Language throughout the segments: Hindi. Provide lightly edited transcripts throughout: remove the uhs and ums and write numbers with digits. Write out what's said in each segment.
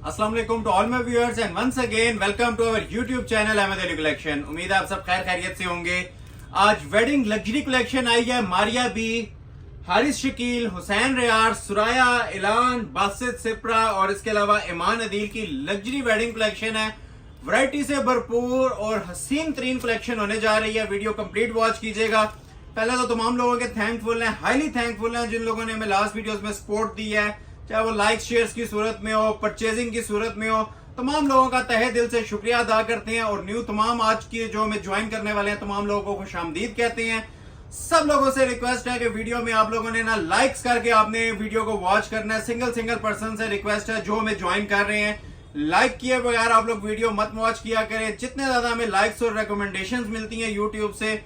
अस्सलाम वालेकुम to all my viewers and once again welcome to our YouTube channel Ahmed Ali collection. उम्मीद है आप सब खैर खैरियत से होंगे। आज वेडिंग लग्जरी कलेक्शन आई है। मारिया बी, हारिस शकील, हुसैन रियार, सुराया, इलान, बासित सिप्रा और इसके अलावा ईमान अदील की लग्जरी वेडिंग कलेक्शन है। वैरायटी से भरपूर और हसीन तरीन कलेक्शन होने जा रही है। वीडियो कंप्लीट वॉच कीजिएगा। पहले तो तमाम लोगों के थैंकफुल हैं, हाईली थैंकफुल हैं जिन लोगों ने हमें लास्ट वीडियोस में सपोर्ट दी है, चाहे वो लाइक शेयर्स की सूरत में हो, परचेजिंग की सूरत में हो। तमाम लोगों का तहे दिल से शुक्रिया अदा करते हैं और न्यू तमाम आज की जो हमें ज्वाइन करने वाले हैं तमाम लोगों को खुशामदीद कहते हैं। सब लोगों से रिक्वेस्ट है कि वीडियो में आप लोगों ने ना लाइक्स करके आपने वीडियो को वॉच करना है। सिंगल पर्सन से रिक्वेस्ट है जो हमें ज्वाइन कर रहे हैं, लाइक किए बगैर आप लोग वीडियो मत वॉच किया करें। जितने ज्यादा हमें लाइक्स और रिकमेंडेशंस मिलती हैं यूट्यूब से,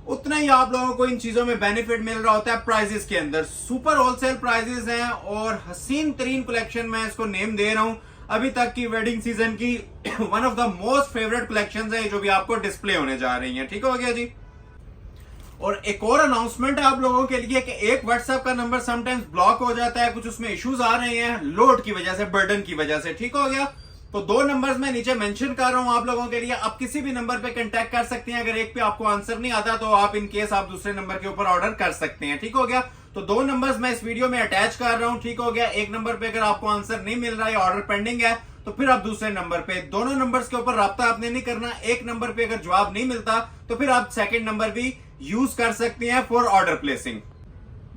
उतना ही आप लोगों को इन चीजों में बेनिफिट मिल रहा होता है। प्राइजेस के अंदर सुपर होलसेल प्राइजेस हैं और हसीन तरीन कलेक्शन मैं इसको नेम दे रहा हूं अभी तक की वेडिंग सीजन की one of the most favourite collections है जो भी आपको डिस्प्ले होने जा रही हैं। ठीक हो गया जी। और एक और अनाउंसमेंट है आप लोगों के लिए कि एक व्हाट्सएप का नंबर समटाइम्स ब्लॉक हो जाता है, कुछ उसमें इश्यूज आ रहे हैं लोड की वजह से, बर्डन की वजह से। ठीक हो गया। तो दो नंबर्स मैं नीचे मेंशन कर रहा हूं आप लोगों के लिए। आप किसी भी नंबर पे कांटेक्ट कर सकते हैं। अगर एक पे आपको आंसर नहीं आता तो आप इन केस आप दूसरे नंबर के ऊपर ऑर्डर कर सकते हैं। ठीक हो गया। तो दो नंबर्स मैं इस वीडियो में अटैच कर रहा हूं। ठीक हो गया। एक नंबर पे अगर आपको आंसर नहीं मिल रहा है, ऑर्डर पेंडिंग है, तो फिर आप दूसरे नंबर पे, दोनों नंबर्स के ऊपर राब्ता आपने नहीं करना। एक नंबर पे अगर जवाब नहीं मिलता तो फिर आप सेकंड नंबर भी यूज कर सकते हैं फॉर ऑर्डर प्लेसिंग।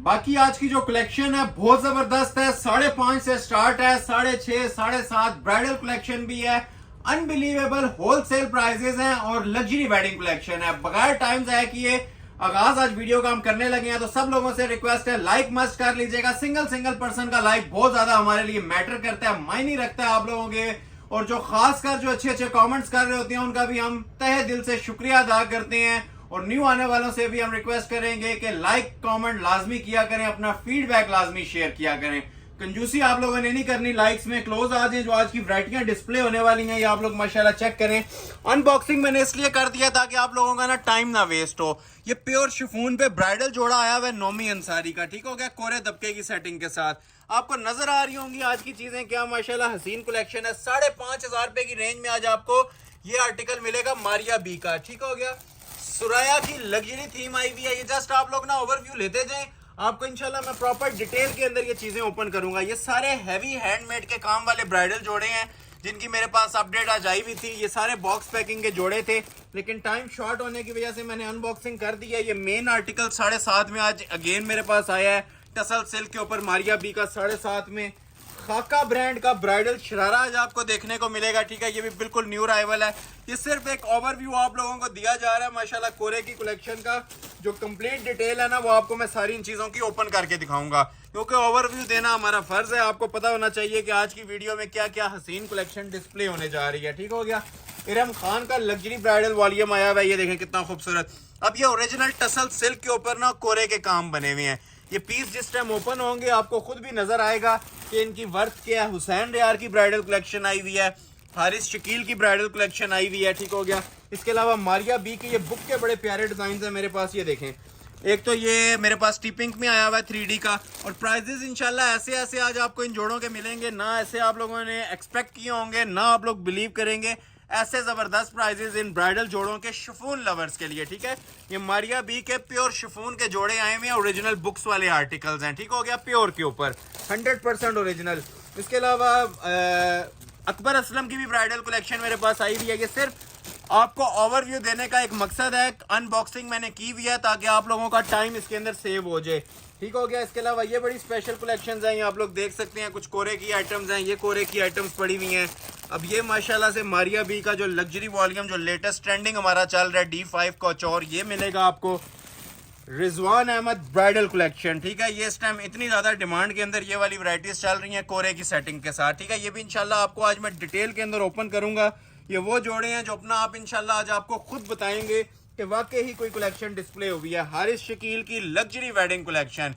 बाकी आज की जो कलेक्शन है बहुत जबरदस्त है। 5.5 से स्टार्ट है, 6.5, 7.5 ब्राइडल कलेक्शन भी है। अनबिलीवेबल होलसेल प्राइसेस हैं और लग्जरी वेडिंग कलेक्शन है। बगैर टाइम जाए किए आगाज आज वीडियो का हम करने लगे हैं। तो सब लोगों से रिक्वेस्ट है लाइक मस्ट कर लीजिएगा। सिंगल पर्सन का लाइक बहुत ज्यादा हमारे लिए मैटर करता है, मायने रखता है आप लोगों के। और जो खासकर जो अच्छे कमेंट्स कर रहे होते हैं उनका भी हम तहे दिल से शुक्रिया अदा करते हैं। और न्यू आने वालों से भी हम रिक्वेस्ट करेंगे कि लाइक कमेंट लाजमी किया करें, अपना फीडबैक लाजमी शेयर किया करें। कंजूसी आप लोगों ने नहीं करनी। लाइक्स में क्लोज आ जाए। जो आज की वैरायटियां डिस्प्ले होने वाली हैं ये आप लोग माशाल्लाह चेक करें। अनबॉक्सिंग मैंने इसलिए कर दिया ताकि आप लोगों का ना टाइम ना वेस्ट हो। ये प्योर शिफॉन पे ब्राइडल जोड़ा आया हुआ है नोमी अंसारी का। ठीक हो गया। कोरे दबके की सेटिंग के साथ आपको नजर आ रही होंगी आज की चीजें क्या माशाल्लाह हसीन कलेक्शन है। 5,500 रुपए की रेंज में आज आपको ये आर्टिकल मिलेगा मारिया बी का। ठीक हो गया। सुराया की लग्जरी थीम आई हुई है। ये जस्ट आप लोग ना ओवरव्यू लेते जाएं, आपको इंशाल्लाह मैं प्रॉपर डिटेल के अंदर ये चीजें ओपन करूंगा। ये सारे हैवी हैंडमेड के काम वाले ब्राइडल जोड़े हैं जिनकी मेरे पास अपडेट आज आई हुई थी। ये सारे बॉक्स पैकिंग के जोड़े थे लेकिन टाइम शॉर्ट होने की वजह से मैंने अनबॉक्सिंग कर दी है। ये मेन आर्टिकल 7.5 में आज अगेन मेरे पास आया है। टसल सिल्क के ऊपर मारिया बी का 7.5 में खाका ब्रांड का ब्राइडल शरारा आज आपको देखने को मिलेगा। ठीक है। ये भी बिल्कुल न्यू अराइवल है। ये सिर्फ एक ओवरव्यू आप लोगों को दिया जा रहा है माशाल्लाह कोरे की कलेक्शन का। जो कंप्लीट डिटेल है ना वो आपको मैं सारी इन चीजों की ओपन करके दिखाऊंगा क्योंकि ओवरव्यू देना हमारा फर्ज है। आपको पता होना चाहिए कि आज की वीडियो में क्या क्या हसीन कलेक्शन डिस्प्ले होने जा रही है। ठीक हो गया। इरम खान का लग्जरी ब्राइडल वॉल्यूम आया हुआ है। ये देखें कितना खूबसूरत। अब ये ओरिजिनल टसल सिल्क के ऊपर ना कोरे के काम बने हुए हैं। ये पीस जिस टाइम ओपन होंगे आपको खुद भी नजर आएगा कि इनकी वर्थ क्या है। हुसैन रियार की ब्राइडल कलेक्शन आई हुई है, हारिस शकील की ब्राइडल कलेक्शन आई हुई है। ठीक हो गया। इसके अलावा मारिया बी के ये बुक के बड़े प्यारे डिजाइन है मेरे पास। ये देखें, एक तो ये मेरे पास टी पिंक में आया हुआ है 3D का। और प्राइजेस इंशाल्लाह ऐसे आज आपको इन जोड़ों के मिलेंगे ना, ऐसे आप लोगों ने एक्सपेक्ट किए होंगे ना, आप लोग बिलीव करेंगे। ऐसे जबरदस्त प्राइजेस इन ब्राइडल जोड़ों के शिफॉन लवर्स के लिए। ठीक है। ये मारिया बी के प्योर शिफॉन के जोड़े आए हुए हैं। ओरिजिनल बुक्स वाले आर्टिकल्स हैं। ठीक हो गया। प्योर के ऊपर 100% ओरिजिनल। इसके अलावा अकबर असलम की भी ब्राइडल कलेक्शन मेरे पास आई हुई है। ये सिर्फ आपको ओवरव्यू देने का एक मकसद है। अनबॉक्सिंग मैंने की हुई है ताकि आप लोगों का टाइम इसके अंदर सेव हो जाए। ठीक हो गया। इसके अलावा ये बड़ी स्पेशल कलेक्शंस हैं। ये आप लोग देख सकते हैं कुछ कोरे की आइटम्स हैं। ये कोरे की आइटम्स पड़ी हुई हैं। अब ये माशाल्लाह से मारिया बी का जो लग्जरी वॉल्यूम जो लेटेस्ट ट्रेंडिंग हमारा चल रहा है D5 कौचौर, ये मिलेगा आपको रिजवान अहमद ब्राइडल कलेक्शन। ठीक है। ये इस टाइम इतनी ज्यादा डिमांड के अंदर ये वाली वैरायटीज चल रही हैं कोरे की सेटिंग के साथ। ठीक है। ये भी इंशाल्लाह आपको आज मैं डिटेल के अंदर ओपन करूंगा। ये वो जोड़े हैं जो अपना आप इंशाल्लाह आज आपको खुद बताएंगे कि वाकई ही कोई कलेक्शन डिस्प्ले हुई है। हारिस शकील की लग्जरी वेडिंग कलेक्शन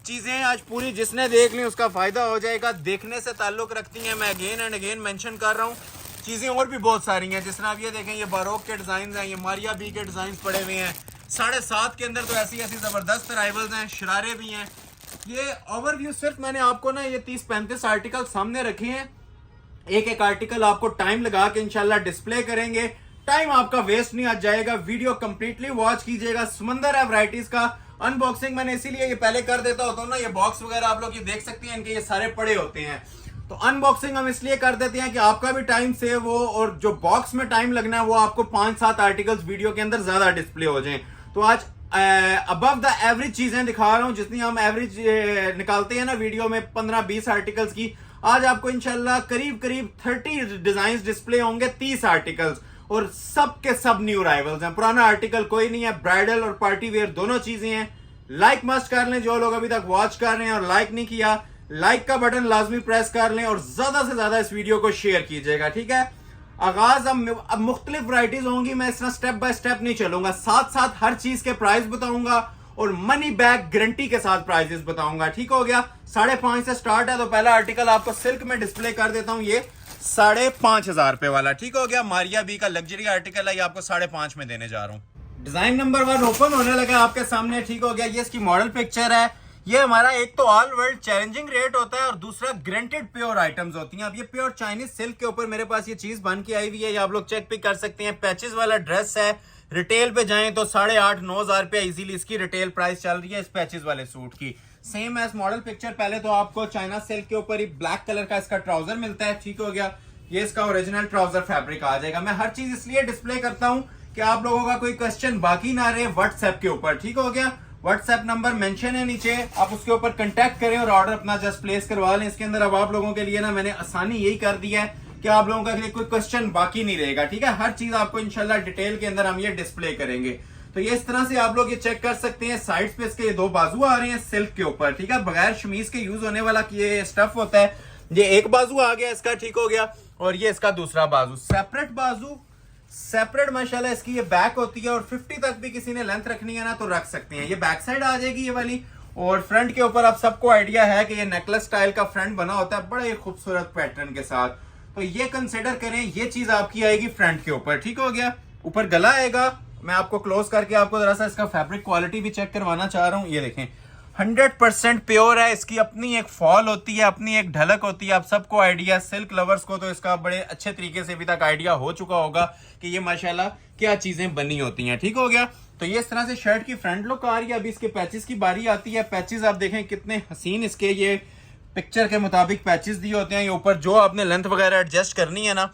चीजें आज पूरी जिसने देख ली उसका फायदा हो जाएगा। देखने से ताल्लुक रखती हैं, मैं अगेन एंड अगेन मेंशन कर रहा हूँ। चीजें और भी बहुत सारी हैं जिस तरह आप ये देखें, ये बारोक के डिजाइन हैं, ये मारिया बी के डिजाइन पड़े हुए हैं। 7.5 के अंदर तो ऐसी जबरदस्त अराइवल्स हैं, शरारे भी हैं। ये ओवरव्यू सिर्फ मैंने आपको ना ये 30-35 आर्टिकल सामने रखे हैं। एक एक आर्टिकल आपको टाइम लगा के इंशाल्लाह डिस्प्ले करेंगे। टाइम आपका वेस्ट नहीं आ जाएगा, वीडियो कंप्लीटली वॉच कीजिएगा। समंदर है वैरायटीज का। अनबॉक्सिंग मैंने इसीलिए ये पहले कर देता होता हूँ ना, ये बॉक्स वगैरह आप लोग ये देख सकते हैं, इनके ये सारे पड़े होते हैं। तो अनबॉक्सिंग हम इसलिए कर देते हैं कि आपका भी टाइम सेव हो और जो बॉक्स में टाइम लगना है वो आपको 5-7 आर्टिकल्स वीडियो के अंदर ज्यादा डिस्प्ले हो जाएं। तो आज अबव द एवरेज चीजें दिखा रहा हूं, जितनी हम एवरेज निकालते हैं ना वीडियो में 15-20 आर्टिकल्स की। आज आपको इंशाल्लाह करीब करीब 30 डिजाइन डिस्प्ले होंगे, 30 आर्टिकल्स, और सब के सब न्यू अराइवल्स हैं। पुराना आर्टिकल कोई नहीं है, ब्राइडल और पार्टी वेयर दोनों चीजें हैं। लाइक मस्ट कर लें जो लोग अभी तक वॉच कर रहे हैं, और लाइक नहीं किया लाइक का बटन लाजमी प्रेस कर लें, और ज्यादा से ज्यादा इस वीडियो को शेयर कीजिएगा, ठीक है। आगाज अब मुख्तलिफ वैरायटीज होंगी, मैं इस तरह स्टेप बाय स्टेप नहीं चलूंगा, साथ साथ हर चीज के प्राइस बताऊंगा और मनी बैक गारंटी के साथ प्राइसेस बताऊंगा, ठीक हो गया। 5.5 से स्टार्ट है। तो पहला आर्टिकल आपको सिल्क में डिस्प्ले कर देता हूं, ये 5,500 रुपए वाला, ठीक हो गया। मारिया बी का लग्जरी आर्टिकल है, ये आपको 5.5 में देने जा रहा हूं। डिजाइन नंबर 1 ओपन होने लगा आपके सामने, ठीक हो गया। ये इसकी मॉडल पिक्चर है। ये हमारा एक तो ऑल वर्ल्ड चैलेंजिंग रेट होता है और दूसरा ग्रांटेड प्योर आइटम्स होती हैं। अब ये प्योर चाइनीज सिल्क के ऊपर मेरे पास ये चीज बन के आई हुई है, ये आप लोग चेक भी कर सकते हैं। पैचेस वाला ड्रेस है, रिटेल पे जाएं तो 8,500-9 हजार रुपया इजीली इसकी रिटेल प्राइस चल रही है इस पैचेस वाले सूट की। Same as model picture. पहले तो आपको चाइना सिल्क के ऊपर ही ब्लैक कलर का इसका ट्राउजर मिलता है, ठीक हो गया। ये इसका ओरिजिनल ट्राउजर फैब्रिक आ जाएगा। मैं हर चीज इसलिए डिस्प्ले करता हूं कि आप लोगों का कोई क्वेश्चन बाकी ना रहे व्हाट्सएप के ऊपर, ठीक हो गया। व्हाट्सएप नंबर मेंशन है नीचे, आप उसके ऊपर कांटेक्ट करें और ऑर्डर अपना जस्ट प्लेस करवा लें। इसके अंदर अब आप लोगों के लिए ना मैंने आसानी यही कर दी है कि आप लोगों का कोई क्वेश्चन बाकी नहीं रहेगा, ठीक है। हर चीज आपको इंशाल्लाह डिटेल के अंदर हम ये डिस्प्ले करेंगे। तो ये इस तरह से आप लोग ये चेक कर सकते हैं। साइड्स पे इसके 2 बाजू आ रहे हैं सिल्क के ऊपर, ठीक है। बगैर शमीज के यूज होने वाला ये स्टफ होता है। ये एक बाजू आ गया इसका, ठीक हो गया, और ये इसका दूसरा बाजू, सेपरेट बाजू, सेपरेट माशाल्लाह इसकी ये बैक होती है। और 50 तक भी किसी ने लेंथ रखनी है ना तो रख सकते हैं। ये बैक साइड आ जाएगी ये वाली। और फ्रंट के ऊपर आप सबको आइडिया है कि ये नेकलेस स्टाइल का फ्रंट बना होता है बड़े खूबसूरत पैटर्न के साथ। तो ये कंसिडर करें, ये चीज आपकी आएगी फ्रंट के ऊपर, ठीक हो गया। ऊपर गला आएगा। मैं आपको क्लोज करके आपको जरा सा इसका फैब्रिक क्वालिटी भी चेक करवाना चाह रहा हूं। ये देखें 100% प्योर है। इसकी अपनी एक फॉल होती है, अपनी एक ढलक होती है। आप सबको आइडिया, सिल्क लवर्स को तो इसका बड़े अच्छे तरीके से अभी तक आइडिया हो चुका होगा कि ये माशाल्लाह क्या चीजें बनी होती हैं, ठीक हो गया। तो ये इस तरह से शर्ट की फ्रंट लुक आ रही है। अभी इसके पैचेस की बारी आती है। पैचेस आप देखें कितने हसीन इसके ये पिक्चर के मुताबिक पैचेस दिए होते हैं। ये ऊपर जो आपने लेंथ वगैरह एडजस्ट करनी है ना,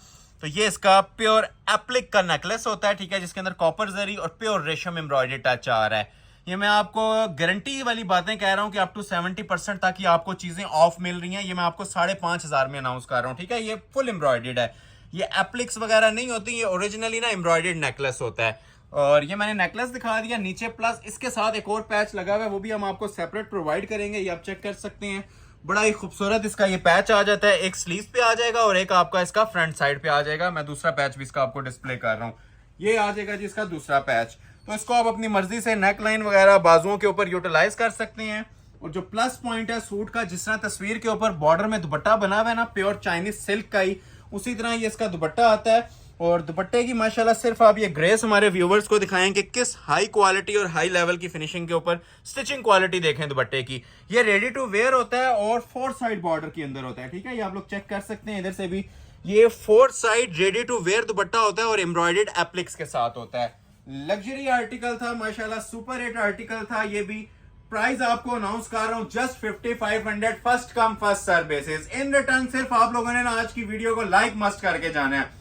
तो ये इसका प्योर एप्लिक का नेकलेस होता है, ठीक है, जिसके अंदर कॉपर जरी और प्योर रेशम एम्ब्रॉयडरी टच आ रहा है। ये मैं आपको गारंटी वाली बातें कह रहा हूं कि अप टू 70% तक ही आपको चीजें ऑफ मिल रही हैं। ये मैं आपको 5,500 में अनाउंस कर रहा हूं, ठीक है। ये फुल एम्ब्रॉयडर्ड है, ये एप्लिक्स वगैरह नहीं होती, ये ओरिजिनली ना एम्ब्रॉयडर्ड नेकलेस होता है। और ये मैंने नेकलेस दिखा दिया नीचे, प्लस इसके साथ एक और पैच लगा हुआ है, वो भी हम आपको सेपरेट प्रोवाइड करेंगे। ये आप चेक कर सकते हैं, बड़ा ही खूबसूरत इसका ये पैच आ जाता है। एक स्लीव पे आ जाएगा और एक आपका इसका फ्रंट साइड पे आ जाएगा। मैं दूसरा पैच भी इसका आपको डिस्प्ले कर रहा हूँ। ये आ जाएगा जी इसका दूसरा पैच। तो इसको आप अपनी मर्जी से नेक लाइन वगैरह बाजुओं के ऊपर यूटिलाइज कर सकते हैं। और जो प्लस पॉइंट है सूट का, जिस तरह तस्वीर के ऊपर बॉर्डर में दुपट्टा बना हुआ है ना प्योर चाइनीज सिल्क का ही, उसी तरह ये इसका दुपट्टा आता है। और दुपट्टे की माशाल्लाह सिर्फ आप ये ग्रेस हमारे व्यूवर्स को दिखाएं कि किस हाई क्वालिटी और हाई लेवल की फिनिशिंग के ऊपर स्टिचिंग क्वालिटी देखें दुपट्टे की। ये रेडी टू वेयर होता है और 4 साइड बॉर्डर के अंदर होता है, ठीक है। ये आप लोग चेक कर सकते हैं, इधर से भी ये 4 side ready to wear dupatta होता है और एम्ब्रॉयडर्ड एप्लिक्स के साथ होता है। लग्जरी आर्टिकल था माशाल्लाह, सुपर हिट आर्टिकल था। ये भी प्राइस आपको अनाउंस कर रहा हूं just 5500, first come first serve basis. In return सिर्फ आप लोगों ने ना आज की वीडियो को लाइक मस्ट करके जाना है।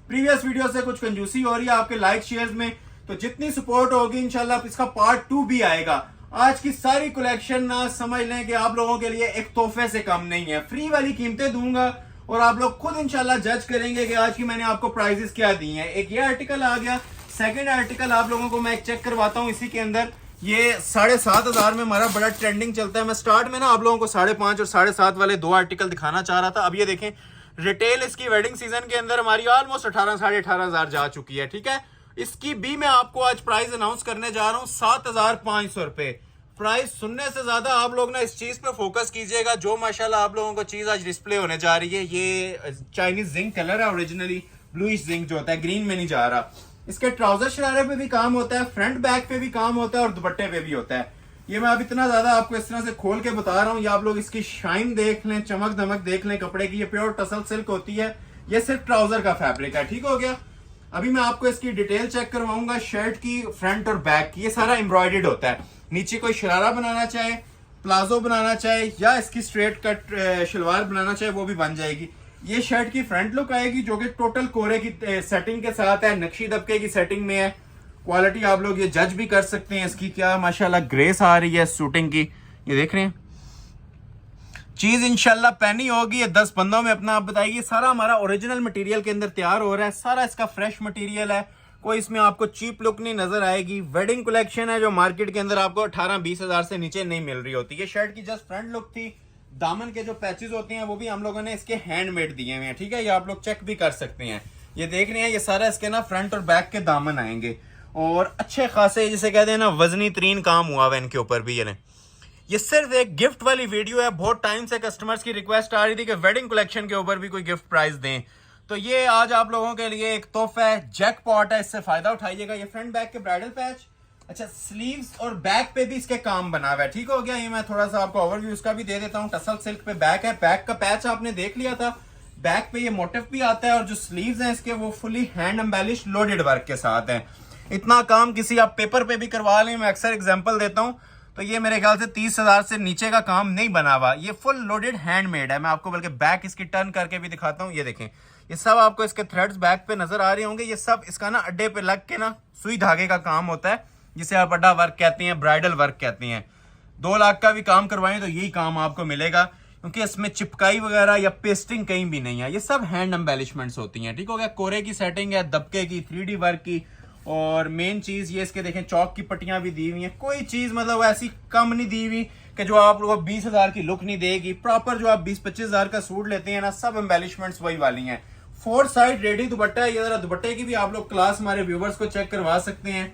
प्रीवियस वीडियो से कुछ कंजूसी हो रही है आपके लाइक शेयर्स में, तो जितनी सपोर्ट होगी इंशाल्लाह इसका पार्ट 2 भी आएगा। आज की सारी कलेक्शन ना समझ लें कि आप लोगों के लिए एक तोहफे से कम नहीं है, फ्री वाली कीमतें दूंगा और आप लोग खुद इंशाल्लाह जज करेंगे कि आज की मैंने आपको प्राइजेस क्या दी हैं। एक ये आर्टिकल आ गया। सेकंड आर्टिकल आप लोगों को मैं एक चेक करवाता हूं इसी के अंदर। ये 7,500 में हमारा बड़ा ट्रेंडिंग चलता है। मैं स्टार्ट में ना आप लोगों को 5.5 और 7.5 वाले 2 आर्टिकल दिखाना चाह रहा था। अब ये देखें, रिटेल इसकी वेडिंग सीजन के अंदर हमारी ऑलमोस्ट 18-18,500 जा चुकी है, ठीक है। इसकी भी मैं आपको आज प्राइस अनाउंस करने जा रहा हूं 7,500 रुपए। प्राइस सुनने से ज्यादा आप लोग ना इस चीज पे फोकस कीजिएगा जो माशाल्लाह आप लोगों को चीज आज डिस्प्ले होने जा रही है। ये चाइनीज जिंक कलर है, ओरिजिनली ब्लूइश जिंक जो होता है, ग्रीन में नहीं जा रहा। इसके ट्राउजर शरारे पे भी काम होता है, फ्रंट बैक पे भी काम होता है और दुपट्टे पे भी होता है। ये मैं अब इतना ज्यादा आपको इस तरह से खोल के बता रहा हूँ, ये आप लोग इसकी शाइन देख लें, चमक दमक देख लें कपड़े की। ये प्योर टसल सिल्क होती है, ये सिर्फ ट्राउजर का फैब्रिक है, ठीक हो गया। अभी मैं आपको इसकी डिटेल चेक करवाऊंगा शर्ट की फ्रंट और बैक की। ये सारा एम्ब्रॉयडर्ड होता है, नीचे कोई शरारा बनाना चाहे, प्लाजो बनाना चाहे या इसकी स्ट्रेट कट शलवार बनाना चाहे वो भी बन जाएगी। ये शर्ट की फ्रंट लुक आएगी जो कि टोटल कोरे की सेटिंग के साथ है, नक्शी दबके की सेटिंग में है। क्वालिटी आप लोग ये जज भी कर सकते हैं इसकी, क्या माशाल्लाह ग्रेस आ रही है शूटिंग की, ये देख रहे हैं। चीज इंशाल्लाह पहनी होगी, ये 10 बंदों में अपना आप बताइए। सारा हमारा ओरिजिनल मटेरियल के अंदर तैयार हो रहा है, सारा इसका फ्रेश मटेरियल है, कोई इसमें आपको चीप लुक नहीं नजर आएगी। वेडिंग कलेक्शन है जो मार्केट के अंदर आपको 18-20 हजार से नीचे नहीं मिल रही होती। ये शर्ट की जस्ट फ्रंट लुक थी। दामन के जो पैचेस होते हैं वो भी हम लोगों ने इसके हैंडमेड दिए हुए हैं, ठीक है, ये आप लोग चेक भी कर सकते हैं। ये देख रहे हैं, ये सारा इसके ना फ्रंट और बैक के दामन आएंगे और अच्छे खासे जिसे कहते हैं ना वजनी तरीन काम हुआ हुआ इनके ऊपर भी। ये सिर्फ एक गिफ्ट वाली वीडियो है। बहुत टाइम से कस्टमर्स की रिक्वेस्ट आ रही थी कि वेडिंग कलेक्शन के ऊपर भी कोई गिफ्ट प्राइस दें, तो ये आज आप लोगों के लिए एक तोहफा है, जैकपॉट है, इससे फायदा उठाइएगा। ये फ्रंट बैक के ब्राइडल पैच, अच्छा स्लीव्स और बैक पे भी इसके काम बना हुआ है, ठीक हो गया। ये मैं थोड़ा सा आपको ओवरव्यू उसका भी दे देता हूँ। टसल सिल्क पे बैक है, बैक का पैच आपने देख लिया था, बैक पे ये मोटिव भी आता है और जो स्लीव्स हैं इसके वो fully hand embellish loaded work के साथ है। इतना काम किसी आप पेपर पे भी करवा लें, मैं अक्सर एग्जाम्पल देता हूँ, तो ये मेरे ख्याल से 30 हजार से नीचे का काम नहीं बना हुआ। ये फुल लोडेड हैंडमेड है। मैं आपको बल्कि बैक इसकी टर्न करके भी दिखाता हूँ, ये देखें, ये सब आपको इसके थ्रेड्स बैक पे नजर आ रहे होंगे। ये सब इसका ना अड्डे पे लग के ना सुई धागे का काम होता है, जिसे आप अड्डा वर्क कहते हैं, ब्राइडल वर्क कहते हैं। 2 लाख का भी काम करवाएं तो यही काम आपको मिलेगा, क्योंकि इसमें चिपकाई वगैरह या पेस्टिंग कहीं भी नहीं है। ये सब हैंड एम्बेलिशमेंट्स होती हैं, ठीक हो गया। कोरे की सेटिंग है, दबके की, 3D वर्क की, और मेन चीज ये इसके देखें चौक की पट्टियां भी दी हुई हैं। कोई चीज मतलब ऐसी कम नहीं दी हुई कि जो आप लोगों को 20 हजार की लुक नहीं देगी। प्रॉपर जो आप 20-25 हजार का सूट लेते हैं ना, सब एम्बेलिशमेंट्स वही वाली हैं। 4 साइड रेडी दुपट्टा है। ये जरा दुपट्टे की भी आप लोग क्लास हमारे व्यूवर्स को चेक करवा सकते हैं।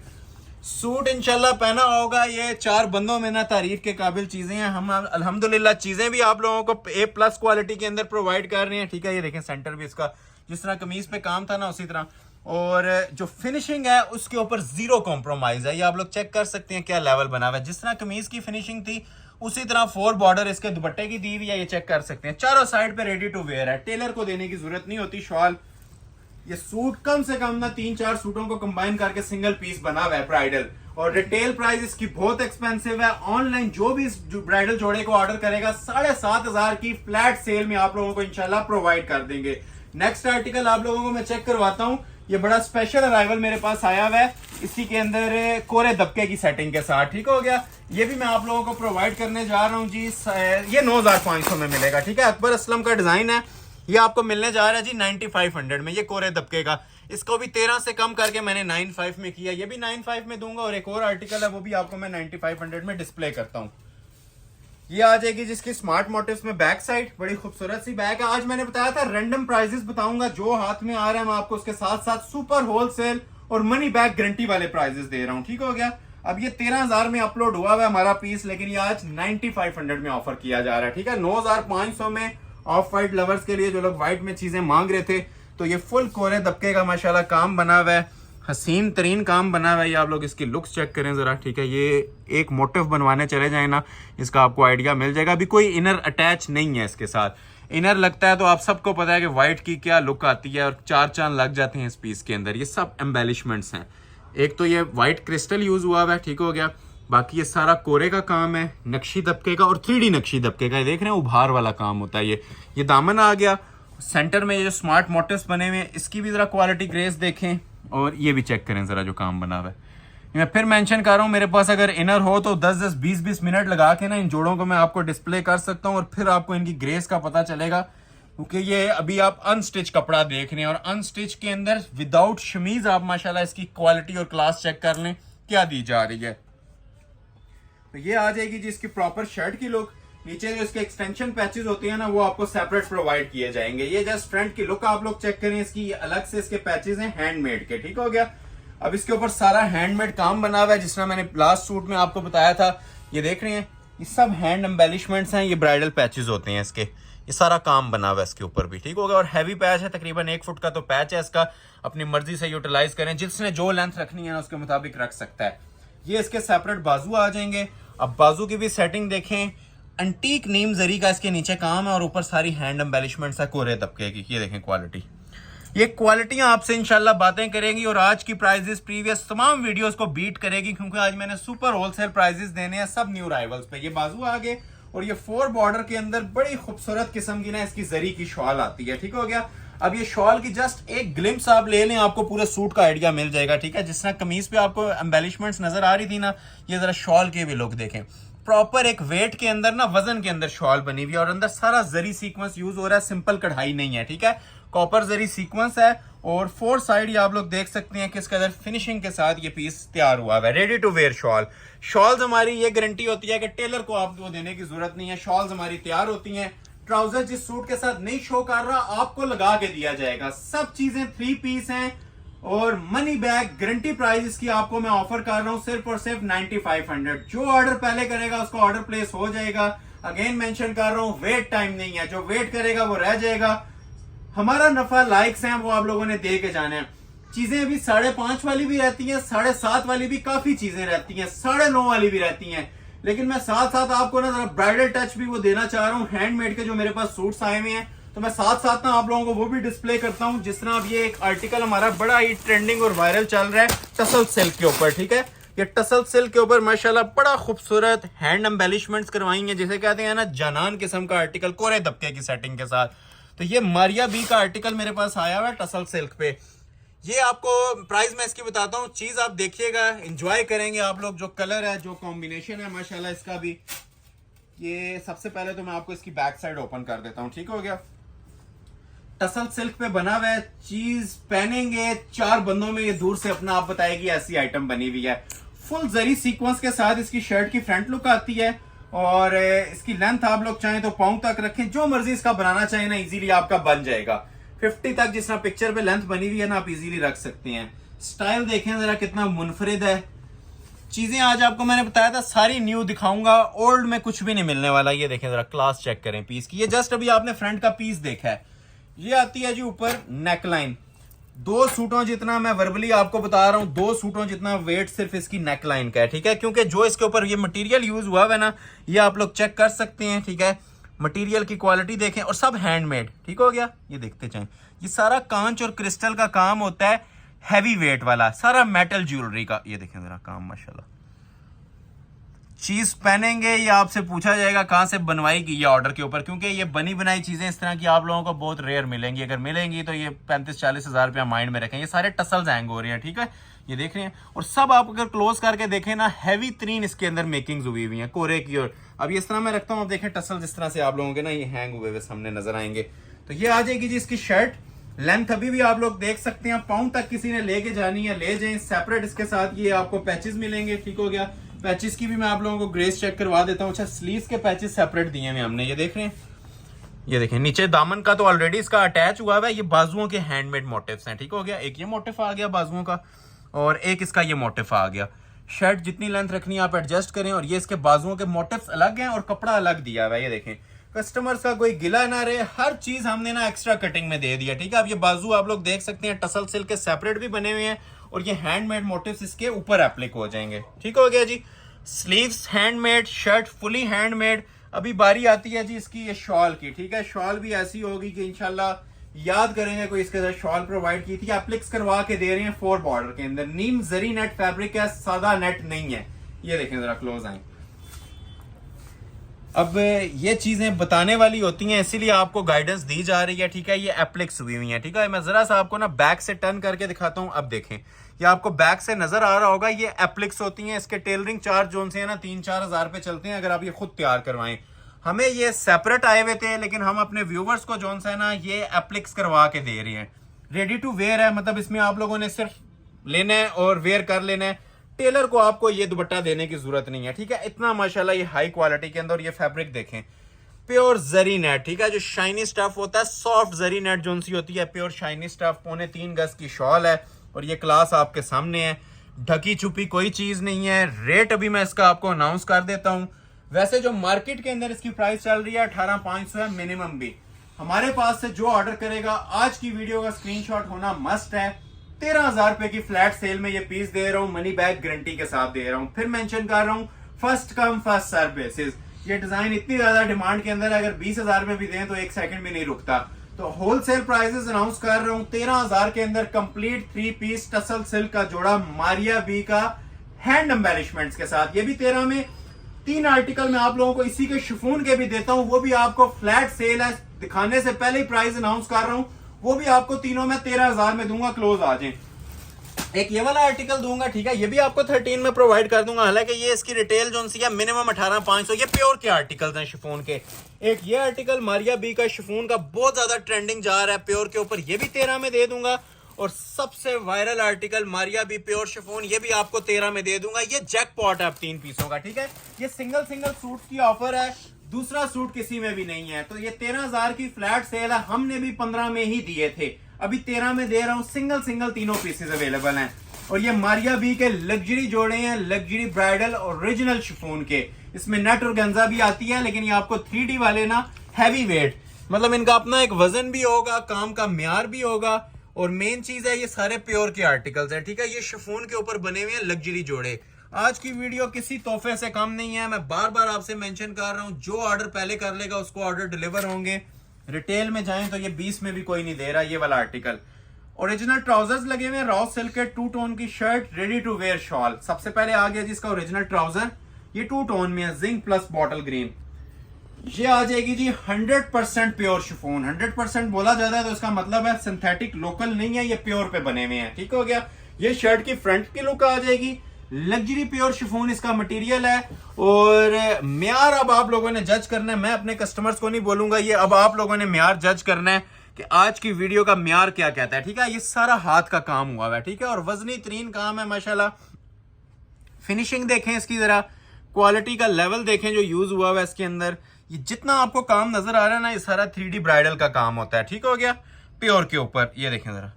सूट इंशाल्लाह पहना होगा, ये 4 बंदों में ना तारीफ के काबिल चीजें हैं। हम अल्हम्दुलिल्लाह चीजें भी आप लोगों को A+ क्वालिटी के अंदर प्रोवाइड कर रहे हैं, ठीक है। ये देखें सेंटर भी इसका जिस तरह कमीज पे काम था ना उसी तरह, और जो फिनिशिंग है उसके ऊपर 0 कॉम्प्रोमाइज है। ये आप लोग चेक कर सकते हैं क्या लेवल बना हुआ है। जिस तरह कमीज की फिनिशिंग थी उसी तरह 4 बॉर्डर इसके दुपट्टे की दी हुई है, ये चेक कर सकते हैं। चारों साइड पे रेडी टू वेयर है, टेलर को देने की जरूरत नहीं होती शॉल। ये सूट कम से कम ना 3-4 सूटों को कंबाइन करके सिंगल पीस बना हुआ है ब्राइडल, और रिटेल प्राइस इसकी बहुत एक्सपेंसिव है। ऑनलाइन जो भी इस ब्राइडल जोड़े को ऑर्डर करेगा 7,500 की फ्लैट सेल में आप लोगों को इंशाल्लाह प्रोवाइड कर देंगे। नेक्स्ट आर्टिकल आप लोगों को मैं चेक करवाता हूँ। ये बड़ा स्पेशल अराइवल मेरे पास आया हुआ है, इसी के अंदर कोरे दबके की सेटिंग के साथ, ठीक हो गया। ये भी मैं आप लोगों को प्रोवाइड करने जा रहा हूँ जी। ये 9,500 में मिलेगा, ठीक है। अकबर असलम का डिजाइन है, ये आपको मिलने जा रहा है जी 9,500 में। ये कोरे दबके का, इसको भी 13 से कम करके मैंने 9,500 में किया। ये भी 9,500 में दूंगा, और एक और आर्टिकल है वो भी आपको मैं 9,500 में डिस्प्ले करता हूँ। ये आ जाएगी जिसकी स्मार्ट मोटिव्स में बैक साइड, बड़ी खूबसूरत सी बैक है। आज मैंने बताया था रैंडम प्राइजेस बताऊंगा, जो हाथ में आ रहा है मैं आपको उसके साथ साथ सुपर होलसेल और मनी बैक गारंटी वाले प्राइजेस दे रहा हूँ, ठीक हो गया। अब ये 13,000 में अपलोड हुआ है हमारा पीस, लेकिन ये आज 9,500 में ऑफर किया जा रहा है, ठीक है। 9,500 में ऑफ वाइट लवर्स के लिए, जो लोग व्हाइट में चीजें मांग रहे थे, तो ये फुल कोरे दबके का माशाल्लाह काम बना हुआ है, हसीन तरीन काम बना हुआ है। ये आप लोग इसकी लुक्स चेक करें जरा, ठीक है। ये एक मोटिव बनवाने चले जाए ना, इसका आपको आइडिया मिल जाएगा। अभी कोई इनर अटैच नहीं है इसके साथ। इनर लगता है तो आप सबको पता है कि व्हाइट की क्या लुक आती है, और 4 चांद लग जाते हैं इस पीस के अंदर। ये सब एम्बेलिशमेंट्स हैं। एक तो ये व्हाइट क्रिस्टल यूज हुआ है, ठीक हो गया। बाकी ये सारा कोरे का काम है, नक्शी दबके का और 3D नक्शी दबके का। ये देख रहे हैं उभार वाला काम होता है। ये दामन आ गया। सेंटर में ये जो स्मार्ट मोटिव्स बने हुए हैं, इसकी भी जरा क्वालिटी ग्रेस देखें, और ये भी चेक करें जरा जो काम बना हुआ है। मैं फिर मेंशन कर रहा हूँ, मेरे पास अगर इनर हो तो 10-10, 20-20 मिनट लगा के ना इन जोड़ों को मैं आपको डिस्प्ले कर सकता हूँ, और फिर आपको इनकी ग्रेस का पता चलेगा। क्योंकि ये अभी आप अनस्टिच कपड़ा देख रहे हैं, और अनस्टिच के अंदर विदाउट शमीज आप माशाल्लाह इसकी क्वालिटी और क्लास चेक कर लें क्या दी जा रही है। तो ये आ जाएगी जी इसकी प्रॉपर शर्ट की लुक। नीचे जो इसके एक्सटेंशन पैचेस होते हैं ना, वो आपको सेपरेट प्रोवाइड किए जाएंगे। ये जस्ट फ्रंट की लुक आप लोग चेक करें इसकी, अलग से इसके पैचेस हैं हैंडमेड के, ठीक हो गया। अब इसके ऊपर सारा हैंडमेड काम बना हुआ है, जिस तरह मैंने लास्ट सूट में आपको बताया था। ये देख रहे हैं, ये सब हैंड एम्बेलिशमेंट्स हैं, ये ब्राइडल पैचेस होते हैं इसके। ये सारा काम बना हुआ है इसके ऊपर भी, ठीक हो गया। और हैवी पैच है, तकरीबन 1 फुट का तो पैच है इसका। अपनी मर्जी से यूटिलाइज करें, जिसने जो लेंथ रखनी है ना उसके मुताबिक रख सकता है। ये इसके सेपरेट बाजू आ जाएंगे। अब बाजू की भी सेटिंग देखें, एंटीक नीम जरी का इसके नीचे काम है, और ऊपर सारी हैंड एम्बेलिशमेंट्स है कोरे दबके की। ये देखें क्वालिटी, ये क्वालिटियां आपसे इंशाल्लाह बातें करेंगी और आज की प्राइजेस प्रीवियस तमाम वीडियोस को बीट करेगी, क्योंकि आज मैंने सुपर होलसेल प्राइजेस देने हैं सब न्यू राइवल्स पे। ये बाजू आगे और ये 4 बॉर्डर के अंदर बड़ी खूबसूरत किस्म की ना इसकी जरी की शॉल आती है, ठीक हो गया। अब ये शॉल की जस्ट एक ग्लिम्स आप ले लें, आपको पूरे सूट का आइडिया मिल जाएगा, ठीक है। जिस तरह कमीज पे आपको एम्बेलिशमेंट्स नजर आ रही थी ना, ये जरा शॉल के भी लुक देखें। प्रॉपर एक वेट के अंदर ना, वजन के अंदर शॉल बनी हुई है और अंदर सारा जरी सीक्वेंस यूज हो रहा है, सिंपल कढ़ाई नहीं है, ठीक है। कॉपर जरी सीक्वेंस है और 4 साइड ये आप लोग देख सकते हैं किस कदर फिनिशिंग के साथ ये पीस तैयार हुआ है। Ready to wear shawl. Shawls हमारी ये गारंटी होती है कि टेलर को आपको देने की जरूरत नहीं है, शॉल्स हमारी तैयार होती हैं। ट्राउजर जिस सूट के साथ नहीं शो कर रहा आपको लगा के दिया जाएगा। सब चीजें 3 पीस हैं और मनी बैक गारंटी प्राइस इसकी आपको मैं ऑफर कर रहा हूं सिर्फ और सिर्फ 9500। जो ऑर्डर पहले करेगा उसका ऑर्डर प्लेस हो जाएगा। अगेन मेंशन कर रहा हूं, वेट टाइम नहीं है, जो वेट करेगा वो रह जाएगा। हमारा नफा लाइक्स हैं वो आप लोगों ने दे के जाने हैं। चीजें अभी 5.5 वाली भी रहती हैं, 7.5 वाली भी काफी चीजें रहती हैं, 9.5 वाली भी रहती हैं, लेकिन मैं साथ साथ आपको ना जरा ब्राइडल टच भी वो देना चाह रहा हूँ। हैंडमेड के जो मेरे पास सूट्स आए हुए हैं तो मैं साथ साथ ना आप लोगों को वो भी डिस्प्ले करता हूँ। जिस तरह अब ये एक आर्टिकल हमारा बड़ा ही ट्रेंडिंग और वायरल चल रहा है टसल सिल्क के ऊपर, ठीक है। ये टसल सिल्क के ऊपर माशाल्लाह बड़ा खूबसूरत हैंड एम्बेलिशमेंट्स करवाई हैं, जिसे कहते हैं ना जानान किस्म का आर्टिकल कोरे दबके की सेटिंग के साथ। तो ये मारिया बी का आर्टिकल मेरे पास आया हुआ है टसल सिल्क पे। ये आपको प्राइस मैं इसकी बताता हूँ, चीज आप देखिएगा, एंजॉय करेंगे आप लोग। जो कलर है, जो कॉम्बिनेशन है माशाल्लाह इसका भी। ये सबसे पहले तो मैं आपको इसकी बैक साइड ओपन कर देता हूँ, ठीक हो गया। टसल सिल्क पे बना हुआ है, चीज पहनेंगे 4 बंदों में ये दूर से अपना आप बताएगी ऐसी आइटम बनी हुई है। फुल जरी सीक्वेंस के साथ इसकी शर्ट की फ्रंट लुक आती है और इसकी लेंथ आप लोग चाहें तो पाँव तक रखें, जो मर्जी इसका बनाना चाहें ना इजीली आपका बन जाएगा। 50 तक जिस तरह पिक्चर पे लेंथ बनी हुई है ना, आप इजीली रख सकते हैं। स्टाइल देखें जरा कितना मुनफरिद है। चीजें आज आपको मैंने बताया था सारी न्यू दिखाऊंगा, ओल्ड में कुछ भी नहीं मिलने वाला। ये देखें जरा, क्लास चेक करें पीस की। ये जस्ट अभी आपने फ्रंट का पीस देखा है। ये आती है जी ऊपर नेकलाइन, 2 सूटों जितना मैं वर्बली आपको बता रहा हूं, 2 सूटों जितना वेट सिर्फ इसकी नेकलाइन का है, ठीक है। क्योंकि जो इसके ऊपर ये मटेरियल यूज हुआ है ना, ये आप लोग चेक कर सकते हैं, ठीक है। मटेरियल की क्वालिटी देखें और सब हैंडमेड, ठीक हो गया। ये देखते जाएं, ये सारा कांच और क्रिस्टल का काम होता है, हैवी वेट वाला, सारा मेटल ज्वेलरी का। ये देखें जरा काम माशाल्लाह। चीज पहनेंगे ये आपसे पूछा जाएगा कहां से बनवाई की ये ऑर्डर के ऊपर, क्योंकि ये बनी बनाई चीजें इस तरह की आप लोगों को बहुत रेयर मिलेंगी। अगर मिलेंगी तो ये 35-40 हजार रुपया माइंड में रखें। ये सारे टसल्स हैंग हो रहे हैं, ठीक है। ये देख रहे हैं और सब आप अगर क्लोज करके देखें ना, हैवी 3 इसके अंदर मेकिंग्स हुई हुई हैं कोरे की। और अब ये इस तरह मैं रखता हूँ, आप देखें टसल जिस तरह से आप लोगों के ना ये हैंग हुए हुए सामने नजर आएंगे। तो ये आ जाएगी जी इसकी शर्ट। लेंथ अभी भी आप लोग देख सकते हैं, पाउंड तक किसी ने लेके जानी है ले जाएं। सेपरेट इसके साथ ये आपको पैचेस मिलेंगे, ठीक हो गया। पैचेस की भी मैं आप लोगों को ग्रेस चेक करवा देता हूँ। अच्छा, स्लीव्स के पैचेस सेपरेट दिए हैं हमने, ये देख रहे हैं। ये देखें नीचे दामन का तो ऑलरेडी इसका अटैच हुआ है। ये बाजुओं के हैंडमेड मोटिव्स हैं, ठीक हो गया। एक ये मोटिव आ गया बाजुओं का और एक इसका ये मोटिव आ गया। शर्ट जितनी लेंथ रखनी है आप एडजस्ट करें। और ये इसके बाजुओं के मोटिव्स अलग हैं और कपड़ा अलग दिया हुआ है। ये देखें, कस्टमर्स का कोई गिला ना रहे, हर चीज हमने ना एक्स्ट्रा कटिंग में दे दिया, ठीक है। अब ये बाजू आप लोग देख सकते हैं टसल सिल्क के सेपरेट भी बने हुए हैं और ये हैंडमेड मोटिव्स इसके ऊपर एप्लिक हो जाएंगे, ठीक हो गया जी। Sleeves handmade, shirt fully handmade. अभी बारी आती है जी इसकी ये शॉल की, ठीक है। शॉल भी ऐसी होगी कि इंशाल्लाह याद करेंगे कोई इसके साथ शॉल प्रोवाइड की थी। एप्लिक्स करवा के दे रहे हैं 4 बॉर्डर के अंदर। नीम जरी नेट फैब्रिक है, सादा नेट नहीं है। ये देखें जरा, क्लोज आए। अब ये चीजें बताने वाली होती हैं, इसीलिए आपको गाइडेंस दी जा रही है, ठीक है। ये एप्लिक्स हुई हुई है, ठीक है। मैं जरा सा आपको ना बैक से टर्न करके दिखाता हूं। अब देखें, ये आपको बैक से नजर आ रहा होगा, ये एप्लिक्स होती हैं। इसके टेलरिंग चार्ज जो से है ना 3-4 हजार पे चलते हैं अगर आप ये खुद तैयार करवाएं। हमें ये सेपरेट आए हुए थे, लेकिन हम अपने व्यूवर्स को जो है ना ये एप्लिक्स करवा के दे रहे हैं। रेडी टू वेयर है, मतलब इसमें आप लोगों ने सिर्फ लेना है और वेयर कर लेना है। टेलर को आपको ये दुपट्टा देने की जरूरत नहीं है, ठीक है। इतना माशाल्लाह ये हाई क्वालिटी के अंदर। ये फैब्रिक देखें, प्योर जरी नेट, ठीक है। जो शाइनी स्टफ होता है, सॉफ्ट जरी नेट जो सी होती है, प्योर शाइनी स्टफ। 3.25 गज की शॉल है और ये क्लास आपके सामने है। ढकी छुपी कोई चीज नहीं है। रेट अभी मैं इसका आपको अनाउंस कर देता हूं। वैसे जो मार्केट के अंदर इसकी प्राइस चल रही है 18,500 है मिनिमम भी। हमारे पास से जो ऑर्डर करेगा, आज की वीडियो का स्क्रीनशॉट होना मस्ट है। 13,000 रुपए की फ्लैट सेल में ये पीस दे रहा हूं, मनी बैक गारंटी के साथ दे रहा हूं। फिर मेंशन कर रहा हूं, first come first serve basis. ये डिजाइन इतनी ज्यादा डिमांड के अंदर है, अगर 20,000 में भी दें तो 1 सेकंड भी नहीं रुकता। तो होलसेल प्राइसेस अनाउंस कर रहा हूं 13,000 के अंदर कंप्लीट 3 पीस टसल सिल्क का जोड़ा मारिया बी का हैंड एम्बेलिशमेंट्स के साथ। ये भी 13 में 3 आर्टिकल मैं आप लोगों को इसी के शिफॉन के भी देता हूं, वो भी आपको फ्लैट सेल है, दिखाने से पहले ही प्राइस अनाउंस कर रहा हूं। वो भी आपको तीनों में 13,000 में दूंगा, क्लोज आ जाए। एक ये वाला आर्टिकल दूंगा, ठीक है, ये भी आपको 13 में प्रोवाइड कर दूंगा। हालांकि ये इसकी रिटेल जो सी है मिनिमम 18,500। ये प्योर के आर्टिकल्स हैं शिफॉन के। एक ये आर्टिकल मारिया बी का शिफॉन का बहुत ज्यादा ट्रेंडिंग जा रहा है प्योर के ऊपर, ये भी 13 में दे दूंगा। और सबसे viral article Maria B pure chiffon, ये भी आपको 13 में दे दूंगा। ये जैकपॉट है अब 3 पीसों का, ठीक है। ये सिंगल सूट की ऑफर है, दूसरा सूट किसी में भी नहीं है। तो ये 13,000 की फ्लैट सेल है, हमने भी 15 में ही दिए थे, अभी 13 में दे रहा हूं। सिंगल तीनों पीसेस अवेलेबल हैं। और ये मारिया बी के लग्जरी जोड़े हैं, लग्जरी ब्राइडल ओरिजिनल शिफॉन के। इसमें नेट और गंजा भी आती है, लेकिन ये आपको 3D वाले ना हैवी वेट, मतलब इनका अपना एक वजन भी होगा, काम का म्यार भी होगा। और मेन चीज है ये सारे प्योर के आर्टिकल्स हैं, ठीक है। ये शिफॉन के ऊपर बने हुए हैं लग्जरी जोड़े। आज की वीडियो किसी तोहफे से कम नहीं है, मैं बार बार आपसे मेंशन कर रहा हूं। जो ऑर्डर पहले कर लेगा उसको ऑर्डर डिलीवर होंगे। रिटेल में जाएं तो ये 20 में भी कोई नहीं दे रहा। ये वाला आर्टिकल ओरिजिनल ट्राउजर्स लगे हुए हैं, रॉ सिल्क के 2 टोन की shirt, ready to wear shawl. सबसे पहले आ गया जिसका ओरिजिनल ट्राउजर, ये 2 टोन में है, जिंक प्लस बॉटल ग्रीन। ये आ जाएगी जी 100% प्योर शिफॉन। 100% बोला जाता है तो इसका मतलब है सिंथेटिक लोकल नहीं है, ये प्योर पे बने हुए हैं, ठीक हो गया। ये शर्ट की फ्रंट की लुक आ जाएगी, लग्जरी प्योर शिफॉन इसका मटेरियल है। और म्यार अब आप लोगों ने जज करना है, मैं अपने कस्टमर्स को नहीं बोलूंगा, ये अब आप लोगों ने म्यार जज करना है कि आज की वीडियो का म्यार क्या कहता है, ठीक है। ये सारा हाथ का काम हुआ है, ठीक है, और वजनी तरीन काम है माशाल्लाह। फिनिशिंग देखें इसकी, जरा क्वालिटी का लेवल देखें जो यूज हुआ है इसके अंदर। ये जितना आपको काम नजर आ रहा है ना, ये सारा 3D ब्राइडल का काम होता है, ठीक हो गया, प्योर के ऊपर। ये देखें जरा,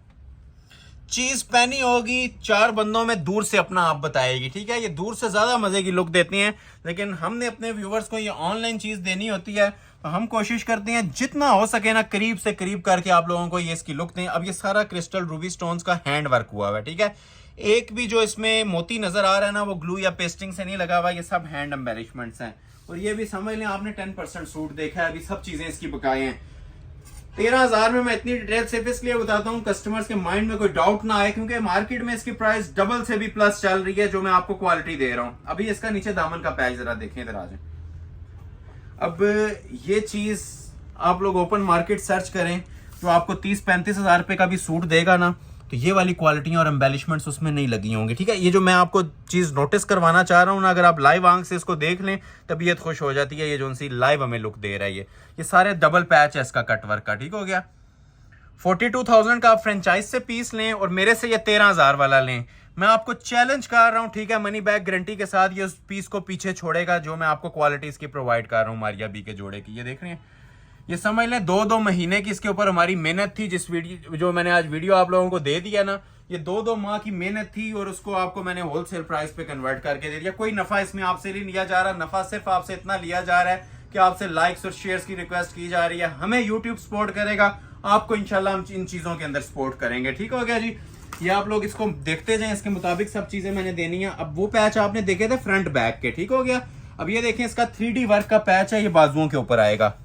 चीज पहनी होगी 4 बंदों में दूर से अपना आप बताएगी, ठीक है। ये दूर से ज्यादा मजे की लुक देती हैं, लेकिन हमने अपने व्यूवर्स को ये ऑनलाइन चीज देनी होती है, तो हम कोशिश करते हैं जितना हो सके ना करीब से करीब करके आप लोगों को ये इसकी लुक दें। अब ये सारा क्रिस्टल रूबी स्टोन्स का हैंड वर्क हुआ हुआ है, ठीक है। एक भी जो इसमें मोती नजर आ रहा है ना, वो ग्लू या पेस्टिंग से नहीं लगा हुआ, ये सब हैंड एम्बेलिशमेंट्स हैं। और ये भी समझ लें आपने 10% सूट देखा है, अभी सब चीजें इसकी बकाए हैं। 13,000 में मैं इतनी डिटेल सिर्फ इसलिए बताता हूँ कस्टमर्स के माइंड में कोई डाउट ना आए, क्योंकि मार्केट में इसकी प्राइस डबल से भी प्लस चल रही है, जो मैं आपको क्वालिटी दे रहा हूँ। अभी इसका नीचे दामन का पैच जरा देखें, इधर आ जाए। अब ये चीज आप लोग ओपन मार्केट सर्च करें, जो आपको 30-35 हजार रुपए का भी सूट देगा ना, तो ये वाली क्वालिटियां और एम्बेलिशमेंट्स उसमें नहीं लगी होंगी, ठीक है। ये जो मैं आपको चीज नोटिस करवाना चाह रहा हूँ ना, अगर आप लाइव आंख से इसको देख लें तबीयत खुश हो जाती है। ये जो सी लाइव हमें लुक दे रहा है, ये सारे डबल पैच है इसका कटवर्क का, ठीक हो गया। 42,000 का आप फ्रेंचाइज से पीस लें और मेरे से ये 13,000 वाला लें, मैं आपको चैलेंज कर रहा हूं, ठीक है, मनी बैक गारंटी के साथ ये उस पीस को पीछे छोड़ेगा जो मैं आपको क्वालिटी इसकी प्रोवाइड कर रहा हूं मारिया बी के जोड़े की। ये देख रहे हैं, ये समझ लें 2-2 महीने की इसके ऊपर हमारी मेहनत थी। जिस वीडियो जो मैंने आज वीडियो आप लोगों को दे दिया ना, ये 2-2 माह की मेहनत थी, और उसको आपको मैंने होलसेल प्राइस पे कन्वर्ट करके दे दिया। कोई नफा इसमें आपसे नहीं लिया जा रहा, नफा सिर्फ आपसे इतना लिया जा रहा है कि आपसे लाइक्स और शेयर्स की रिक्वेस्ट की जा रही है। हमें यूट्यूब सपोर्ट करेगा, आपको इंशाल्लाह हम इन चीजों के अंदर सपोर्ट करेंगे, ठीक हो गया जी। ये आप लोग इसको देखते जाएं, इसके मुताबिक सब चीजें मैंने देनी है। अब वो पैच आपने देखे थे फ्रंट बैक के, ठीक हो गया। अब ये देखें, इसका 3D वर्क का पैच है, ये बाजुओं के ऊपर आएगा।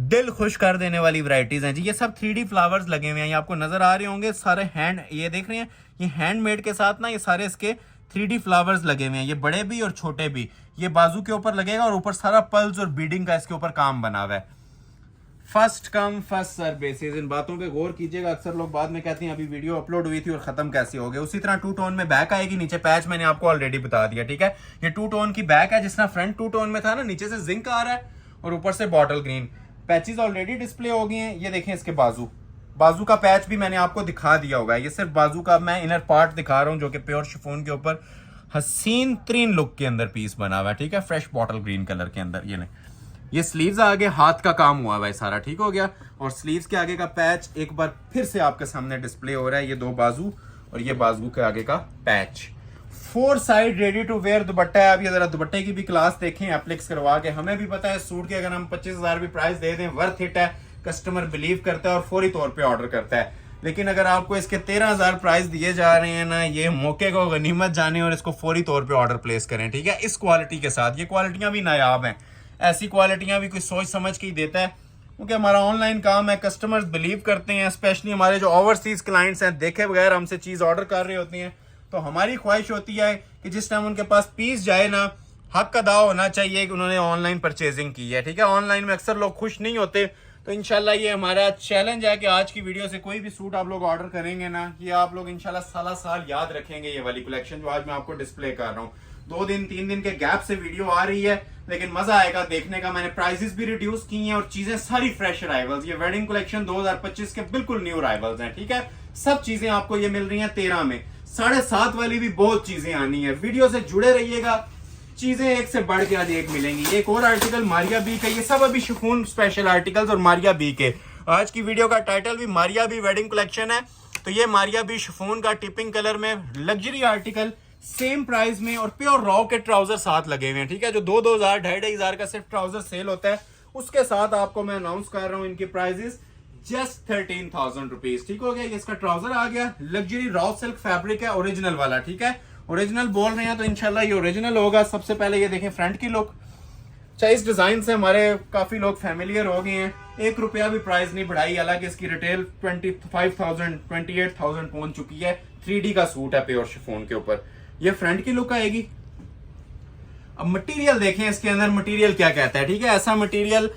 दिल खुश कर देने वाली वैरायटीज हैं जी। ये सब 3D फ्लावर्स लगे हुए हैं, ये आपको नजर आ रहे होंगे सारे हैंड, ये देख रहे हैं, ये हैंडमेड के साथ ना ये सारे इसके 3D फ्लावर्स लगे हुए हैं, ये बड़े भी और छोटे भी। ये बाजू के ऊपर लगेगा और ऊपर सारा पल्स और बीडिंग का इसके ऊपर काम बना हुआ है। First come first serve basis, इन बातों पे गौर कीजिएगा। अक्सर लोग बाद में कहते हैं अभी वीडियो अपलोड हुई थी और खत्म कैसे हो गए। उसी तरह 2 टोन में बैक आएगी, नीचे पैच मैंने आपको ऑलरेडी बता दिया, ठीक है। ये 2 टोन की बैक है, जिस तरह फ्रंट 2 टोन में था ना, नीचे से जिंक आ रहा है और ऊपर से bottle green. Patches already display हो गए हैं। ये देखें, इसके बाजू का पैच भी मैंने आपको दिखा दिया होगा। ये सिर्फ बाजू का मैं इनर पार्ट दिखा रहा हूँ, जो कि प्योर शिफॉन के ऊपर हसीन तरीन लुक के अंदर पीस बना हुआ है, ठीक है, फ्रेश बॉटल ग्रीन कलर के अंदर। ये स्लीव्स आगे हाथ का काम हुआ हुआ है सारा, ठीक हो गया। और स्लीव्स के आगे का पैच एक बार फिर से आपके सामने डिस्प्ले हो रहा है। ये 2 बाजू और ये बाजू के आगे का patch. 4 side ready to wear dupatta है। अब ये जरा दुपट्टे की भी क्लास देखें एप्लिक्स करवा के। हमें भी पता है सूट के अगर हम 25,000 भी प्राइस दे दें वर्थ इट है, कस्टमर बिलीव करता है और फौरी तौर पे ऑर्डर करता है। लेकिन अगर आपको इसके 13,000 प्राइस दिए जा रहे हैं ना, ये मौके को गनीमत जाने और इसको फौरी तौर पे ऑर्डर प्लेस करें, ठीक है, इस क्वालिटी के साथ। ये क्वालिटियां भी नायाब हैं, ऐसी क्वालिटियां भी कोई सोच समझ के ही देता है। क्योंकि हमारा ऑनलाइन काम है, कस्टमर्स बिलीव करते हैं, स्पेशली हमारे जो ओवरसीज क्लाइंट्स हैं, देखे बगैर हमसे चीज़ ऑर्डर कर रही होती हैं। तो हमारी ख्वाहिश होती है कि जिस टाइम उनके पास पीस जाए ना, हक अदा होना चाहिए कि उन्होंने ऑनलाइन परचेजिंग की है। ठीक है, ऑनलाइन में अक्सर लोग खुश नहीं होते। तो इंशाल्लाह ये हमारा चैलेंज है कि आज की वीडियो से कोई भी सूट आप लोग ऑर्डर करेंगे ना, ये आप लोग इंशाल्लाह साला साल याद रखेंगे। ये वाली कलेक्शन जो आज मैं आपको डिस्प्ले कर रहा हूँ, 2 दिन 3 दिन के गैप से वीडियो आ रही है, लेकिन मजा आएगा देखने का। मैंने प्राइसेस भी रिड्यूस की हैं और चीजें सारी फ्रेश अराइवल्स। ये वेडिंग कलेक्शन 2025 के बिल्कुल न्यू अराइवल्स हैं। ठीक है, सब चीजें आपको ये मिल रही हैं 13 में। 7.5 वाली भी बहुत चीजें आनी है। वीडियो से जुड़े रहिएगा, चीजें एक से बढ़ के आज एक मिलेंगी। एक और आर्टिकल मारिया बी का, ये सब अभी शिफॉन स्पेशल आर्टिकल्स और मारिया बी के। आज की वीडियो का टाइटल भी मारिया बी वेडिंग कलेक्शन है। तो ये मारिया बी शिफॉन का टिपिंग कलर में लग्जरी आर्टिकल, सेम प्राइस में, और प्योर रॉ के ट्राउजर साथ लगे हुए हैं। ठीक है, जो 2,000 2,500 का सिर्फ ट्राउजर सेल होता है, उसके साथ आपको मैं अनाउंस कर रहा हूँ इनकी प्राइजेस जस्ट 13,000 रुपीज। ठीक हो गया, ये इसका ट्राउजर आ गया। लग्जरी रॉ सिल्क फैब्रिक है, ओरिजिनल वाला। ठीक है, ओरिजिनल बोल रहे हैं तो इंशाल्लाह ये ओरिजिनल होगा। सबसे पहले ये देखें फ्रंट की लुक। चाहे इस डिजाइन से हमारे काफी लोग फैमिलियर हो गए हैं, 1 रुपया भी प्राइस नहीं बढ़ाई। हालांकि इसकी रिटेल 25,000 28,000 पहुंच चुकी है। 3D का सूट है प्योर शिफॉन के ऊपर। ये फ्रंट की लुक आएगी। अब मटेरियल देखें इसके अंदर, मटेरियल क्या कहता है। ठीक है, ऐसा मटेरियल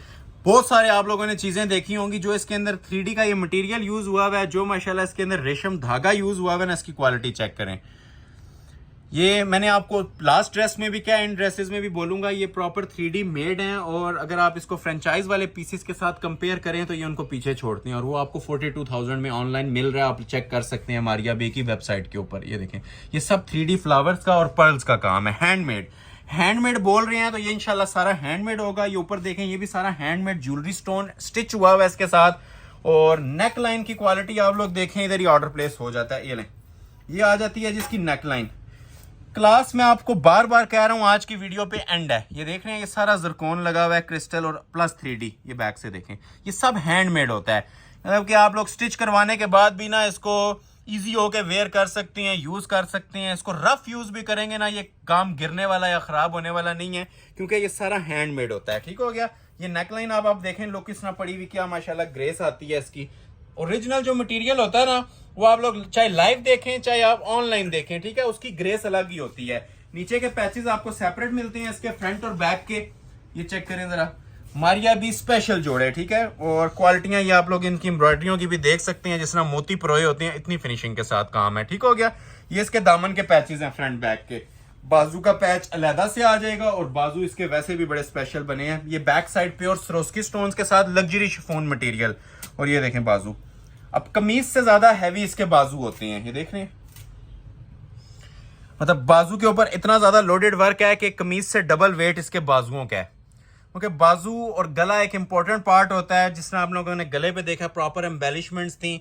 बहुत सारे आप लोगों ने चीजें देखी होंगी जो इसके अंदर 3D का ये मटेरियल यूज हुआ हुआ है, जो माशाल्लाह इसके अंदर रेशम धागा यूज हुआ हुआ है ना। इसकी क्वालिटी चेक करें। ये मैंने आपको लास्ट ड्रेस में भी क्या, इन ड्रेसेस में भी बोलूंगा, ये प्रॉपर 3D मेड हैं। और अगर आप इसको फ्रेंचाइज वाले पीसेस के साथ कंपेयर करें तो ये उनको पीछे छोड़ती हैं, और वो आपको 42,000 में ऑनलाइन मिल रहा है। आप चेक कर सकते हैं मारिया बे की वेबसाइट के ऊपर। ये देखें, ये सब 3D फ्लावर्स का और पर्ल्स का काम है, हैंडमेड। हैंडमेड बोल रहे हैं तो ये इंशाल्लाह सारा हैंडमेड होगा। ये ऊपर देखें, ये भी सारा हैंडमेड ज्वेलरी स्टोन स्टिच हुआ हुआ है इसके साथ। और नेक लाइन की क्वालिटी आप लोग देखें, इधर ही ऑर्डर प्लेस हो जाता है। ये लें, ये आ जाती है जिसकी नेक लाइन। क्लास में आपको बार बार कह रहा हूं, आज की वीडियो पे एंड है। ये देख रहे हैं, ये सारा जरकोन लगा हुआ है, क्रिस्टल और प्लस 3D। ये बैक से देखें, ये सब हैंडमेड होता है। मतलब कि आप लोग स्टिच करवाने के बाद भी ना इसको इजी होके वेयर कर सकते हैं, यूज कर सकते हैं। इसको रफ यूज भी करेंगे ना, ये काम गिरने वाला या खराब होने वाला नहीं है, क्योंकि ये सारा हैंडमेड होता है। ठीक हो गया। ये नेकलाइन आप देखें, लुक किस तरह पड़ी हुई, क्या माशाल्लाह ग्रेस आती है इसकी। ओरिजिनल जो मटेरियल होता है ना, वो आप लोग चाहे लाइव देखें चाहे आप ऑनलाइन देखें, ठीक है, उसकी ग्रेस अलग ही होती है। नीचे के पैचेस आपको सेपरेट मिलते हैं, इसके फ्रंट और बैक के। ये चेक करें जरा, मारिया बी स्पेशल जोड़े। ठीक है, और क्वालिटियां ये आप लोग इनकी एम्ब्रॉयडरियों की भी देख सकते हैं, जिस तरह मोती परोए होते हैं, इतनी फिनिशिंग के साथ काम है। ठीक हो गया। ये इसके दामन के पैचेस हैं फ्रंट बैक के। बाजू का पैच अलहदा से आ जाएगा, और बाजू इसके वैसे भी बड़े स्पेशल बने हैं। ये back side pure Swarovski stones के साथ लग्जरी शिफॉन मटेरियल। और ये देखें बाजू, अब कमीज से ज्यादा हैवी इसके बाजू होते हैं। ये देख रहे हैं, मतलब बाजू के ऊपर इतना ज्यादा लोडेड वर्क है कि कमीज से डबल वेट इसके बाजुओं का है। क्योंकि बाजू और गला एक इंपॉर्टेंट पार्ट होता है। जिस तरह आप लोगों ने गले पे देखा, प्रॉपर एम्बेलिशमेंट्स थी,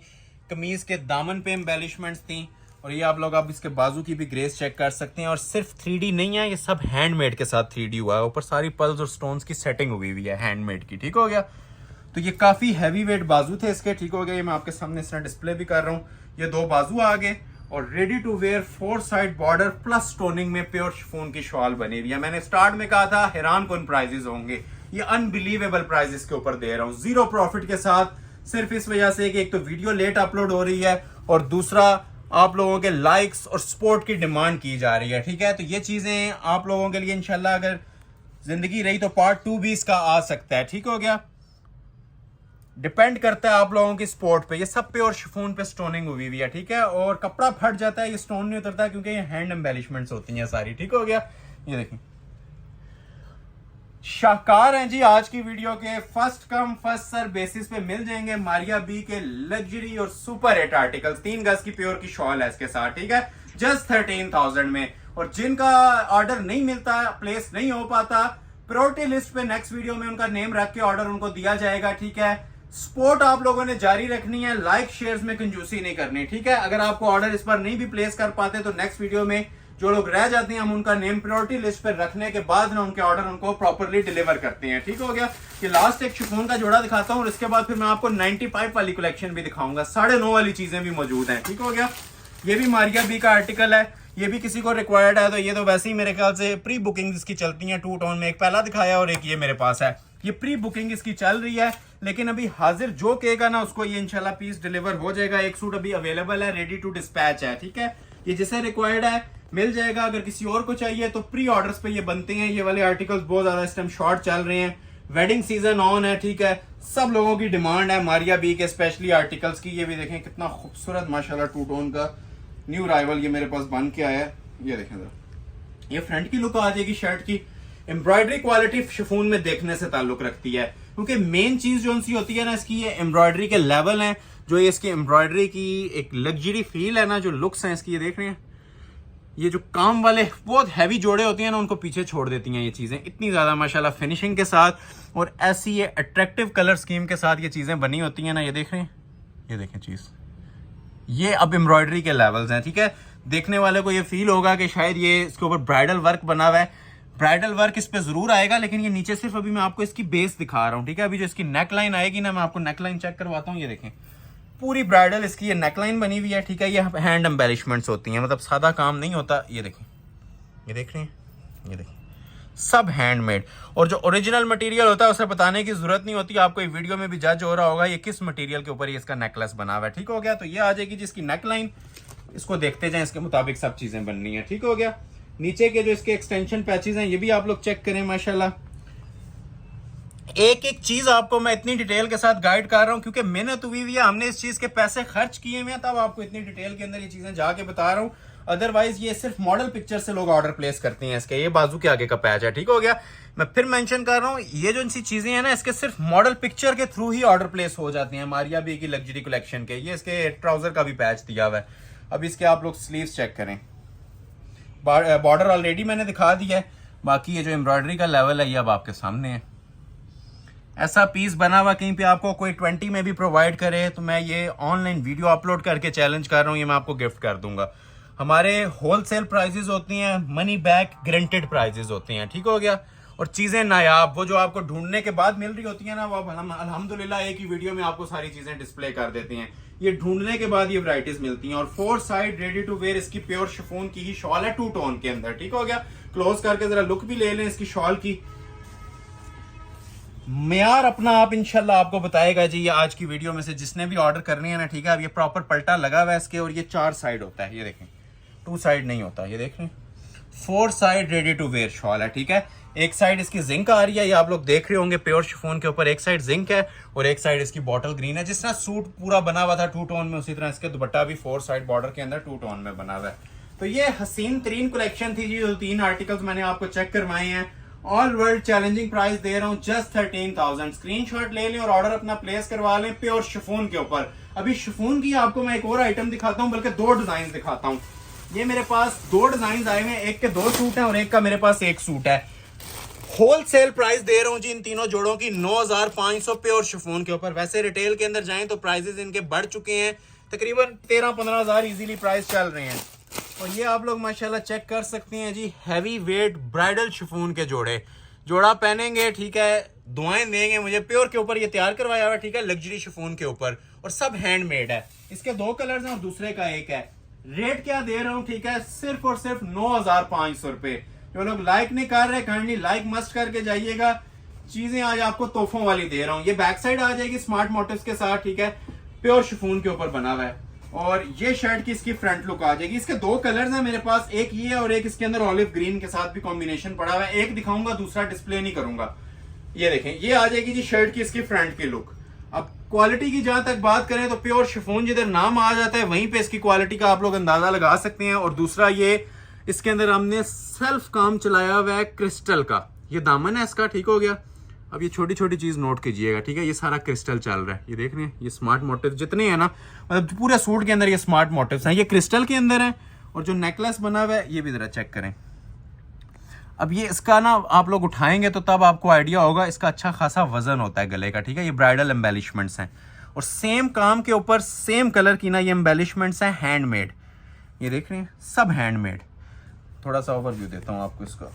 कमीज के दामन पे एम्बेलिशमेंट्स थी। और ये आप लोग अब इसके बाजू की भी ग्रेस चेक कर सकते हैं। और सिर्फ 3D नहीं है, ये सब हैंडमेड के साथ 3D हुआ है। ऊपर सारी पल्स और स्टोन्स की सेटिंग हुई हुई है हैंडमेड की। ठीक हो गया। तो ये काफी हैवी वेट बाजू थे इसके। ठीक हो गया। ये मैं आपके सामने इस तरह डिस्प्ले भी कर रहा हूँ। ये 2 बाजू आ गए, और ready to wear 4 side border plus stoning में प्योर शिफॉन की शॉल बनी हुई है। मैंने स्टार्ट में कहा था हैरान कौन प्राइजेस होंगे, ये अनबिलीवेबल प्राइजेस के ऊपर दे रहा हूँ, 0 प्रॉफिट के साथ। सिर्फ इस वजह से कि एक तो वीडियो लेट अपलोड हो रही है, और दूसरा आप लोगों के लाइक्स और सपोर्ट की डिमांड की जा रही है। ठीक है, तो ये चीजें आप लोगों के लिए इंशाल्लाह अगर जिंदगी रही तो पार्ट 2 भी इसका आ सकता है। ठीक हो गया। डिपेंड करता है आप लोगों की स्पोर्ट पे। ये सब पे और शिफॉन पे स्टोनिंग हुई हुई है। ठीक है, और कपड़ा फट जाता है, ये स्टोन नहीं उतरता, क्योंकि ये हैंड एम्बेलिशमेंट्स होती हैं सारी। ठीक हो गया। ये देखें, शाहकार हैं जी आज की वीडियो के। First come first serve basis पे मिल जाएंगे मारिया बी के लग्जरी और सुपर हिट आर्टिकल्स। 3 गज की प्योर की शॉल है इसके साथ। ठीक है, जस्ट 13,000 में। और जिनका ऑर्डर नहीं मिलता, प्लेस नहीं हो पाता, प्रायोरिटी लिस्ट पे नेक्स्ट वीडियो में उनका नेम रख के ऑर्डर उनको दिया जाएगा। ठीक है, सपोर्ट आप लोगों ने जारी रखनी है, लाइक शेयर्स में कंजूसी नहीं करनी। ठीक है, अगर आपको ऑर्डर इस पर नहीं भी प्लेस कर पाते तो नेक्स्ट वीडियो में जो लोग रह जाते हैं, हम उनका नेम प्रायोरिटी लिस्ट पर रखने के बाद ना उनके ऑर्डर उनको प्रॉपर्ली डिलीवर करते हैं। ठीक हो गया। कि लास्ट एक शिफॉन का जोड़ा दिखाता हूं, और इसके बाद फिर मैं आपको 95 वाली कलेक्शन भी दिखाऊंगा। 9.5 वाली चीजें भी मौजूद हैं। ठीक हो गया। ये भी मारिया बी का आर्टिकल है, ये भी किसी को रिक्वायर्ड है तो ये तो वैसे ही मेरे ख्याल से प्री बुकिंग इसकी चलती है 2 टोन में। एक पहला दिखाया और एक ये मेरे पास है, ये प्री बुकिंग इसकी चल रही है। लेकिन अभी हाजिर जो कहेगा ना उसको ये इंशाल्लाह पीस डिलीवर हो जाएगा। एक सूट अभी अवेलेबल है, रेडी टू डिस्पैच है, ठीक है। ये जिसे रिक्वायर्ड है मिल जाएगा। अगर किसी और को चाहिए तो प्री ऑर्डर्स पे ये बनते हैं। ये वाले आर्टिकल्स बहुत ज्यादा इस टाइम शॉर्ट चल रहे हैं, वेडिंग सीजन ऑन है, ठीक है। सब लोगों की डिमांड है मारिया बी के स्पेशली आर्टिकल्स की। ये भी देखें कितना खूबसूरत माशाल्लाह टू टोन का न्यू राइवल ये मेरे पास बन के आया है। ये देखें जरा, ये फ्रंट की लुक आ जाएगी शर्ट की। एम्ब्रॉयडरी क्वालिटी शिफॉन में देखने से ताल्लुक रखती है, क्योंकि मेन चीज जो सी होती है ना इसकी, ये एम्ब्रॉयडरी के लेवल हैं, जो ये इसकी एम्ब्रॉयडरी की एक लग्जरी फील है ना, जो लुक्स हैं इसकी, ये देख रहे हैं। ये जो काम वाले बहुत हैवी जोड़े होते हैं ना उनको पीछे छोड़ देती हैं ये चीजें, इतनी ज्यादा माशाल्लाह फिनिशिंग के साथ और ऐसी ये अट्रैक्टिव कलर स्कीम के साथ ये चीजें बनी होती हैं ना। ये देख रहे हैं, ये देखें चीज, ये अब एम्ब्रॉयडरी के लेवल्स हैं, ठीक है। देखने वाले को ये फील होगा कि शायद ये इसके ऊपर ब्राइडल वर्क बना हुआ है। ब्राइडल वर्क इस पे जरूर आएगा, लेकिन ये नीचे सिर्फ अभी मैं आपको इसकी बेस दिखा रहा हूँ, ठीक है। अभी जो इसकी नेक लाइन आएगी ना, मैं आपको नेक लाइन चेक करवाता हूँ। ये देखें पूरी ब्राइडल इसकी ये नेक लाइन बनी हुई है, ठीक है। ये हैंड एम्बेलिशमेंट्स होती हैं, मतलब सादा काम नहीं होता। ये देखें, ये देख रहे हैं, ये देखें सब हैंडमेड। और जो ओरिजिनल मटेरियल होता है उसे बताने की जरूरत नहीं होती, आपको एक वीडियो में भी जज हो रहा होगा ये किस मटेरियल के ऊपर ये इसका नेकलेस बना हुआ है, ठीक हो गया। तो ये आ जाएगी जिसकी नेक लाइन, इसको देखते जाएं, इसके मुताबिक सब चीजें बननी है, ठीक हो गया। नीचे के जो इसके एक्सटेंशन पैचेस हैं ये भी आप लोग चेक करें माशाल्लाह। एक एक चीज आपको मैं इतनी डिटेल के साथ गाइड कर रहा हूं क्योंकि मेहनत हुई हुई है, हमने इस चीज के पैसे खर्च किए हुए हैं, तब आपको इतनी डिटेल के अंदर ये चीजें जाके बता रहा हूं। अदरवाइज ये सिर्फ मॉडल पिक्चर से लोग ऑर्डर प्लेस करते हैं इसके। ये बाजू के आगे का पैच है, ठीक हो गया। मैं फिर मेंशन कर रहा हूं, ये जो इनसी चीजें हैं ना इसके सिर्फ मॉडल पिक्चर के थ्रू ही ऑर्डर प्लेस हो जाती हैं मारिया बी की लग्जरी कलेक्शन के। ये इसके ट्राउजर का भी पैच दिया हुआ है। अब इसके आप लोग स्लीव्स चेक करें, बॉर्डर ऑलरेडी मैंने दिखा दिया है, बाकी ये जो एम्ब्रॉयडरी का लेवल है ये अब आपके सामने है। ऐसा पीस बना हुआ कहीं पे आपको कोई 20 में भी प्रोवाइड करे तो मैं ये ऑनलाइन वीडियो अपलोड करके चैलेंज कर रहा हूँ, ये मैं आपको गिफ्ट कर दूंगा। हमारे होलसेल प्राइजेस होती हैं, मनी बैक गारंटेड प्राइजेस होती हैं, ठीक हो गया। और चीजें नायाब, वो जो आपको ढूंढने के बाद मिल रही होती है ना, वो हम अल्हम्दुलिल्लाह एक ही वीडियो में आपको सारी चीजें डिस्प्ले कर देते हैं। ये ढूंढने के बाद ये वैरायटीज मिलती हैं। और 4 साइड रेडी टू वेयर इसकी प्योर शिफॉन की ही शॉल है, 2 टोन के अंदर, ठीक हो गया। क्लोज करके जरा लुक भी ले लें इसकी शॉल की। मेयार अपना आप इंशाल्लाह आपको बताएगा जी, ये आज की वीडियो में से जिसने भी ऑर्डर करनी है ना, ठीक है। अब ये प्रॉपर पलटा लगा हुआ है इसके, और ये 4 साइड होता है, ये देखें 2 साइड नहीं होता, ये देख रहे हैं 4 side ready to wear shawl है, ठीक है। एक साइड इसकी जिंक आ रही है, ये आप लोग देख रहे होंगे प्योर शिफॉन के ऊपर, एक साइड जिंक है और एक साइड इसकी बॉटल ग्रीन है। जिस तरह सूट पूरा बना हुआ था 2 टोन में, उसी तरह इसके दुपट्टा भी 4 साइड बॉर्डर के अंदर 2 टोन में बना हुआ है। तो ये हसीन तरीन कलेक्शन थी जी, जो 3 आर्टिकल्स मैंने आपको चेक करवाए हैं। ऑल वर्ल्ड चैलेंजिंग प्राइस दे रहा हूं जस्ट 13,000। स्क्रीनशॉट ले लें और ऑर्डर अपना प्लेस करवा लें प्योर शिफॉन के ऊपर। अभी शिफॉन की आपको मैं एक और आइटम दिखाता हूं, बल्कि 2 डिजाइन दिखाता हूं। ये मेरे पास 2 डिजाइन आए हुए हैं, एक के 2 सूट हैं और एक का मेरे पास 1 सूट है। होलसेल प्राइस दे रहा हूं जी इन तीनों जोड़ों की 9,500 प्योर शिफॉन के ऊपर। वैसे रिटेल के अंदर जाएं तो प्राइसेस इनके बढ़ चुके हैं, तकरीबन 13-15 हजार इजीली प्राइस चल रहे हैं। और ये आप लोग माशाल्लाह चेक कर सकते हैं जी, हैवी वेट ब्राइडल शिफॉन के जोड़ा पहनेंगे, ठीक है, दुआएं देंगे मुझे। प्योर के ऊपर ये तैयार करवाया हुआ, ठीक है, लग्जरी शिफॉन के ऊपर, और सब हैंडमेड है। इसके 2 कलर्स हैं और दूसरे का 1 है। रेट क्या दे रहा हूं, ठीक है, सिर्फ और सिर्फ 9,500 रुपए। जो लोग लाइक नहीं कर रहे काइंडली लाइक मस्ट करके जाइएगा। चीजें आज आपको तोहफों वाली दे रहा हूं। ये बैक साइड आ जाएगी स्मार्ट मोटिव्स के साथ, ठीक है, प्योर शिफॉन के ऊपर बना हुआ है। और ये शर्ट की इसकी फ्रंट लुक आ जाएगी। इसके 2 कलर्स हैं मेरे पास, एक ये है और एक इसके अंदर ऑलिव ग्रीन के साथ भी कॉम्बिनेशन पड़ा हुआ है। एक दिखाऊंगा, दूसरा डिस्प्ले नहीं करूंगा। ये देखें, ये आ जाएगी जी शर्ट की इसकी फ्रंट की लुक। अब क्वालिटी की जहां तक बात करें तो प्योर शिफॉन जिधर नाम आ जाता है वहीं पे इसकी क्वालिटी का आप लोग अंदाजा लगा सकते हैं। और दूसरा ये इसके अंदर हमने सेल्फ काम चलाया हुआ है क्रिस्टल का, ये दामन है इसका, ठीक हो गया। अब ये छोटी छोटी चीज नोट कीजिएगा, ठीक है, ये सारा क्रिस्टल चल रहा है। ये देख रहे हैं, ये स्मार्ट मोटिव जितने हैं ना, मतलब पूरे सूट के अंदर ये स्मार्ट मोटिव्स हैं, ये क्रिस्टल के अंदर है। और जो नेकलेस बना हुआ है ये भी जरा चेक करें। अब ये इसका ना आप लोग उठाएंगे तो तब आपको आइडिया होगा, इसका अच्छा खासा वजन होता है गले का, ठीक है। ये ब्राइडल एम्बेलिशमेंट्स हैं और सेम काम के ऊपर सेम कलर की ना ये एम्बेलिशमेंट्स हैं, हैंडमेड। ये देख रहे हैं सब हैंडमेड। थोड़ा सा ओवरव्यू देता हूं आपको इसका।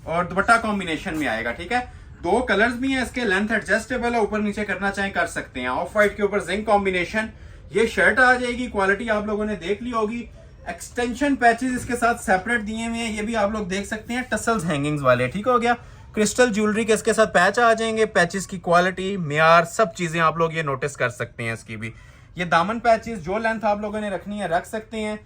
और दुपट्टा कॉम्बिनेशन में आएगा, ठीक है। 2 कलर्स भी हैं इसके, लेंथ एडजस्टेबल है, ऊपर नीचे करना चाहें कर सकते हैं। ऑफ वाइट के ऊपर जिंक कॉम्बिनेशन। ये शर्ट आ जाएगी, क्वालिटी आप लोगों ने देख ली होगी। एक्सटेंशन पैचेस इसके साथ सेपरेट दिए हुए हैं, ये भी आप लोग देख सकते हैं, टसल्स हैंगिंग्स वाले, ठीक हो गया। क्रिस्टल ज्वेलरी के इसके साथ पैच आ जाएंगे। पैचेस की क्वालिटी, मियार, सब चीजें आप लोग ये नोटिस कर सकते हैं इसकी भी। ये दामन पैचेस जो लेंथ आप लोगों ने रखनी है रख सकते हैं।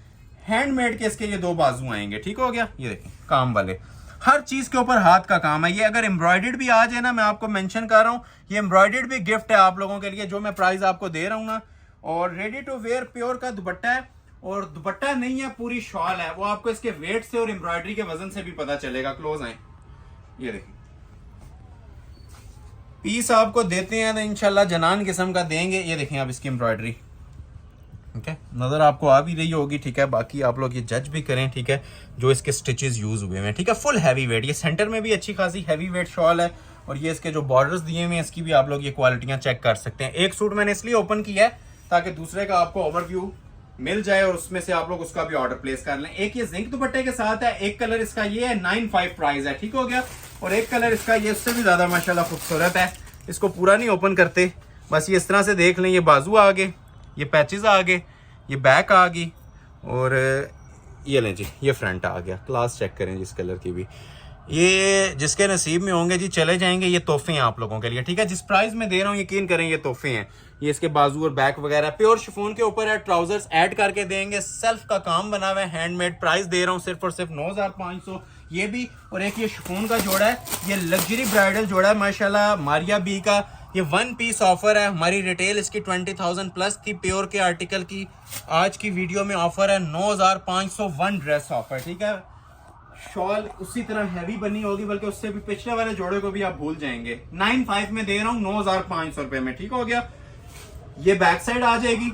हैंडमेड के इसके ये 2 बाजू आएंगे, ठीक हो गया। ये देखें काम वाले, हर चीज के ऊपर हाथ का काम है। ये अगर एम्ब्रॉयडर्ड भी आ जाए ना, मैं आपको मेंशन कर रहा हूँ, ये एम्ब्रॉयडर्ड भी गिफ्ट है आप लोगों के लिए, जो मैं प्राइस आपको दे रहा हूँ ना। और रेडी टू वेयर प्योर का दुपट्टा है, और दुपट्टा नहीं है, पूरी शॉल है। वो आपको इसके वेट से और एम्ब्रॉयडरी के वजन से भी पता चलेगा। क्लोज आए, ये देखिए पीस आपको देते हैं तो इंशाल्लाह जनान किस्म का देंगे। ये देखें आप इसकी एम्ब्रॉयडरी, ठीक है, नजर आपको आ भी रही होगी, ठीक है। बाकी आप लोग ये जज भी करें, ठीक है, जो इसके स्टिचेस यूज हुए हैं, ठीक है। फुल हैवी वेट, ये सेंटर में भी अच्छी खासी हैवी वेट शॉल है। और ये इसके जो बॉर्डर्स दिए हुए हैं इसकी भी आप लोग ये क्वालिटियां चेक कर सकते हैं। एक सूट मैंने इसलिए ओपन किया है ताकि दूसरे का आपको ओवरव्यू मिल जाए और उसमें से आप लोग उसका भी ऑर्डर प्लेस कर लें। एक ये जिंक दुपट्टे के साथ है, एक कलर इसका ये है, 95 प्राइस है, ठीक हो गया। और एक कलर इसका ये उससे भी ज्यादा माशाल्लाह खूबसूरत है। इसको पूरा नहीं ओपन करते, बस ये इस तरह से देख लें। ये बाजू आ गए, ये पैचेस आ गए, ये बैक आ गई, और ये लें जी ये फ्रंट आ गया। क्लास चेक करें जिस कलर की भी, ये जिसके नसीब में होंगे जी चले जाएंगे। ये तोहफे हैं आप लोगों के लिए, ठीक है। जिस प्राइस में दे रहा हूँ यकीन करें ये तोहफे हैं। ये इसके बाजू और बैक वगैरह प्योर शिफॉन के ऊपर है। ट्राउजर्स ऐड करके देंगे, सेल्फ का काम बना हुआ है, हैंडमेड। प्राइस दे रहा हूँ सिर्फ और सिर्फ 9500 ये भी। और एक ये शिफॉन का जोड़ा है, ये लग्जरी ब्राइडल जोड़ा है माशाल्लाह मारिया बी का। ये 1 पीस ऑफर है। हमारी रिटेल इसकी 20,000 प्लस थी प्योर के आर्टिकल की। आज की वीडियो में ऑफर है 9501 ड्रेस ऑफर, ठीक है। शॉल उसी तरह हैवी बनी होगी, बल्कि उससे भी पिछले वाले जोड़े को भी आप भूल जाएंगे। 95 में दे रहा हूँ 9500 रुपए में, ठीक हो गया। ये बैक साइड आ जाएगी,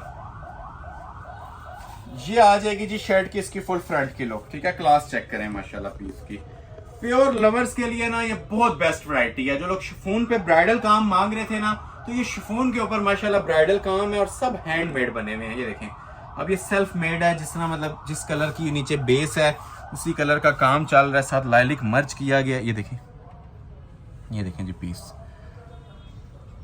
ये आ जाएगी जी शर्ट की इसकी फुल फ्रंट की लुक, ठीक है। क्लास चेक करें माशाल्लाह पीस की। प्योर लवर्स के लिए ना ये बहुत बेस्ट वैरायटी है। जो लोग शिफॉन पे ब्राइडल काम मांग रहे थे ना, तो ये शिफॉन के ऊपर माशाल्लाह ब्राइडल काम है और सब हैंडमेड बने हुए हैं। ये देखें अब ये सेल्फ मेड है, जिस तरह मतलब जिस कलर की नीचे बेस है उसी कलर का काम चल रहा है, साथ लाइलिक मर्ज किया गया। ये देखें जी पीस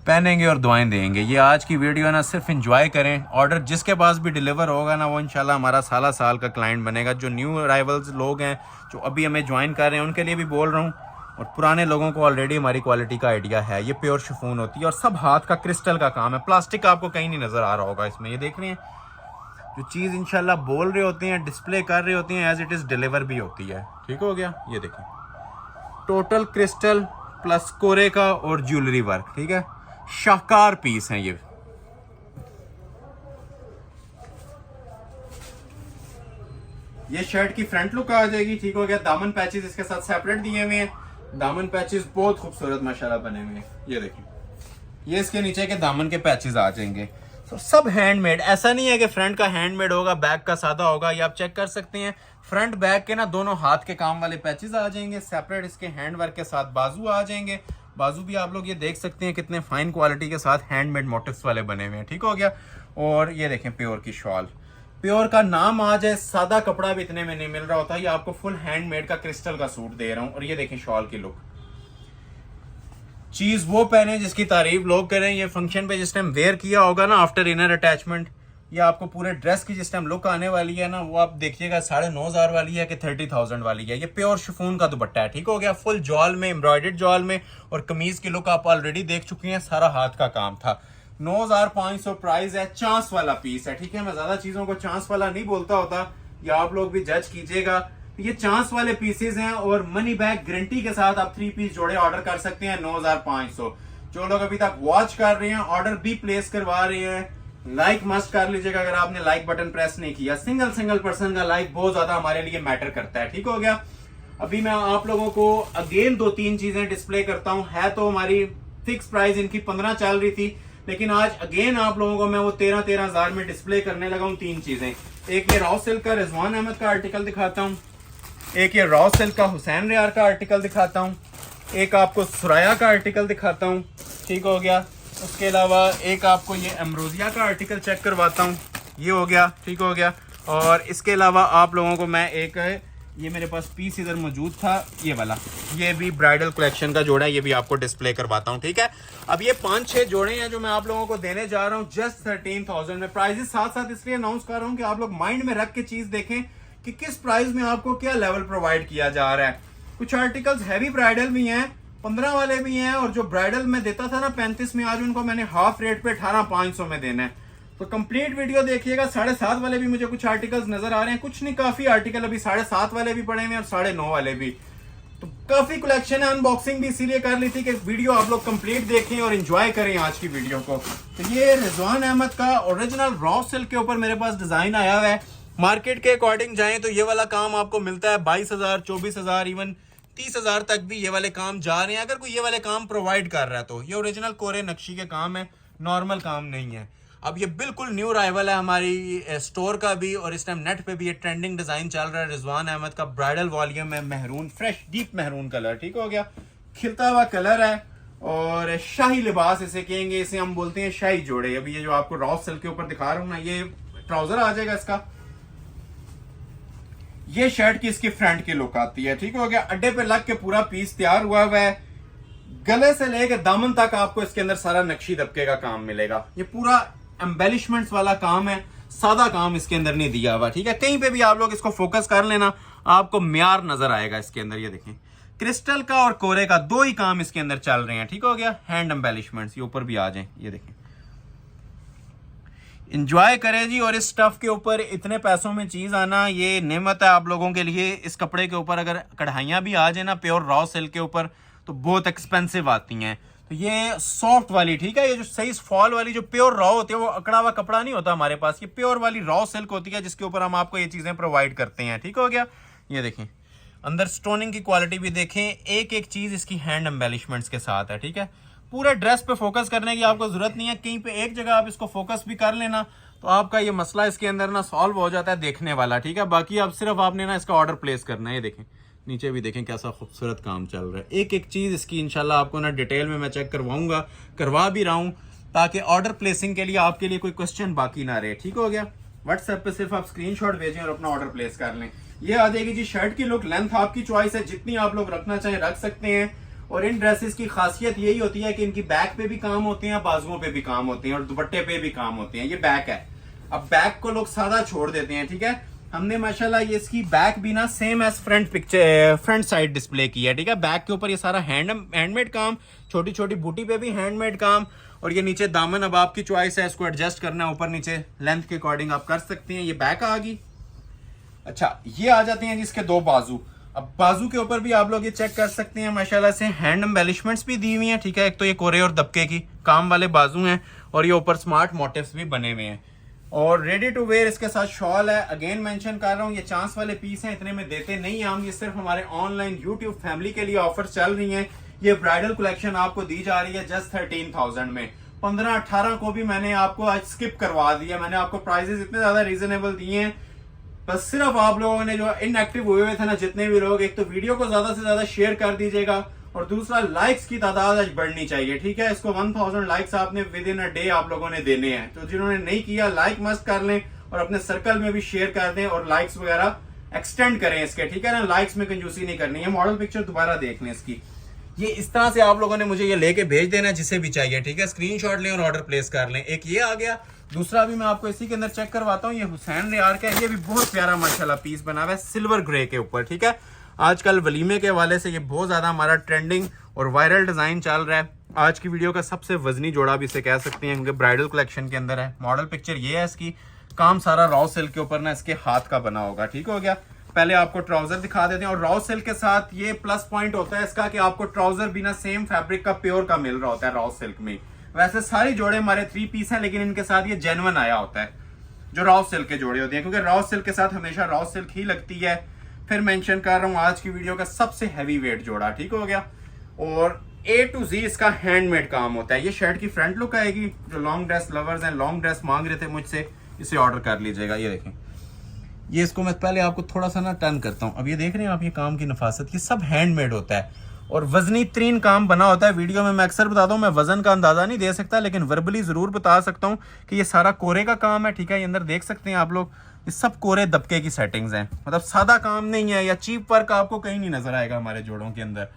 पहनेंगे और दुआएं देंगे। ये आज की वीडियो ना सिर्फ एंजॉय करें। ऑर्डर जिसके पास भी डिलीवर होगा ना, वो इंशाल्लाह हमारा साल का क्लाइंट बनेगा। जो न्यू अराइवल्स लोग हैं जो अभी हमें ज्वाइन कर रहे हैं उनके लिए भी बोल रहा हूँ, और पुराने लोगों को ऑलरेडी हमारी क्वालिटी का आइडिया है। ये प्योर शिफॉन होती है और सब हाथ का क्रिस्टल का काम है। प्लास्टिक आपको कहीं नहीं नजर आ रहा होगा इसमें। ये देख रहे हैं जो चीज़ इंशाल्लाह बोल रहे होते हैं, डिस्प्ले कर रहे होते हैं, एज इट इज़ डिलीवर भी होती है, ठीक हो गया। ये देखें टोटल क्रिस्टल प्लस कोरे का और ज्वेलरी वर्क, ठीक है। शाहकार पीस है ये। ये शर्ट की फ्रंट लुक आ जाएगी, ठीक हो गया। दामन पैचेस इसके साथ सेपरेट दिए हुए हैं। दामन पैचेस बहुत खूबसूरत माशाल्लाह बने हुए हैं। ये देखिए ये इसके नीचे के दामन के पैचेस आ जाएंगे। तो सब हैंडमेड, ऐसा नहीं है कि फ्रंट का हैंडमेड होगा बैक का सादा होगा। ये आप चेक कर सकते हैं, फ्रंट बैक के ना दोनों हाथ के काम वाले पैचेस आ जाएंगे। सेपरेट इसके हैंड वर्क के साथ बाजू आ जाएंगे। बाजू भी आप लोग ये देख सकते हैं कितने फाइन क्वालिटी के साथ हैंडमेड मोटिव्स वाले बने हुए हैं, ठीक हो गया। और ये देखें प्योर की शॉल, प्योर का नाम आ जाए, सादा कपड़ा भी इतने में नहीं मिल रहा होता। ये आपको फुल हैंडमेड का क्रिस्टल का सूट दे रहा हूँ। और ये देखें शॉल की लुक, चीज वो पहने जिसकी तारीफ लोग करें। ये फंक्शन पे जिस टाइम वेयर किया होगा ना आफ्टर इनर अटैचमेंट, ये आपको पूरे ड्रेस की जिस टाइम लुक आने वाली है ना, वो आप देखिएगा 9,500 वाली है कि 30,000 वाली है। ये प्योर शिफॉन का दुपट्टा है, ठीक हो गया। फुल जॉल में, एम्ब्रॉयडर्ड जॉल में, और कमीज की लुक आप ऑलरेडी देख चुके हैं, सारा हाथ का काम था। 9,500 प्राइस है। चांस वाला पीस है, ठीक है। मैं ज्यादा चीजों को चांस वाला नहीं बोलता होता, या आप लोग भी जज कीजिएगा। ये चांस वाले पीसेस हैं और मनी बैक गारंटी के साथ आप 3 पीस जोड़े ऑर्डर कर सकते हैं 9,500। जो लोग अभी तक वॉच कर रहे हैं, ऑर्डर भी प्लेस करवा रहे हैं, लाइक मस्ट कर लीजिएगा। अगर आपने लाइक बटन प्रेस नहीं किया, सिंगल पर्सन का लाइक बहुत ज्यादा हमारे लिए मैटर करता है, ठीक हो गया। अभी मैं आप लोगों को अगेन 2-3 चीजें डिस्प्ले करता हूं। है तो हमारी फिक्स प्राइस इनकी 15 चल रही थी, लेकिन आज अगेन आप लोगों को मैं वो 13,000 हजार में डिस्प्ले करने लगा हूं 3 चीजें। एक ये रॉ सिल्क का रिजवान अहमद का आर्टिकल दिखाता हूं, एक ये रॉ सिल्क का हुसैन रियार का आर्टिकल दिखाता हूं, एक आपको सुराया का आर्टिकल दिखाता हूं, ठीक हो गया। उसके अलावा एक आपको ये एम्ब्रोजिया का आर्टिकल चेक करवाता हूं, ये हो गया, ठीक हो गया। और इसके अलावा आप लोगों को मैं एक, ये मेरे पास पीस इधर मौजूद था, ये वाला, ये भी ब्राइडल कलेक्शन का जोड़ा है, ये भी आपको डिस्प्ले करवाता हूं, ठीक है। अब ये 5-6 जोड़े हैं जो मैं आप लोगों को देने जा रहा हूं जस्ट 13,000 में। प्राइजेस साथ साथ इसलिए अनाउंस कर रहा हूं कि आप लोग माइंड में रख के चीज देखें कि किस प्राइस में आपको क्या लेवल प्रोवाइड किया जा रहा है। कुछ आर्टिकल्स हैवी ब्राइडल भी हैं 15 वाले भी हैं, और जो ब्राइडल में देता था ना 35 में, आज उनको मैंने हाफ रेट पे 18,500 में देना है। तो कंप्लीट वीडियो देखिएगा। 7.5 वाले भी मुझे कुछ आर्टिकल्स नजर आ रहे हैं, कुछ नहीं काफी आर्टिकल अभी 7.5 वाले भी पड़े हुए हैं और 9.5 वाले भी। तो काफी कलेक्शन है। अनबॉक्सिंग भी इसीलिए कर ली थी कि वीडियो आप लोग कंप्लीट देखें और एंजॉय करें आज की वीडियो को। तो ये रिजवान अहमद का ओरिजिनल रॉ सिल्क के ऊपर मेरे पास डिजाइन आया हुआ है। मार्केट के अकॉर्डिंग जाएं तो ये वाला काम आपको मिलता है 22,000, 24,000, इवन 30,000 तक भी ये वाले काम जा रहे हैं, अगर कोई ये वाले काम प्रोवाइड कर रहा है तो। ये ओरिजिनल कोरे नक्शी के काम है, नॉर्मल काम नहीं है। अब ये बिल्कुल न्यू अराइवल है हमारी स्टोर का भी, और इस टाइम नेट पे भी ये ट्रेंडिंग डिजाइन चल रहा है। रिजवान अहमद का ब्राइडल वॉल्यूम है, maroon, fresh deep maroon colour, ठीक हो गया, खिलता हुआ कलर है। और शाही लिबास इसे कहेंगे, इसे हम बोलते हैं शाही जोड़े। अभी ये जो आपको रॉ सिल्क के ऊपर दिखा रहा हूं ना, ये ट्राउजर आ जाएगा इसका, ये शर्ट की इसकी फ्रंट की लुक आती है, ठीक हो गया। अड्डे पे लग के पूरा पीस तैयार हुआ हुआ है। गले से लेकर दामन तक आपको इसके अंदर सारा नक्शी दबके का काम मिलेगा। ये पूरा एम्बेलिशमेंट्स वाला काम है, सादा काम इसके अंदर नहीं दिया हुआ, ठीक है। कहीं पे भी आप लोग इसको फोकस कर लेना, आपको म्यार नजर आएगा इसके अंदर। ये देखें, क्रिस्टल का और कोरे का दो ही काम इसके अंदर चल रहे हैं, ठीक हो गया। हैंड एम्बेलिशमेंट्स ये ऊपर भी आ जाएं, ये देखें, इंजॉय करें जी। और इस स्टफ के ऊपर इतने पैसों में चीज आना ये नेमत है आप लोगों के लिए। इस कपड़े के ऊपर अगर कढ़ाइयां भी आ जाए ना प्योर रॉ सिल्क के ऊपर, तो बहुत एक्सपेंसिव आती हैं। तो ये सॉफ्ट वाली, ठीक है, ये जो सही फॉल वाली जो प्योर रॉ होती है, वो अकड़ा हुआ कपड़ा नहीं होता हमारे पास, ये प्योर वाली रॉ सिल्क होती है, जिसके ऊपर हम आपको ये चीजें प्रोवाइड करते हैं, ठीक हो गया। ये देखें, अंदर स्टोनिंग की क्वालिटी भी देखें, एक एक चीज इसकी हैंड एम्बेलिशमेंट्स के साथ है, ठीक है। पूरे ड्रेस पे फोकस करने की आपको जरूरत नहीं है, कहीं पे एक जगह आप इसको फोकस भी कर लेना तो आपका ये मसला इसके अंदर ना सॉल्व हो जाता है देखने वाला, ठीक है। बाकी अब सिर्फ आपने ना इसका ऑर्डर प्लेस करना है। ये देखें, नीचे भी देखें कैसा खूबसूरत काम चल रहा है। एक एक चीज इसकी इंशाल्लाह आपको ना डिटेल में मैं चेक करवाऊंगा, करवा भी रहा हूं, ताकि ऑर्डर प्लेसिंग के लिए आपके लिए कोई क्वेश्चन बाकी ना रहे, ठीक हो गया। व्हाट्सएप पे सिर्फ आप स्क्रीनशॉट भेजें और अपना ऑर्डर प्लेस कर लें। ये आ जाएगी जी शर्ट की लुक। लेंथ आपकी चॉइस है, जितनी आप लोग रखना चाहें रख सकते हैं। और इन ड्रेसेस की खासियत यही होती है कि इनकी बैक पे भी काम होते हैं, बाजुओं पे भी काम होते हैं, और दुपट्टे पे भी काम होते हैं। ये बैक है, अब बैक को लोग सादा छोड़ देते हैं, ठीक है। हमने माशाल्लाह ये इसकी बैक भी ना same as front side display की है, ठीक है। बैक के ऊपर ये सारा हैंडमेड काम, छोटी छोटी बूटी पे भी हैंडमेड काम। और ये नीचे दामन अब आपकी चॉइस है, इसको एडजस्ट करना है ऊपर नीचे लेंथ के अकॉर्डिंग आप कर सकते हैं। ये बैक आ गई। अच्छा, ये आ जाते हैं जी इसके दो बाजू। अब बाजू के ऊपर भी आप लोग ये चेक कर सकते हैं, माशाल्लाह से हैंड एम्बेलिशमेंट्स भी दी हुई हैं, ठीक है। एक तो ये कोरे और दबके की काम वाले बाजू हैं, और ये ऊपर स्मार्ट मोटिव्स भी बने हुए हैं। और रेडी टू वेयर इसके साथ शॉल है। अगेन मेंशन कर रहा हूँ, ये चांस वाले पीस हैं, इतने में देते नहीं हैं हम। ये सिर्फ हमारे ऑनलाइन यूट्यूब फैमिली के लिए ऑफर चल रही हैं। ये ब्राइडल कलेक्शन आपको दी जा रही है जस्ट 13,000 में। 15-18 को भी मैंने आपको आज स्किप करवा दिया। मैंने आपको प्राइजेस इतने ज्यादा रीजनेबल दिए हैं, बस सिर्फ आप लोगों ने जो इनएक्टिव हुए हुए थे ना जितने भी लोग, एक तो वीडियो को ज्यादा से ज्यादा शेयर कर दीजिएगा, और दूसरा लाइक्स की तादाद आज बढ़नी चाहिए, ठीक है। इसको 1000 लाइक्स आपने विद इन अ डे आप लोगों ने देने हैं। तो जिन्होंने नहीं किया लाइक मस्ट कर लें, और अपने सर्कल में भी शेयर कर दें, और लाइक्स वगैरह एक्सटेंड करें इसके, ठीक है ना। लाइक्स में कंजूसी नहीं करनी है। मॉडल पिक्चर दोबारा देख लें इसकी। ये इस तरह से आप लोगों ने मुझे ये लेके भेज देना जिसे भी चाहिए, ठीक है। स्क्रीनशॉट लें और ऑर्डर प्लेस कर लें। एक ये आ गया, दूसरा भी मैं आपको इसी के अंदर चेक करवाता हूँ। ये हुसैन रियार का है, ये भी बहुत प्यारा माशाल्लाह पीस बना हुआ है सिल्वर ग्रे के ऊपर, ठीक है। आजकल वलीमे के हवाले से ये बहुत ज्यादा हमारा ट्रेंडिंग और वायरल डिजाइन चल रहा है। आज की वीडियो का सबसे वजनी जोड़ा भी इसे कह सकते हैं, क्योंकि ब्राइडल कलेक्शन के अंदर है। मॉडल पिक्चर ये है इसकी, काम सारा रॉ सिल्क के ऊपर ना इसके हाथ का बना होगा, ठीक हो गया। पहले आपको ट्राउजर दिखा देते हैं। और रॉ सिल्क के साथ ये प्लस पॉइंट होता है इसका कि आपको ट्राउजर भी ना सेम फैब्रिक का प्योर का मिल रहा होता है रॉ सिल्क में। वैसे सारी जोड़े हमारे 3 पीस हैं, लेकिन इनके साथ ये जेन्युइन आया होता है जो रॉ सिल्क के जोड़े होते हैं, क्योंकि रॉ सिल्क के साथ हमेशा रॉ सिल्क ही लगती है। फिर मेंशन कर रहा हूँ आज की वीडियो का सबसे हैवी वेट जोड़ा, ठीक हो गया। और A to Z इसका हैंडमेड काम होता है। ये शर्ट की फ्रंट लुक आएगी। जो लॉन्ग ड्रेस लवर्स हैं, लॉन्ग ड्रेस मांग रहे थे मुझसे, इसे ऑर्डर कर लीजिएगा। ये देखें, ये इसको मैं पहले आपको थोड़ा सा ना टर्न करता हूँ। अब ये देख रहे हैं आप, ये काम की नफासत, ये सब हैंडमेड होता है और वजनी तरीन काम बना होता है। वीडियो में मैं अक्सर बताता हूँ, मैं वजन का अंदाजा नहीं दे सकता, लेकिन वर्बली जरूर बता सकता हूँ कि ये सारा कोरे का काम है, ठीक है। ये अंदर देख सकते हैं आप लोग, ये सब कोरे दबके की सेटिंग्स हैं, मतलब सादा काम नहीं है या चीप वर्क आपको कहीं नहीं नजर आएगा हमारे जोड़ों के अंदर।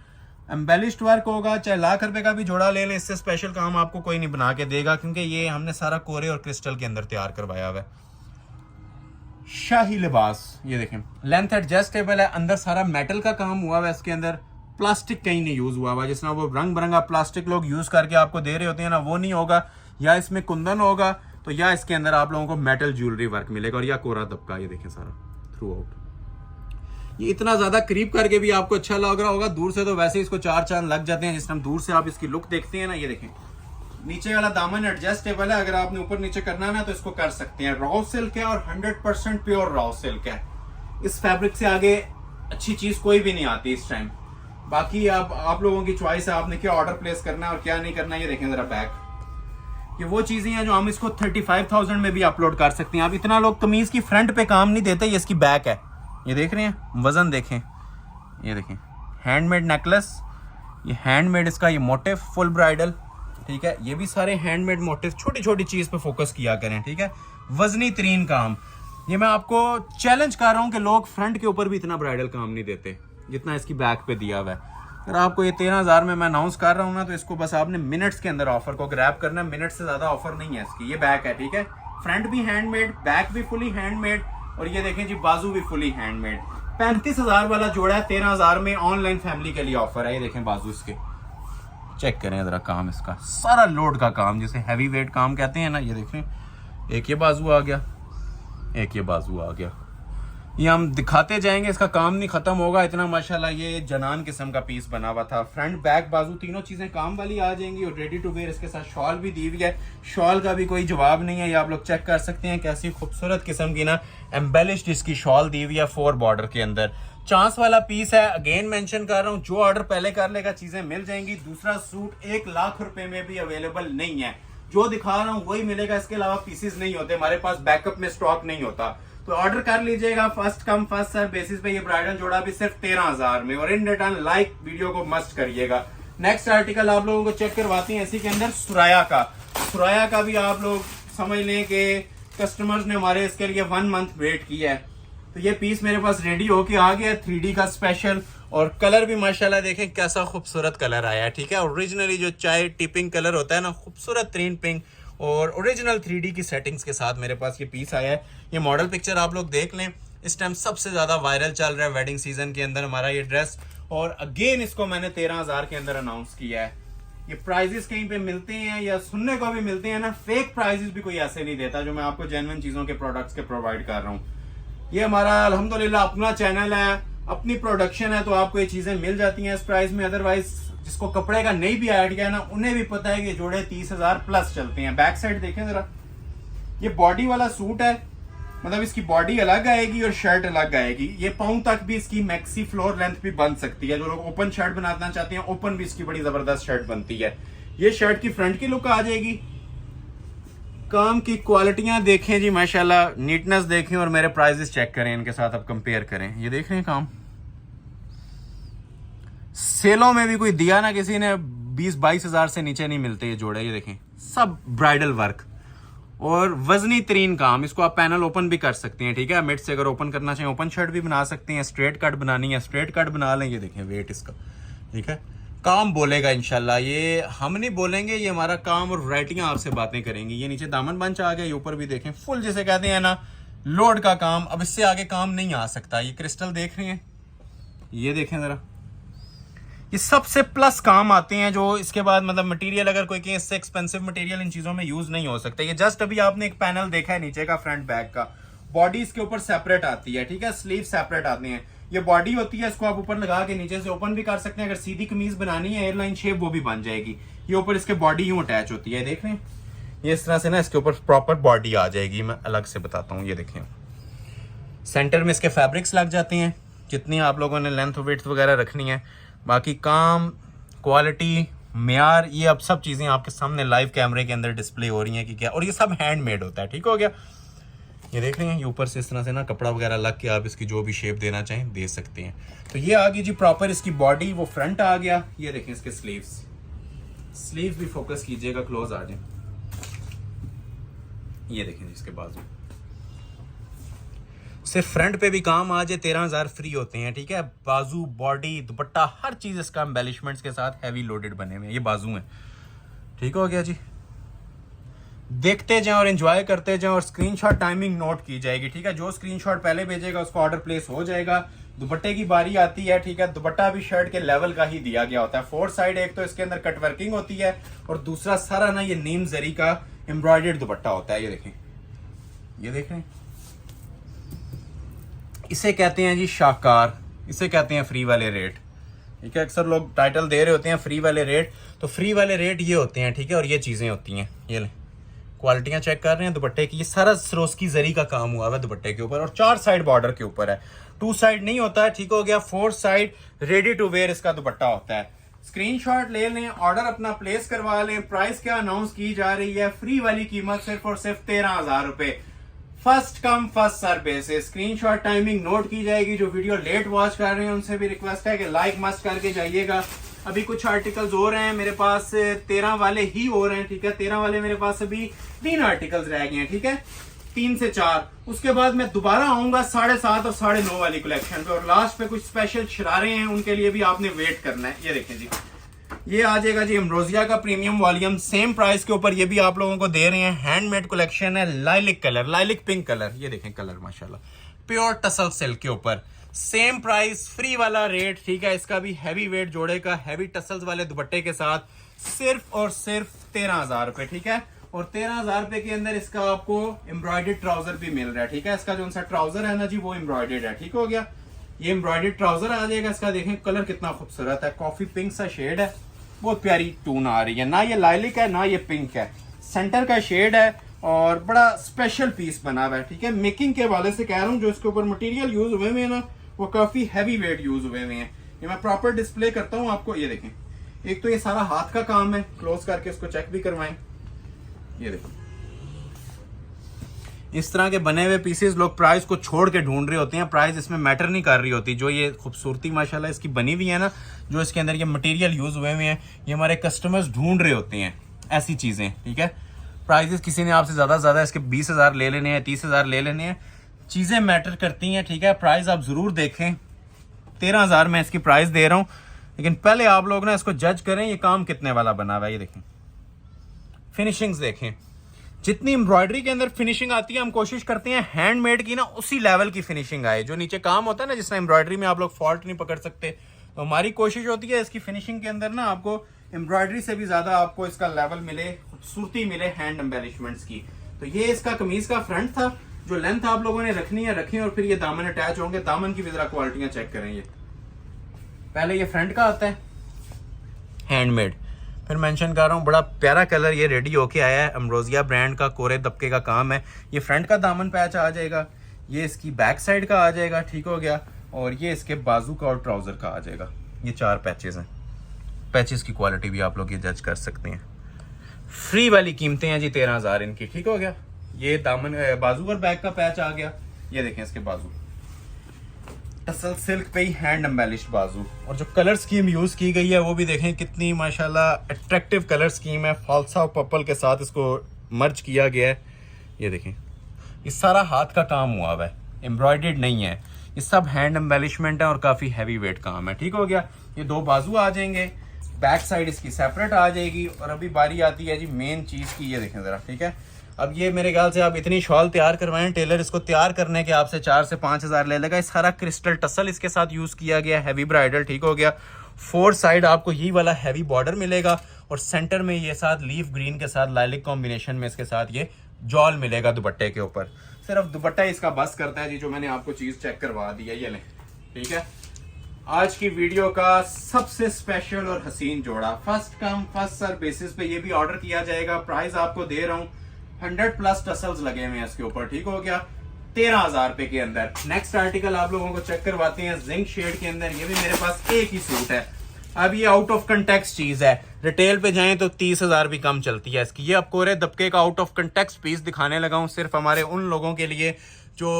एम्बेलिश्ड वर्क होगा, चाहे लाख रुपए का भी जोड़ा ले लें, इससे स्पेशल काम आपको कोई नहीं बना के देगा, क्योंकि ये हमने सारा कोरे और क्रिस्टल के अंदर तैयार करवाया हुआ है। शाही लिबास, ये देखें, लेंथ एडजस्टेबल है, अंदर सारा मेटल का काम हुआ हुआ है इसके अंदर। प्लास्टिक कहीं नहीं यूज हुआ हुआ, जिस तरह वो रंग बिरंगा प्लास्टिक लोग यूज करके आपको दे रहे होते हैं ना, वो नहीं होगा। या इसमें कुंदन होगा तो या इसके अंदर आप लोगों को मेटल ज्वेलरी वर्क मिलेगा, और या कोरा दबका, ये देखें सारा थ्रू आउट। ये इतना ज्यादा करीब करके भी आपको अच्छा लग रहा होगा, दूर से तो वैसे इसको 4 चांद लग जाते हैं। जिस टाइम दूर से आप इसकी लुक देखते हैं ना, ये देखें नीचे वाला दामन एडजस्टेबल है, अगर आपने ऊपर नीचे करना है ना तो इसको कर सकते हैं। रॉ सिल्क है और 100% प्योर रॉ सिल्क है। इस फैब्रिक से आगे अच्छी चीज कोई भी नहीं आती इस टाइम। बाकी आप लोगों की चॉइस है, आपने क्या ऑर्डर प्लेस करना है और क्या नहीं करना है। ये देखें जरा बैक, ये वो चीजें हैं जो हम इसको 35,000 में भी अपलोड कर सकते हैं। आप इतना लोग कमीज की फ्रंट पे काम नहीं देते। ये इसकी बैक है, ये देख रहे हैं, वजन देखें, ये देखें हैंडमेड नेकलेस, ये हैंडमेड इसका ये मोटिव फुल ब्राइडल, ठीक है। ये भी सारे हैंडमेड मोटिव, छोटी छोटी चीज पे फोकस किया करें, ठीक है। वजनी तरीन काम, ये मैं आपको चैलेंज कर रहा हूं कि लोग फ्रंट के ऊपर भी इतना ब्राइडल काम नहीं देते जितना इसकी बैक पे दिया हुआ है। अगर आपको ये 13,000 में मैं अनाउंस कर रहा हूँ ना, तो इसको बस आपने मिनट्स के अंदर ऑफर को ग्रैब करना है। मिनट से ज्यादा ऑफर नहीं है इसकी। ये बैक है, ठीक है, फ्रंट भी हैंडमेड, बैक भी फुली हैंडमेड, और ये देखें जी बाजू भी फुली हैंडमेड। 35,000 वाला जोड़ा है, 13,000 में ऑनलाइन फैमिली के लिए ऑफर है। ये देखें बाजू इसके, चेक करें जरा काम इसका, सारा लोड का काम, जिसे हैवी वेट काम कहते हैं ना। ये देखें, एक ये बाजू आ गया, एक ये बाजू आ गया। ये हम दिखाते जाएंगे, इसका काम नहीं खत्म होगा। इतना माशाल्लाह ये जनान किस्म का पीस बना हुआ था। फ्रंट बैक बाजू तीनों चीजें काम वाली आ जाएंगी, और रेडी टू वेयर इसके साथ शॉल भी दी हुई है। शॉल का भी कोई जवाब नहीं है, ये आप लोग चेक कर सकते हैं कैसी खूबसूरत किस्म की ना एम्बेलिश्ड इसकी शॉल दी हुई है 4 बॉर्डर के अंदर। चांस वाला पीस है, अगेन मेंशन कर रहा हूँ, जो ऑर्डर पहले कर लेगा चीजें मिल जाएंगी। दूसरा सूट 1 लाख रुपए में भी अवेलेबल नहीं है, जो दिखा रहा हूँ वही मिलेगा, इसके अलावा पीसेस नहीं होते हमारे पास, बैकअप में स्टॉक नहीं होता। तो ऑर्डर कर लीजिएगा first come first serve basis पे। ये ब्राइडल जोड़ा भी सिर्फ 13,000 में, और इन रिटर्न लाइक वीडियो को मस्ट करिएगा। नेक्स्ट आर्टिकल आप लोगों को चेक करवाते हैं इसी के अंदर सुराया का। सुराया का भी आप लोग समझ लें कि कस्टमर्स ने हमारे इसके लिए 1 मंथ वेट किया है। तो ये पीस मेरे पास रेडी होके आ गया, 3D का स्पेशल, और कलर भी माशाल्लाह देखें कैसा खूबसूरत कलर आया है, ठीक है। ओरिजिनली जो चाय टिपिंग कलर होता है ना, खूबसूरत ग्रीन पिंक और ओरिजिनल 3D की सेटिंग्स के साथ मेरे पास ये पीस आया है। ये मॉडल पिक्चर आप लोग देख लें, इस टाइम सबसे ज्यादा वायरल चल रहा है वेडिंग सीजन के अंदर हमारा ये ड्रेस, और अगेन इसको मैंने 13,000 के अंदर अनाउंस किया है। ये प्राइजेस कहीं पे मिलते हैं या सुनने को भी मिलते हैं ना, फेक प्राइजेस भी कोई ऐसे नहीं देता जो मैं आपको जेन्युइन चीजों के प्रोडक्ट्स के प्रोवाइड कर रहा हूँ। ये हमारा अल्हम्दुलिल्लाह अपना चैनल है, अपनी प्रोडक्शन है, तो आपको ये चीजें मिल जाती हैं इस प्राइस में। अदरवाइज जिसको कपड़े का नहीं भी आइडिया ना, उन्हें भी पता है कि जोड़े 30,000 प्लस चलते हैं। बैक साइड देखें जरा, ये बॉडी वाला सूट है, मतलब इसकी बॉडी अलग आएगी और शर्ट अलग आएगी। ये पाँव तक भी इसकी मैक्सी फ्लोर लेंथ भी बन सकती है। जो लोग ओपन शर्ट बनाना चाहते हैं, ओपन भी इसकी बड़ी जबरदस्त शर्ट बनती है। ये शर्ट की फ्रंट की लुक आ जाएगी। काम की क्वालिटियां देखें जी माशाल्लाह, नीटनेस देखें, और मेरे प्राइजेस चेक करें, इनके साथ आप कंपेयर करें। ये देख रहे हैं काम, सेलों में भी कोई दिया ना किसी ने, 20-22 हजार से नीचे नहीं मिलते ये जोड़े। ये देखें सब ब्राइडल वर्क और वजनी तरीन काम। इसको आप पैनल ओपन भी कर सकते हैं, ठीक है। मिड से अगर ओपन करना चाहिए ओपन शर्ट भी बना सकते हैं, स्ट्रेट कट बनानी है स्ट्रेट कट बना लें। ये देखें वेट इसका, ठीक है। काम बोलेगा इंशाल्लाह, ये हम नहीं बोलेंगे, ये हमारा काम और वैरायटियां आपसे बातें करेंगी। ये नीचे दामन बंच आ गया, ये ऊपर भी देखें फुल, जिसे कहते हैं ना लोड का काम। अब इससे आगे काम नहीं आ सकता। ये क्रिस्टल देख रहे हैं, ये देखें जरा, ये सबसे प्लस काम आते हैं जो इसके बाद मतलब मटेरियल अगर कोई कहीं इससे एक्सपेंसिव मटेरियल इन चीजों में यूज नहीं हो सकता। ये जस्ट अभी आपने एक पैनल देखा है नीचे का फ्रंट बैक का, बॉडी इसके ऊपर सेपरेट आती है, ठीक है, स्लीव सेपरेट आती है। ये बॉडी होती है, इसको आप ऊपर लगा के नीचे से ओपन भी कर सकते हैं। अगर सीधी कमीज बनानी है एयरलाइन शेप, वो भी बन जाएगी। ये ऊपर इसके बॉडी यूं अटैच होती है, देख रहे हैं, ये इस तरह से ना इसके ऊपर प्रॉपर बॉडी आ जाएगी। मैं अलग से बताता हूँ, ये देखें सेंटर में इसके फैब्रिक्स लग जाते हैं, जितनी आप लोगों ने लेंथ विड्थ वगैरह रखनी है। बाकी काम, क्वालिटी, म्यार, ये अब सब चीज़ें आपके सामने लाइव कैमरे के अंदर डिस्प्ले हो रही हैं कि क्या, और ये सब हैंडमेड होता है, ठीक हो गया। ये देख रहे हैं, ये ऊपर से इस तरह से ना कपड़ा वगैरह लग के आप इसकी जो भी शेप देना चाहें दे सकते हैं। तो ये आ गई जी प्रॉपर इसकी बॉडी, वो फ्रंट आ गया। ये देखें इसके स्लीव्स, स्लीव भी फोकस कीजिएगा, क्लोज आ जाए। ये देखें इसके बाजू, सिर्फ फ्रंट पे भी काम आ जाए 13,000 फ्री होते हैं, ठीक है। बाजू, बॉडी, दुपट्टा, हर चीज इसका एम्बेलिशमेंट्स के साथ हैवी लोडेड बने हुए हैं। ये बाजू है, ठीक हो गया जी। देखते जाएं और एंजॉय करते जाएं, और स्क्रीनशॉट टाइमिंग नोट की जाएगी, ठीक है। जो स्क्रीनशॉट पहले भेजेगा उसको ऑर्डर प्लेस हो जाएगा। दुपट्टे की बारी आती है, ठीक है। दुपट्टा भी शर्ट के लेवल का ही दिया गया होता है। 4 साइड एक तो इसके अंदर कट वर्किंग होती है और दूसरा सारा ना ये नीम जरी का एम्ब्रॉयडर्ड दुपट्टा होता है। ये देखें, ये देखें, इसे कहते हैं जी शाहकार, इसे कहते हैं फ्री वाले रेट, ठीक है। अक्सर लोग टाइटल दे रहे होते हैं फ्री वाले रेट, तो फ्री वाले रेट ये होते हैं, ठीक है। और ये चीजें होती हैं, ये ले क्वालिटियां चेक कर रहे हैं दुपट्टे की, ये सारा सरोस्की जरी का काम हुआ है दुपट्टे के ऊपर और 4 साइड बॉर्डर के ऊपर है, 2 साइड नहीं होता है, ठीक हो गया। 4 साइड रेडी टू वेयर इसका दुपट्टा होता है। स्क्रीनशॉट ले लें, ऑर्डर अपना प्लेस करवा लें। प्राइस क्या अनाउंस की जा रही है, फ्री वाली कीमत सिर्फ और सिर्फ 13,000 रुपए, first come first serve basis. Screenshot timing note की जाएगी। जो वीडियो लेट वॉच कर रहे हैं उनसे भी रिक्वेस्ट है कि लाइक मस्ट करके जाइएगा। अभी कुछ आर्टिकल्स हो रहे हैं मेरे पास, 13 वाले ही हो रहे हैं, ठीक है। 13 वाले मेरे पास अभी 3 आर्टिकल्स रह गए हैं, ठीक है, 3 से 4। उसके बाद मैं दोबारा आऊंगा 7.5 और 9.5 वाली कलेक्शन पे, और लास्ट पे कुछ स्पेशल शरारे हैं, उनके लिए भी आपने वेट करना है। ये देखें जी, ये आ जाएगा जी एम्ब्रोसिया का प्रीमियम वॉल्यूम, सेम प्राइस के ऊपर ये भी आप लोगों को दे रहे हैं। हैंडमेड कलेक्शन है, lilac colour, lilac pink colour, ये देखें कलर माशाल्लाह, प्योर टसल सिल्क के ऊपर, सेम प्राइस, फ्री वाला रेट, ठीक है। इसका भी हैवी वेट जोड़े का हैवी टसल्स वाले दुपट्टे के साथ सिर्फ और सिर्फ 13,000 रुपए, ठीक है। और 13,000 रुपए के अंदर इसका आपको एम्ब्रॉयडर्ड ट्राउजर भी मिल रहा है, ठीक है। इसका जो सा ट्राउजर है ना जी, वो एम्ब्रॉयडर्ड है, ठीक हो गया। ये एम्ब्रॉयडर्ड ट्राउजर आ जाएगा इसका। देखें कलर कितना खूबसूरत है, कॉफी पिंक सा शेड है, बहुत प्यारी टून आ रही है। ना ये लाइलिक है ना ये पिंक है, सेंटर का शेड है और बड़ा स्पेशल पीस बना हुआ है, ठीक है। मेकिंग के हवाले से कह रहा हूँ, जो इसके ऊपर मटेरियल यूज हुए हैं ना, वो काफी हैवी वेट यूज हुए हैं। ये मैं प्रॉपर डिस्प्ले करता हूँ आपको, ये देखें। एक तो ये सारा हाथ का काम है, क्लोज करके इसको चेक भी करवाएं। ये देखें, इस तरह के बने हुए पीसेस लोग प्राइस को छोड़ के ढूंढ रहे होते हैं, प्राइस इसमें मैटर नहीं कर रही होती। जो ये खूबसूरती माशाल्लाह इसकी बनी हुई है ना, जो इसके अंदर ये मटेरियल यूज हुए हुए हैं, ये हमारे कस्टमर्स ढूंढ रहे होते हैं ऐसी चीजें, ठीक है। प्राइसेस किसी ने आपसे ज्यादा इसके 20,000 ले लेने हैं, 30,000 ले लेने हैं, चीजें मैटर करती हैं, ठीक है। प्राइस आप जरूर देखें, 13,000 मैं इसकी प्राइस दे रहा हूं, लेकिन पहले आप लोग ना इसको जज करें ये काम कितने वाला बना हुआ है। ये देखें, फिनिशिंग्स देखें, जितनी एम्ब्रॉयडरी के अंदर फिनिशिंग आती है, हम कोशिश करते हैं हैंडमेड की ना उसी लेवल की फिनिशिंग आए। जो नीचे काम होता है ना, जिसमें एम्ब्रॉयडरी में आप लोग फॉल्ट नहीं पकड़ सकते, तो हमारी कोशिश होती है इसकी फिनिशिंग के अंदर ना आपको एम्ब्रॉयडरी से भी ज्यादा आपको इसका लेवल मिले, खूबसूरती मिले हैंड एम्बेलिशमेंट्स की। तो ये इसका कमीज का फ्रंट था, जो लेंथ आप लोगों ने रखनी है रखें, और फिर ये दामन अटैच होंगे। दामन की भी जरा क्वालिटियां चेक करें। ये पहले ये फ्रंट का आता है हैंडमेड, फिर मेंशन कर रहा हूँ, बड़ा प्यारा कलर ये रेडी होके आया है, एम्ब्रोसिया ब्रांड का कोरे दबके का काम है। ये फ्रंट का दामन पैच आ जाएगा, ये इसकी बैक साइड का आ जाएगा, ठीक हो गया। और ये इसके बाजू का और ट्राउजर का आ जाएगा। ये 4 पैचेस हैं। पैचेस की क्वालिटी भी आप लोग ये जज कर सकते हैं। फ्री वाली कीमतें हैं जी 13,000 इनकी, ठीक हो गया। ये दामन बाजू और बैक का पैच आ गया। ये देखें इसके बाजू, टसल सिल्क पे ही हैंड एम्बेलिश्ड बाजू, और जो कलर स्कीम यूज की गई है वो भी देखें कितनी माशाल्लाह अट्रैक्टिव कलर स्कीम है। फाल्सा और पर्पल के साथ इसको मर्ज किया गया है। ये देखें, ये सारा हाथ का काम हुआ हुआ है, एम्ब्रॉयडर्ड नहीं है, ये सब हैंड एम्बेलिशमेंट है और काफी हैवी वेट काम है, ठीक हो गया। ये 2 बाजू आ जाएंगे, बैक साइड इसकी सेपरेट आ जाएगी। और अभी बारी आती है जी मेन चीज की, ये देखें जरा, ठीक है। अब ये मेरे ख्याल से आप इतनी शॉल तैयार करवाएं, टेलर इसको तैयार करने के आपसे 4 से 5,000 ले लेगा। इस सारा क्रिस्टल टसल इसके साथ यूज किया गया, हैवी ब्राइडल, ठीक हो गया। 4 साइड आपको ये वाला हैवी बॉर्डर मिलेगा, और सेंटर में ये साथ लीफ ग्रीन के साथ लाइलिक कॉम्बिनेशन में इसके साथ ये जॉल मिलेगा दुपट्टे के ऊपर। सिर्फ दुपट्टा इसका बस करता है जी, जो मैंने आपको चीज चेक करवा दी है। ये लें, ठीक है। आज की वीडियो का सबसे स्पेशल और हसीन जोड़ा, first come first serve basis पे ये भी ऑर्डर किया जाएगा। प्राइस आपको दे रहा हूँ 100+ टसल्स लगे हुए हैं इसके ऊपर, ठीक हो गया, 13,000 रुपए के अंदर। नेक्स्ट आर्टिकल आप लोगों को चेक करवाते हैं, जिंक शेड के अंदर। ये भी मेरे पास एक ही सूट है। अब ये आउट ऑफ कंटेक्स्ट चीज है, रिटेल पे जाएं तो 30,000 भी कम चलती है इसकी। ये अब कोरे दबके का आउट ऑफ कंटेक्स्ट पीस दिखाने लगा हूं, सिर्फ हमारे उन लोगों के लिए जो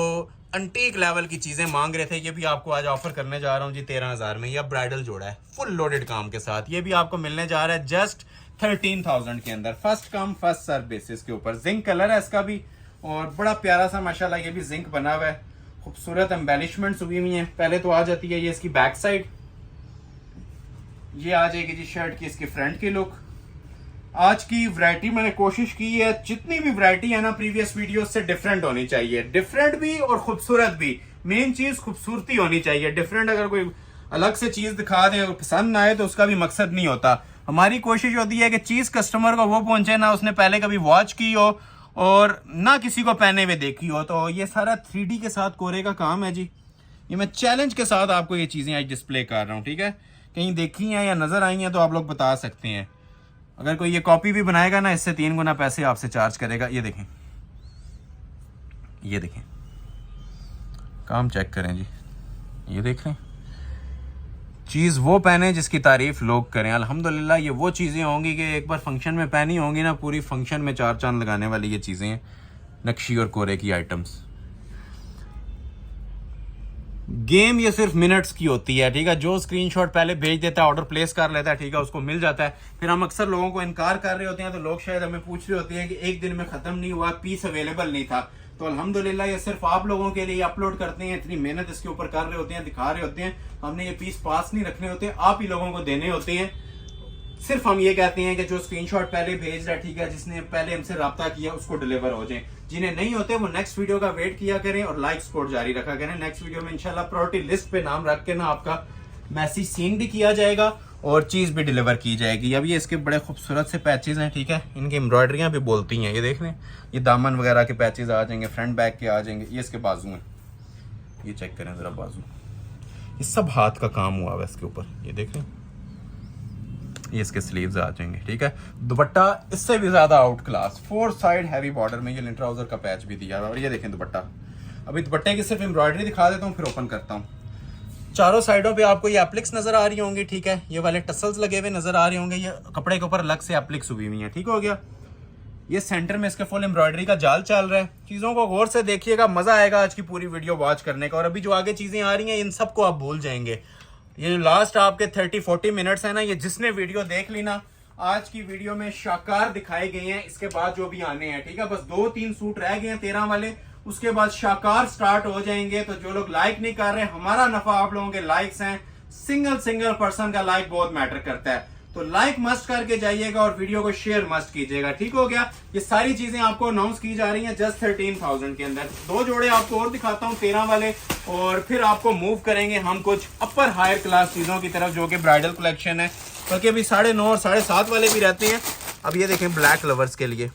अंटीक लेवल की चीजें मांग रहे थे। ये भी आपको आज ऑफर करने जा रहा हूँ जी 13,000 में। ये ब्राइडल जोड़ा है फुल लोडेड काम के साथ, ये भी आपको मिलने जा रहा है जस्ट 13,000 के अंदर, first come first serve basis के ऊपर। जिंक कलर है इसका भी, और बड़ा प्यारा सा माशाल्लाह ये भी जिंक बना हुआ है, खूबसूरत एम्बेलिशमेंट्स हुई हुई हैं। पहले तो आ जाती है ये इसकी बैक साइड, ये आ जाएगी जी शर्ट की इसकी फ्रंट की लुक। आज की वैरायटी मैंने कोशिश की है, जितनी भी वैरायटी है ना प्रीवियस वीडियो से डिफरेंट होनी चाहिए, डिफरेंट भी और खूबसूरत भी। मेन चीज खूबसूरती होनी चाहिए, डिफरेंट अगर कोई अलग से चीज दिखा दे और पसंद ना आए तो उसका भी मकसद नहीं होता। हमारी कोशिश होती है कि चीज कस्टमर को वो पहुंचे ना उसने पहले कभी वॉच की हो और ना किसी को पहने हुए देखी हो। तो ये सारा 3D के साथ कोरे का काम है जी। ये मैं चैलेंज के साथ आपको ये चीजें आज डिस्प्ले कर रहा हूँ, ठीक है। कहीं देखी हैं या नजर आई हैं तो आप लोग बता सकते हैं। अगर कोई ये कॉपी भी बनाएगा ना इससे 3 गुना पैसे आपसे चार्ज करेगा। ये देखें, ये देखें, काम चेक करें जी। ये देख लें, चीज़ वो पहने जिसकी तारीफ लोग करें। अल्हम्दुलिल्लाह ये वो चीज़ें होंगी कि एक बार फंक्शन में पहनी होंगी ना, पूरी फंक्शन में 4 चांद लगाने वाली ये चीज़ें हैं, नक्शी और कोरे की आइटम्स। गेम ये सिर्फ मिनट्स की होती है, ठीक है। जो स्क्रीनशॉट पहले भेज देता है, ऑर्डर प्लेस कर लेता है, ठीक है, उसको मिल जाता है। फिर हम अक्सर लोगों को इनकार कर रहे होते हैं तो लोग शायद हमें पूछ रहे होते हैं कि एक दिन में ख़त्म नहीं हुआ, पीस अवेलेबल नहीं था। तो अल्हम्दुलिल्लाह ये सिर्फ आप लोगों के लिए अपलोड करते हैं, इतनी मेहनत इसके ऊपर कर रहे होते हैं, दिखा रहे होते हैं। हमने ये पीस पास नहीं रखने होते, आप ही लोगों को देने होते हैं। सिर्फ हम ये कहते हैं कि जो स्क्रीनशॉट पहले भेज रहा है, ठीक है, जिसने पहले हमसे रब्ता किया उसको डिलीवर हो जाए। जिन्हें नहीं होते वो नेक्स्ट वीडियो का वेट किया करें और लाइक सपोर्ट जारी रखा करें। नेक्स्ट वीडियो में इंशाल्लाह प्रायोरिटी लिस्ट पे नाम रख के ना आपका मैसेज सीन भी किया जाएगा और चीज भी डिलीवर की जाएगी। अब ये इसके बड़े खूबसूरत से पैचेज हैं, ठीक है, इनकी एम्ब्रॉयडरियां भी बोलती हैं। ये देख लें, ये दामन वगैरह के पैचेज आ जाएंगे, फ्रंट बैक के आ जाएंगे। ये इसके बाजू हैं, ये चेक करें जरा बाजू, ये सब हाथ का काम हुआ है इसके ऊपर। ये देख लें, ये इसके स्लीव्स आ जाएंगे, ठीक है। दुपट्टा इससे भी ज्यादा out class, 4 side heavy border में ये लिंट ट्राउजर का पैच भी दिया है। और ये देखें दुपट्टा, अभी दुपट्टे की सिर्फ एम्ब्रॉयडरी दिखा देता हूँ फिर ओपन करता हूँ। चारों साइडों पे आपको ये एप्लिक्स नजर आ रही होंगी, ठीक है। ये वाले टसल्स लगे हुए नजर आ रहे होंगे, ये कपड़े के ऊपर अलग से एप्लिक्स हुई हुई है, ठीक हो गया। ये सेंटर में इसके फुल एम्ब्रॉयडरी का जाल चल रहा है। चीजों को गौर से देखिएगा, मजा आएगा आज की पूरी वीडियो वॉच करने का। और अभी जो आगे चीजें आ रही हैं इन सबको आप भूल जाएंगे। ये जो लास्ट आपके 30-40 मिनट्स है ना, ये जिसने वीडियो देख ली ना, आज की वीडियो में शाकार दिखाए गए हैं। इसके बाद जो भी आने हैं, ठीक है, बस 2-3 सूट रह गए हैं 13 वाले, उसके बाद शाकार स्टार्ट हो जाएंगे। तो जो लोग लाइक नहीं कर रहे, हमारा नफा आप लोगों के लाइक्स हैं। सिंगल पर्सन का लाइक बहुत मैटर करता है, तो लाइक मस्ट करके जाइएगा और वीडियो को शेयर मस्ट कीजिएगा, ठीक हो गया। ये सारी चीजें आपको अनाउंस की जा रही हैं जस्ट 13,000 के अंदर। 2 जोड़े आपको और दिखाता हूँ 13 वाले, और फिर आपको मूव करेंगे हम कुछ अपर हायर क्लास चीजों की तरफ जो कि ब्राइडल कलेक्शन है, क्योंकि अभी 9.5 और 7.5 वाले भी रहते हैं। अब ये देखें ब्लैक लवर्स के लिए,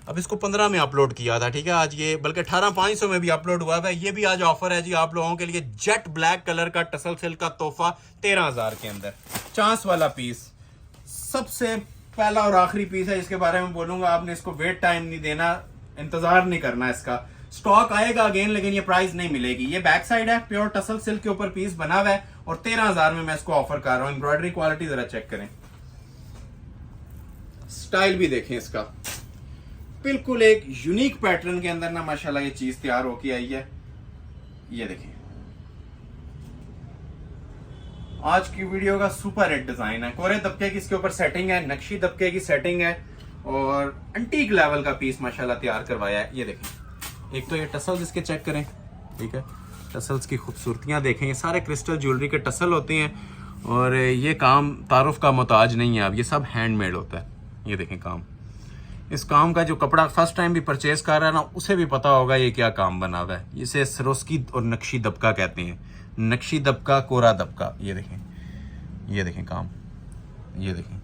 अब इसको 15 में अपलोड किया था, ठीक है, आज ये बल्कि 18,500 में भी अपलोड हुआ है। ये भी आज ऑफर है जी आप लोगों के लिए, जेट ब्लैक कलर का टसल सिल्क का तोहफा 13,000 के अंदर। चांस वाला पीस सबसे पहला और आखिरी पीस है, इसके बारे में बोलूंगा। आपने इसको वेट टाइम नहीं देना, इंतजार नहीं करना, इसका स्टॉक आएगा अगेन, लेकिन ये प्राइस नहीं मिलेगी। ये बैक साइड है, प्योर टसल सिल्क के ऊपर पीस बना हुआ है और 13,000 में मैं इसको ऑफर कर रहा हूँ। एम्ब्रॉयडरी क्वालिटी जरा चेक करें, स्टाइल भी देखें इसका, बिल्कुल एक यूनिक पैटर्न के अंदर ना माशाल्लाह ये चीज तैयार होके आई है। ये देखें, आज की वीडियो का सुपर हिट डिजाइन है, कोरे दबके की इसके ऊपर सेटिंग है, नक्शी दबके की सेटिंग है और एंटीक लेवल का पीस माशाल्लाह तैयार करवाया है। ये देखें, एक तो ये टसल्स इसके चेक करें, ठीक है, टसल्स की खूबसूरतियां देखें, ये सारे क्रिस्टल ज्वेलरी के टसल होते हैं और ये काम तारुफ का मोहताज नहीं है, अब ये सब हैंडमेड होता है। ये देखें काम, इस काम का जो कपड़ा फर्स्ट टाइम भी परचेज कर रहा है ना, उसे भी पता होगा ये क्या काम बना हुआ है। इसे सरोस्की और नक्शी दबका कहते हैं, नक्शी दबका, कोरा दबका। ये देखें, ये देखें काम, ये देखें।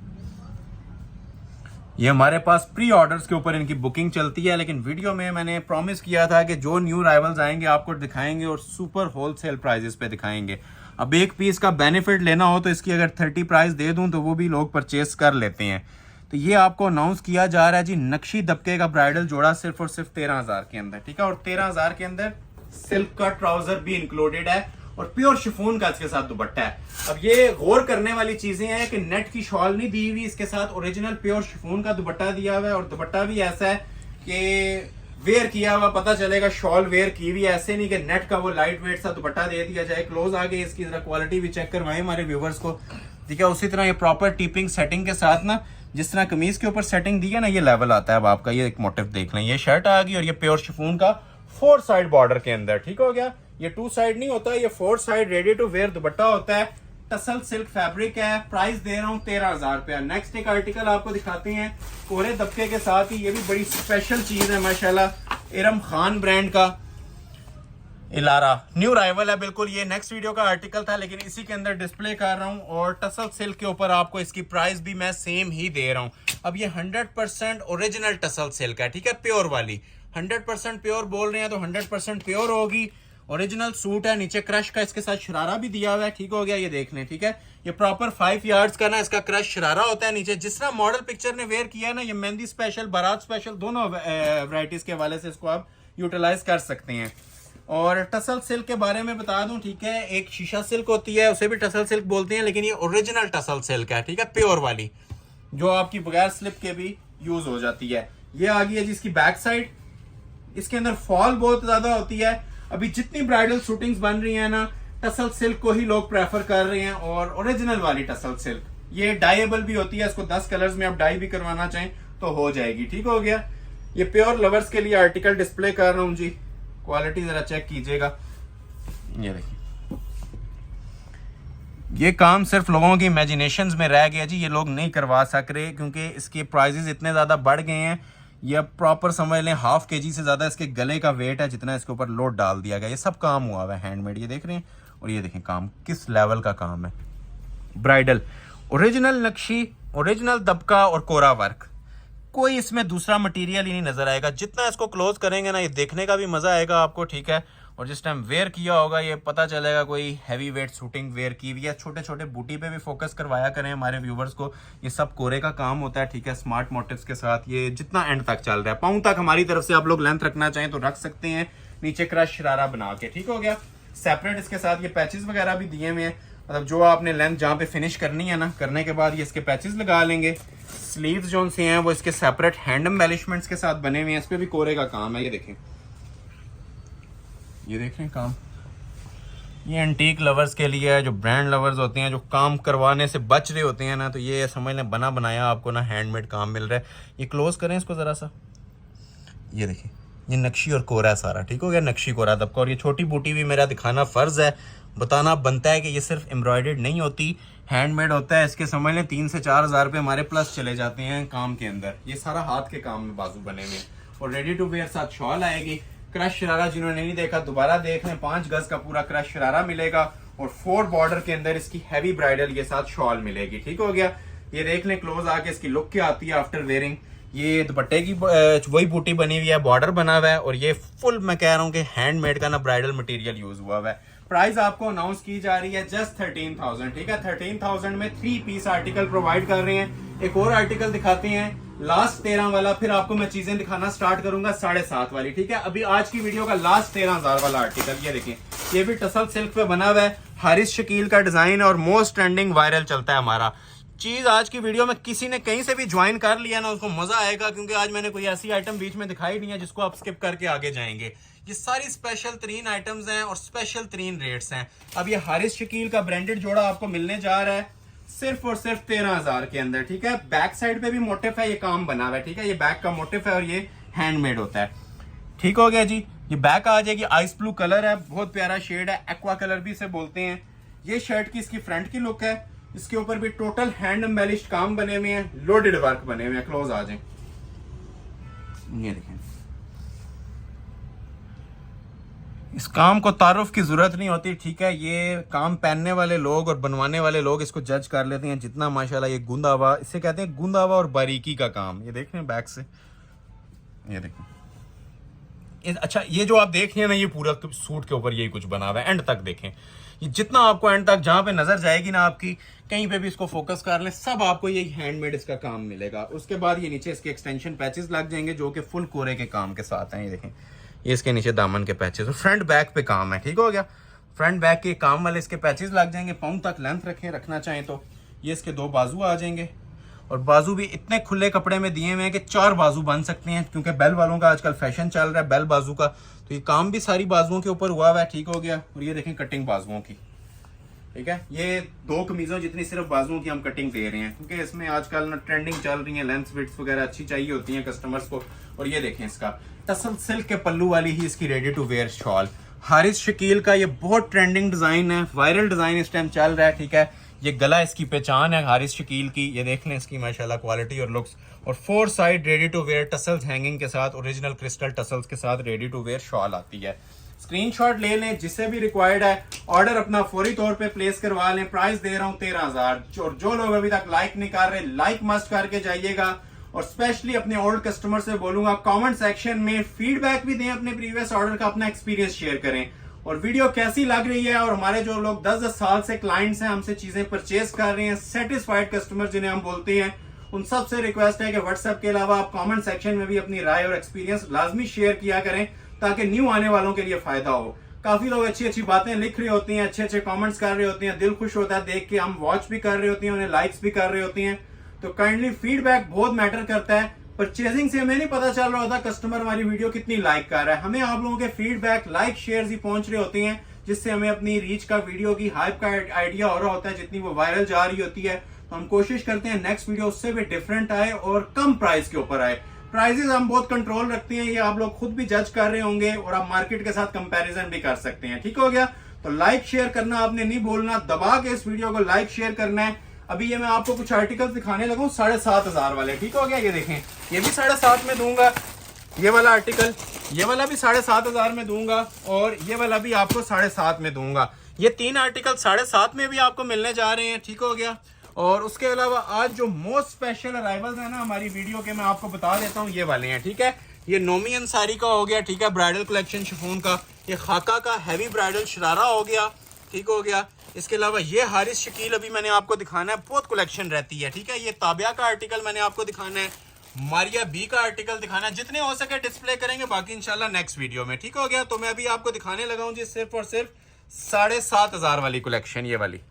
ये हमारे पास प्री ऑर्डर्स के ऊपर इनकी बुकिंग चलती है, लेकिन वीडियो में मैंने प्रॉमिस किया था कि जो न्यू राइवल्स आएंगे आपको दिखाएंगे और सुपर होलसेल प्राइजेस पे दिखाएंगे। अब एक पीस का बेनिफिट लेना हो तो इसकी अगर 30 प्राइस दे दूं तो वो भी लोग परचेस कर लेते हैं। तो ये आपको अनाउंस किया जा रहा है जी, नक्शी दबके का ब्राइडल जोड़ा सिर्फ और सिर्फ 13,000 के अंदर, ठीक है। और 13,000 के अंदर सिल्क का ट्राउजर भी इंक्लूडेड है और प्योर शिफॉन का इसके साथ दुपट्टा है। अब ये गौर करने वाली चीजें हैं कि नेट की शॉल नहीं दी हुई, इसके साथ ओरिजिनल प्योर शिफॉन का दुपट्टा दिया हुआ है और दुपट्टा भी ऐसा है कि वेयर किया हुआ पता चलेगा शॉल वेयर की हुई, ऐसे नहीं कि नेट का वो लाइट वेट सा दुपट्टा दे दिया जाए। क्लोज आगे इसकी जरा क्वालिटी भी चेक करवाएं हमारे व्यूवर्स को, ठीक है। उसी तरह ये प्रॉपर टीपिंग सेटिंग के साथ ना, जिस तरह कमीज के ऊपर सेटिंग दी है ना, ये लेवल आता है। अब आपका ये एक मोटिव देख लें, ये शर्ट आ गई और ये प्योर शिफॉन का 4 साइड बॉर्डर के अंदर, ठीक हो गया। ये 2 साइड नहीं होता, ये 4 side ready to wear dupatta होता है। टसल सिल्क फैब्रिक है, प्राइस दे रहा हूँ 13,000 रुपया। नेक्स्ट एक आर्टिकल आपको दिखाते हैं कोरे दबके के साथ ही, ये भी बड़ी स्पेशल चीज है माशाल्लाह, इरम खान ब्रांड का इलारा न्यू राइवल है बिल्कुल, ये नेक्स्ट वीडियो का आर्टिकल था लेकिन इसी के अंदर डिस्प्ले कर रहा हूँ। और टसल सिल्क के ऊपर आपको इसकी प्राइस भी मैं सेम ही दे रहा हूँ। अब ये 100% ओरिजिनल टसल सिल्क है, ठीक है, प्योर वाली। 100% प्योर बोल रहे हैं तो 100% प्योर होगी। ओरिजिनल सूट है, नीचे क्रश का इसके साथ शरारा भी दिया हुआ है, ठीक हो गया। ये देख लें, ठीक है, ये प्रॉपर 5 यार्ड्स का ना इसका क्रश शरारा होता है नीचे। जिस तरह मॉडल पिक्चर ने वेयर किया है ना, ये मेहंदी स्पेशल, बारात स्पेशल, दोनों वैरायटीज के हवाले से इसको आप यूटिलाइज कर सकते हैं। और टसल सिल्क के बारे में बता दूं, ठीक है, एक शीशा सिल्क होती है, उसे भी टसल सिल्क बोलते हैं, लेकिन ये ओरिजिनल टसल सिल्क है, ठीक है, प्योर वाली, जो आपकी बगैर स्लिप के भी यूज हो जाती है। ये आ गई है जिसकी बैक साइड, इसके अंदर फॉल बहुत ज्यादा होती है। अभी जितनी ब्राइडल शूटिंग्स बन रही है ना, टसल सिल्क को ही लोग प्रेफर कर रहे हैं। और ओरिजिनल वाली टसल सिल्क ये डाइएबल भी होती है, इसको 10 कलर्स में आप डाई भी करवाना चाहें तो हो जाएगी, ठीक हो गया। ये प्योर लवर्स के लिए आर्टिकल डिस्प्ले कर रहा हूं जी, क्वालिटी जरा चेक कीजिएगा। ये देखिए, ये काम सिर्फ लोगों की इमेजिनेशंस में रह गया जी, ये लोग नहीं करवा सक रहे क्योंकि इसके प्राइसेस इतने ज़्यादा बढ़ गए हैं। ये अब प्रॉपर समझ लें ½ kg से ज़्यादा इसके गले का वेट है जितना इसके ऊपर लोड डाल दिया गया। ये सब काम हुआ हुआ है हैंडमेड, ये देख रहे हैं। और ये देखें काम किस लेवल का काम है। ब्राइडल ओरिजिनल नक्शी, ओरिजिनल दबका और कोरा वर्क, कोई इसमें दूसरा मटेरियल ही नहीं नजर आएगा। जितना इसको क्लोज करेंगे ना, ये देखने का भी मजा आएगा आपको, ठीक है। और जिस टाइम वेयर किया होगा ये पता चलेगा कोई हैवी वेट शूटिंग वेयर की हुई है। छोटे छोटे बूटी पे भी फोकस करवाया करें हमारे व्यूवर्स को, ये सब कोरे का काम होता है, ठीक है, स्मार्ट मोटिव्स के साथ। ये जितना एंड तक चल रहा है, पाँव तक हमारी तरफ से आप लोग लेंथ रखना चाहें तो रख सकते हैं, नीचे क्रश शरारा बना के, ठीक हो गया। सेपरेट इसके साथ ये पैचेस वगैरह भी दिए हुए हैं, मतलब जो आपने लेंथ जहाँ पे फिनिश करनी है ना, करने के बाद ये इसके पैचेस लगा लेंगे। स्लीव्स जो से हैं वो इसके सेपरेट हैंड एम्बेलिशमेंट्स के साथ बने हुए हैं, इस पे भी कोरे का काम है। ये देखें, ये देख रहे हैं काम। ये एंटीक लवर्स के लिए है, जो ब्रांड लवर्स होते हैं, जो काम करवाने से बच रहे होते हैं ना, तो ये समझ लें बना बनाया आपको ना हैंडमेड काम मिल रहा है। ये क्लोज करें इसको ज़रा सा, ये देखिए, ये नक्शी और कोरा सारा, ठीक हो गया, नक्शी कोरा दबका। और ये छोटी बूटी भी मेरा दिखाना फ़र्ज़ है, बताना बनता है कि ये सिर्फ एम्ब्रॉयडर्ड नहीं होती, हैंडमेड होता है। इसके समझ लें 3 से 4 हज़ार रुपये हमारे प्लस चले जाते हैं काम के अंदर। ये सारा हाथ के काम में बाजू बने हुए हैं। और रेडी टू वेयर साथ शॉल आएगी। क्रश शरारा जिन्होंने नहीं देखा दोबारा देख लें, 5 गज का पूरा क्रश शरारा मिलेगा और 4 बॉर्डर के अंदर इसकी हैवी ब्राइडल ये साथ शॉल मिलेगी, ठीक हो गया। ये देख लें क्लोज आके इसकी लुक क्या आती है आफ्टर वेयरिंग। ये दुपट्टे की वही बूटी बनी हुई है, बॉर्डर बना हुआ है। और ये फुल मैं कह रहा हूँ कि हैंडमेड का ना ब्राइडल मटेरियल यूज हुआ हुआ है। प्राइस आपको अनाउंस की जा रही है जस्ट 13,000, ठीक है। 13,000 में 3 पीस आर्टिकल प्रोवाइड कर रहे हैं। एक और आर्टिकल दिखाते हैं लास्ट 13 वाला, फिर आपको मैं चीजें दिखाना स्टार्ट करूंगा 7.5 वाली, ठीक है। अभी आज की वीडियो का लास्ट 13,000 वाला आर्टिकल ये देखें, ये भी टसल सिल्क पे बना हुआ है, हारिस शकील का डिजाइन और मोस्ट ट्रेंडिंग वायरल चलता है हमारा चीज। आज की वीडियो में किसी ने कहीं से भी ज्वाइन कर लिया ना, उसको मजा आएगा, क्योंकि आज मैंने कोई ऐसी आइटम बीच में दिखाई नहीं है जिसको आप स्किप करके आगे जाएंगे। ये सारी स्पेशल 3 आइटम्स हैं और स्पेशल 3 रेट्स हैं। अब ये हारिस शकील का ब्रांडेड जोड़ा आपको मिलने जा रहा है सिर्फ और सिर्फ 13,000 के अंदर, ठीक है। बैक साइड पे भी मोटिफ है, ये काम बना हुआ है, ठीक है। ये बैक का मोटिफ है और ये हैंडमेड होता है, ठीक हो गया जी। ये बैक आ जाएगी, आइस ब्लू कलर है, बहुत प्यारा शेड है, एक्वा कलर भी इसे बोलते हैं। ये शर्ट की इसकी फ्रंट की लुक है, इसके ऊपर भी टोटल हैंड एम्बेलिश्ड काम बने हुए हैं, लोडेड वर्क बने हुए हैं। क्लोज आ जाए, ये देखें, इस काम को तारुफ की जरूरत नहीं होती, ठीक है। ये काम पहनने वाले लोग और बनवाने वाले लोग इसको जज कर लेते हैं। जितना माशाल्लाह ये गूंदा हुआ, इसे कहते हैं गूंदा हुआ और बारीकी का काम। ये देख रहे हैं बैक से, ये देखें। अच्छा, ये जो आप देख रहे हैं ना, ये पूरा सूट के ऊपर यही कुछ बना हुआ है। एंड तक देखें, ये जितना आपको एंड तक जहां पे नजर जाएगी ना आपकी, कहीं पे भी इसको फोकस कर लें, सब आपको यही हैंडमेड इसका काम मिलेगा। उसके बाद ये नीचे इसके एक्सटेंशन पैचेस लग जाएंगे जो कि फुल कोरे के काम के साथ हैं। ये देखें, ये इसके नीचे दामन के पैचेस और फ्रंट बैक पे काम है, ठीक हो गया। फ्रंट बैक के काम वाले इसके पैचेस लग जाएंगे। पाँव तक लेंथ रखना चाहें तो ये इसके 2 बाजू आ जाएंगे। और बाजू भी इतने खुले कपड़े में दिए हुए हैं कि 4 बाजू बन सकते हैं, क्योंकि बेल वालों का आजकल फैशन चल रहा है बेल बाजू का। तो ये काम भी सारी बाजुओं के ऊपर हुआ हुआ है, ठीक हो गया। और ये देखें कटिंग बाजुओं की, ठीक है। ये 2 कमीजों जितनी सिर्फ बाजुओं की हम कटिंग दे रहे हैं, क्योंकि इसमें आजकल ना ट्रेंडिंग चल रही है, लेंथ विड्थ वगैरह अच्छी चाहिए होती है कस्टमर्स को। और ये देखें इसका टसल सिल्क के पल्लू वाली ही इसकी ready to wear shawl, Haris Shakeel का। ये बहुत ट्रेंडिंग डिजाइन है, वायरल डिजाइन इस टाइम चल रहा है, ठीक है। ये गला इसकी पहचान है हारिस शकील की। ये देख लें इसकी माशाल्लाह क्वालिटी और लुक्स। और 4 side ready to wear tassels hanging के साथ, ओरिजिनल क्रिस्टल टसल्स के साथ रेडी टू वेयर शॉल आती है। स्क्रीनशॉट ले लें, जिससे भी रिक्वायर्ड है ऑर्डर अपना फौरी तौर पे प्लेस करवा लें। प्राइस दे रहा हूं 13,000। और जो लोग अभी तक लाइक नहीं कर रहे, लाइक मस्ट करके जाइएगा। और स्पेशली अपने ओल्ड कस्टमर से बोलूंगा, कमेंट सेक्शन में फीडबैक भी दें, अपने प्रीवियस ऑर्डर का अपना एक्सपीरियंस शेयर करें और वीडियो कैसी लग रही है। और हमारे जो लोग 10-10 साल से क्लाइंट्स हैं, हमसे चीजें परचेज कर रहे हैं, सेटिस्फाइड कस्टमर जिन्हें हम बोलते हैं, उन सब से रिक्वेस्ट है कि व्हाट्सएप के अलावा आप कमेंट सेक्शन में भी अपनी राय और एक्सपीरियंस लाजमी शेयर किया करें, ताकि न्यू आने वालों के लिए फायदा हो। काफी लोग अच्छी अच्छी बातें लिख रहे होते हैं, अच्छे अच्छे कमेंट्स कर रहे होते हैं, दिल खुश होता है देख के। हम वॉच भी कर रहे होते हैं, उन्हें लाइक्स भी कर रहे होते हैं। तो काइंडली फीडबैक बहुत मैटर करता है। परचेजिंग से हमें नहीं पता चल रहा होता कस्टमर हमारी वीडियो कितनी लाइक कर रहा है, हमें आप लोगों के फीडबैक, लाइक, शेयर ही पहुंच रहे होते हैं, जिससे हमें अपनी रीच का, वीडियो की हाइप का आइडिया हो रहा होता है। जितनी वो वायरल जा रही होती है, तो हम कोशिश करते हैं नेक्स्ट वीडियो उससे भी डिफरेंट आए और कम प्राइस के ऊपर आए। प्राइसेस हम बहुत कंट्रोल रखते हैं, ये आप लोग खुद भी जज कर रहे होंगे और आप मार्केट के साथ कंपैरिजन भी कर सकते हैं। ठीक हो गया? तो लाइक शेयर करना आपने नहीं भूलना, दबा के इस वीडियो को लाइक शेयर करना है। अभी ये मैं आपको कुछ आर्टिकल दिखाने लगा हूं 7,500 वाले। ठीक हो गया? ये देखें, ये भी 7,500 में दूंगा, ये वाला आर्टिकल, ये वाला भी 7,500 में दूंगा और ये वाला भी आपको 7,500 में दूंगा। ये 3 आर्टिकल 7,500 में भी आपको मिलने जा रहे हैं। ठीक हो गया? और उसके अलावा आज जो मोस्ट स्पेशल अराइवल्स है ना हमारी वीडियो के, मैं आपको बता देता हूँ, ये वाले हैं। ठीक है? ये नोमी अंसारी का हो गया, ठीक है, ब्राइडल कलेक्शन शिफॉन का। ये खाका का हैवी ब्राइडल शरारा हो गया। ठीक हो गया? इसके अलावा ये हारिस शकील अभी मैंने आपको दिखाना है, बहुत कलेक्शन रहती है। ठीक है? ये ताबिया का आर्टिकल मैंने आपको दिखाना है, मारिया बी का आर्टिकल दिखाना है, जितने हो सके डिस्प्ले करेंगे, बाकी इंशाल्लाह नेक्स्ट वीडियो में। ठीक हो गया? तो मैं अभी आपको दिखाने लगा हूँ जी सिर्फ और सिर्फ 7,500 वाली कलेक्शन। ये वाली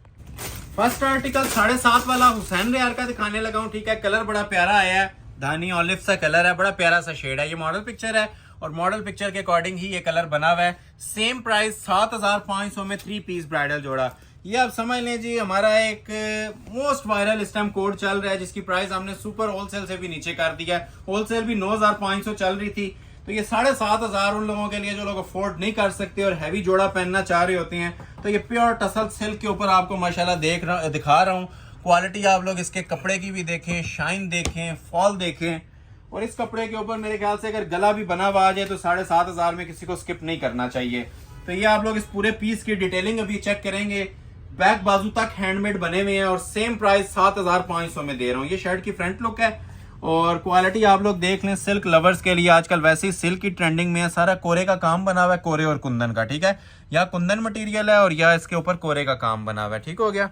फर्स्ट आर्टिकल 7,500 वाला हुसैन रेयार का दिखाने लगा हूँ। ठीक है? कलर बड़ा प्यारा आया है, धानी ऑलिव सा कलर है, बड़ा प्यारा सा शेड है। ये मॉडल पिक्चर है और मॉडल पिक्चर के अकॉर्डिंग ही ये कलर बना हुआ है। सेम प्राइस 7,500 में 3 पीस ब्राइडल जोड़ा। ये आप समझ लें जी, हमारा एक मोस्ट वायरल इस टाइम कोड चल रहा है, जिसकी प्राइस हमने सुपर होलसेल से भी नीचे कर दिया है। होलसेल भी 9,500 चल रही थी, तो ये 7,500 उन लोगों के लिए जो लोग अफोर्ड नहीं कर सकते और हैवी जोड़ा पहनना चाह रहे होते हैं। तो ये प्योर टसल सिल्क के ऊपर आपको माशाल्लाह दिखा रहा हूँ। क्वालिटी आप लोग इसके कपड़े की भी देखें, शाइन देखें, फॉल देखें। और इस कपड़े के ऊपर मेरे ख्याल से अगर गला भी बना हुआ आ जाए तो 7,500 में किसी को स्किप नहीं करना चाहिए। तो ये आप लोग इस पूरे पीस की डिटेलिंग अभी चेक करेंगे, बैक बाजू तक हैंडमेड बने हुए हैं और सेम प्राइस 7,500 में दे रहा हूँ। ये शर्ट की फ्रंट लुक है और क्वालिटी आप लोग देख लें। सिल्क लवर्स के लिए आजकल वैसे ही सिल्क की ट्रेंडिंग में है, सारा कोरे का काम बना हुआ है, कोरे और कुंदन का। ठीक है? या कुंदन मटेरियल है और या इसके ऊपर कोरे का काम बना हुआ है। ठीक हो गया?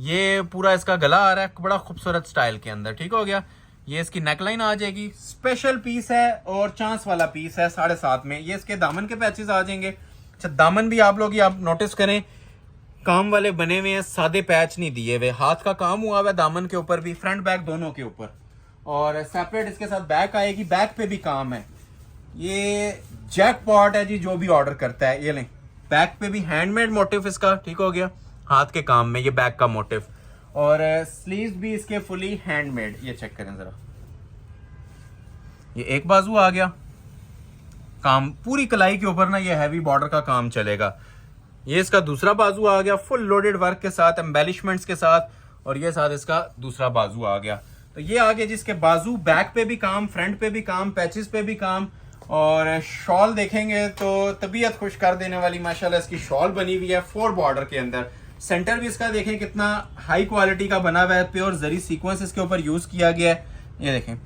ये पूरा इसका गला आ रहा है बड़ा खूबसूरत स्टाइल के अंदर। ठीक हो गया? ये इसकी नेकलाइन आ जाएगी, स्पेशल पीस है और चांस वाला पीस है 7,500 में। ये इसके दामन के पैचेस आ जाएंगे। अच्छा, दामन भी आप लोग आप नोटिस करें, काम वाले बने हुए हैं, सादे पैच नहीं दिए हुए, हाथ का काम हुआ हुआ है दामन के ऊपर भी, फ्रंट बैक दोनों के ऊपर। और सेपरेट इसके साथ बैक आएगी, बैक पे भी काम है। ये जैकपॉट है जी, जो भी ऑर्डर करता है। ये लें, बैक पे भी हैंडमेड मोटिव इसका। ठीक हो गया? हाथ के काम में ये बैक का मोटिव और स्लीव्स भी इसके फुली हैंडमेड। ये चेक करें जरा, ये एक बाजू आ गया, काम पूरी कलाई के ऊपर ना ये हैवी बॉर्डर का काम चलेगा। ये इसका दूसरा बाजू आ गया, फुल लोडेड वर्क के साथ, एम्बेलिशमेंट्स के साथ, और ये साथ इसका दूसरा बाजू आ गया। तो ये आगे जिसके बाजू, बैक पे भी काम, फ्रंट पे भी काम, पैचेस पे भी काम। और शॉल देखेंगे तो तबीयत खुश कर देने वाली माशाल्लाह इसकी शॉल बनी हुई है 4 बॉर्डर के अंदर। सेंटर भी इसका देखें कितना हाई क्वालिटी का बना हुआ है, प्योर जरी सीक्वेंस इसके ऊपर यूज किया गया है। ये देखें,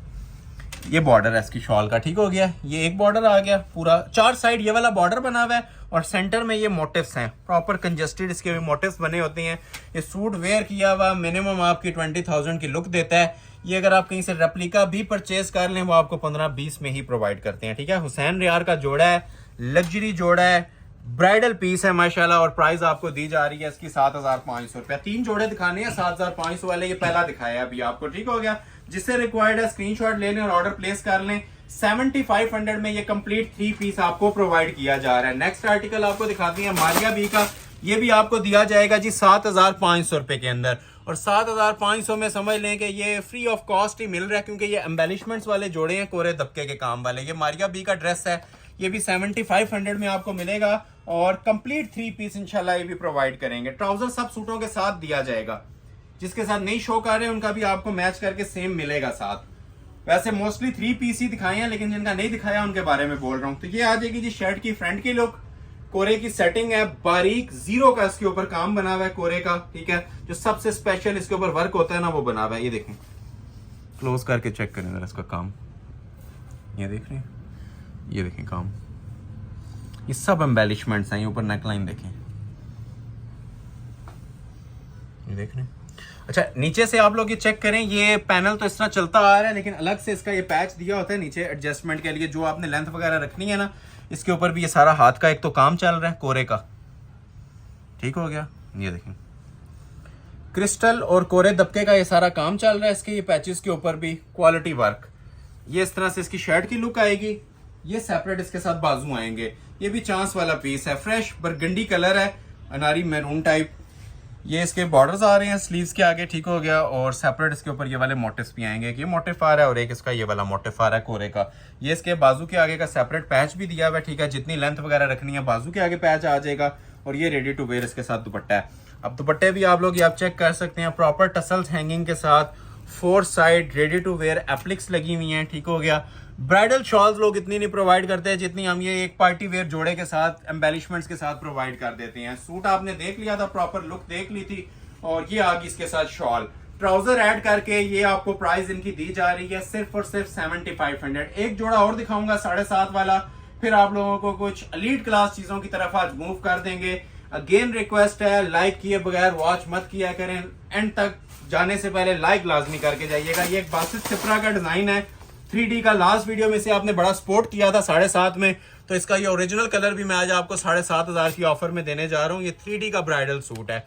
ये बॉर्डर है इसकी शॉल का। ठीक हो गया? ये एक बॉर्डर आ गया पूरा, 4 साइड ये वाला बॉर्डर बना हुआ है और सेंटर में ये मोटिव्स हैं, प्रॉपर कंजस्टेड इसके भी मोटिव्स बने होते हैं। ये सूट वेयर किया हुआ मिनिमम आपकी 20,000 की लुक देता है। ये अगर आप कहीं से रेप्लिका भी परचेज कर लें, वो आपको 15-20 में ही प्रोवाइड करते हैं। ठीक है? हुसैन रेयार का जोड़ा है, लग्जरी जोड़ा है, ब्राइडल पीस है माशाल्लाह, और प्राइस आपको दी जा रही है इसकी 7,500 रुपया। 3 जोड़े दिखाने हैं 7,500 वाले, ये पहला दिखाया अभी आपको। ठीक हो गया? जिससे रिक्वायर्ड है स्क्रीनशॉट ले लें और ऑर्डर प्लेस कर लें। 7,500 में ये कंप्लीट 3 पीस आपको प्रोवाइड किया जा रहा है। नेक्स्ट आर्टिकल आपको दिखाती है मारिया बी का, ये भी आपको दिया जाएगा जी 7,500 रुपए के अंदर। और 7,500 में समझ लें कि ये फ्री ऑफ कॉस्ट ही मिल रहा है, क्योंकि ये एम्बेलिशमेंट्स वाले जोड़े हैं, कोरे दबके के काम वाले। ये मारिया बी का ड्रेस है, ये भी 7,500 में आपको मिलेगा और कंप्लीट 3 पीस इंशाल्लाह ये भी प्रोवाइड करेंगे। ट्राउजर सब सूटों के साथ दिया जाएगा, जिसके साथ नहीं शो कर रहे हैं उनका भी आपको मैच करके सेम मिलेगा साथ। वैसे मोस्टली 3 पीस ही दिखाए हैं, लेकिन जिनका नहीं दिखाया उनके बारे में बोल रहा हूँ। तो ये आ जाएगी जी शर्ट की फ्रंट की लुक, कोरे की सेटिंग है, बारीक जीरो का इसके ऊपर काम बना हुआ है कोरे का, ठीक है। जो सबसे स्पेशल इसके ऊपर वर्क होता है ना वो बना हुआ है। ये देखें, क्लोज करके चेक करें जरा इसका काम, ये देख रहे हैं, ये देखें काम, ये सब एम्बेलिशमेंट्स हैं। ये ऊपर नेकलाइन देखें, ये देख रहे हैं। अच्छा, नीचे से आप लोग ये चेक करें, ये पैनल तो इस तरह चलता आ रहा है, लेकिन अलग से इसका ये पैच दिया होता है नीचे एडजस्टमेंट के लिए। जो आपने लेंथ वगैरह रखनी है ना, इसके ऊपर भी ये सारा हाथ का एक तो काम चल रहा है कोरे का, ठीक हो गया। ये देखें, क्रिस्टल और कोरे दबके का ये सारा काम चल रहा है इसके, ये पैचेस के ऊपर भी क्वालिटी वर्क। ये इस तरह से इसकी शर्ट की लुक आएगी। ये सेपरेट इसके साथ बाजू आएंगे। ये भी चांस वाला पीस है, फ्रेश बरगंडी कलर है, अनारी मैरून टाइप। ये इसके बॉर्डर्स आ रहे हैं स्लीव्स के आगे, ठीक हो गया। और सेपरेट इसके ऊपर ये वाले मोटिव्स भी आएंगे, ये मोटिफ आ रहा है और एक इसका ये वाला मोटिफ आ रहा है कोरे का। ये इसके बाजू के आगे का सेपरेट पैच भी दिया हुआ है, ठीक है। जितनी लेंथ वगैरह रखनी है बाजू के आगे पैच आ जाएगा। और ये रेडी टू वेयर इसके साथ दुपट्टा है। अब दुपट्टे भी आप लोग ये आप चेक कर सकते हैं, प्रॉपर टसल्स हैंगिंग के साथ, 4 साइड रेडी टू वेयर एप्लिक्स लगी हुई हैं, ठीक हो गया। ब्राइडल शॉल्स लोग इतनी नहीं प्रोवाइड करते हैं जितनी हम ये एक पार्टी वेयर जोड़े के साथ एम्बेलिशमेंट्स के साथ प्रोवाइड कर देते हैं। सूट आपने देख लिया था, प्रॉपर लुक देख ली थी, और ये आ गई इसके साथ शॉल। ट्राउजर ऐड करके ये आपको प्राइस इनकी दी जा रही है सिर्फ और सिर्फ 7500। एक जोड़ा और दिखाऊंगा 7.5 वाला, फिर आप लोगों को कुछ एलीट क्लास चीजों की तरफ आज मूव कर देंगे। अगेन रिक्वेस्ट है, लाइक किए बगैर वॉच मत किया करें, एंड तक जाने से पहले लाइक लाजमी करके जाइएगा। ये एक बासित सिपरा का डिजाइन है 3D का। लास्ट वीडियो में से आपने बड़ा सपोर्ट किया था 7.5 में, तो इसका ये ओरिजिनल कलर भी मैं आज आपको 7500 की ऑफर में देने जा रहा हूँ। ये 3D का ब्राइडल सूट है।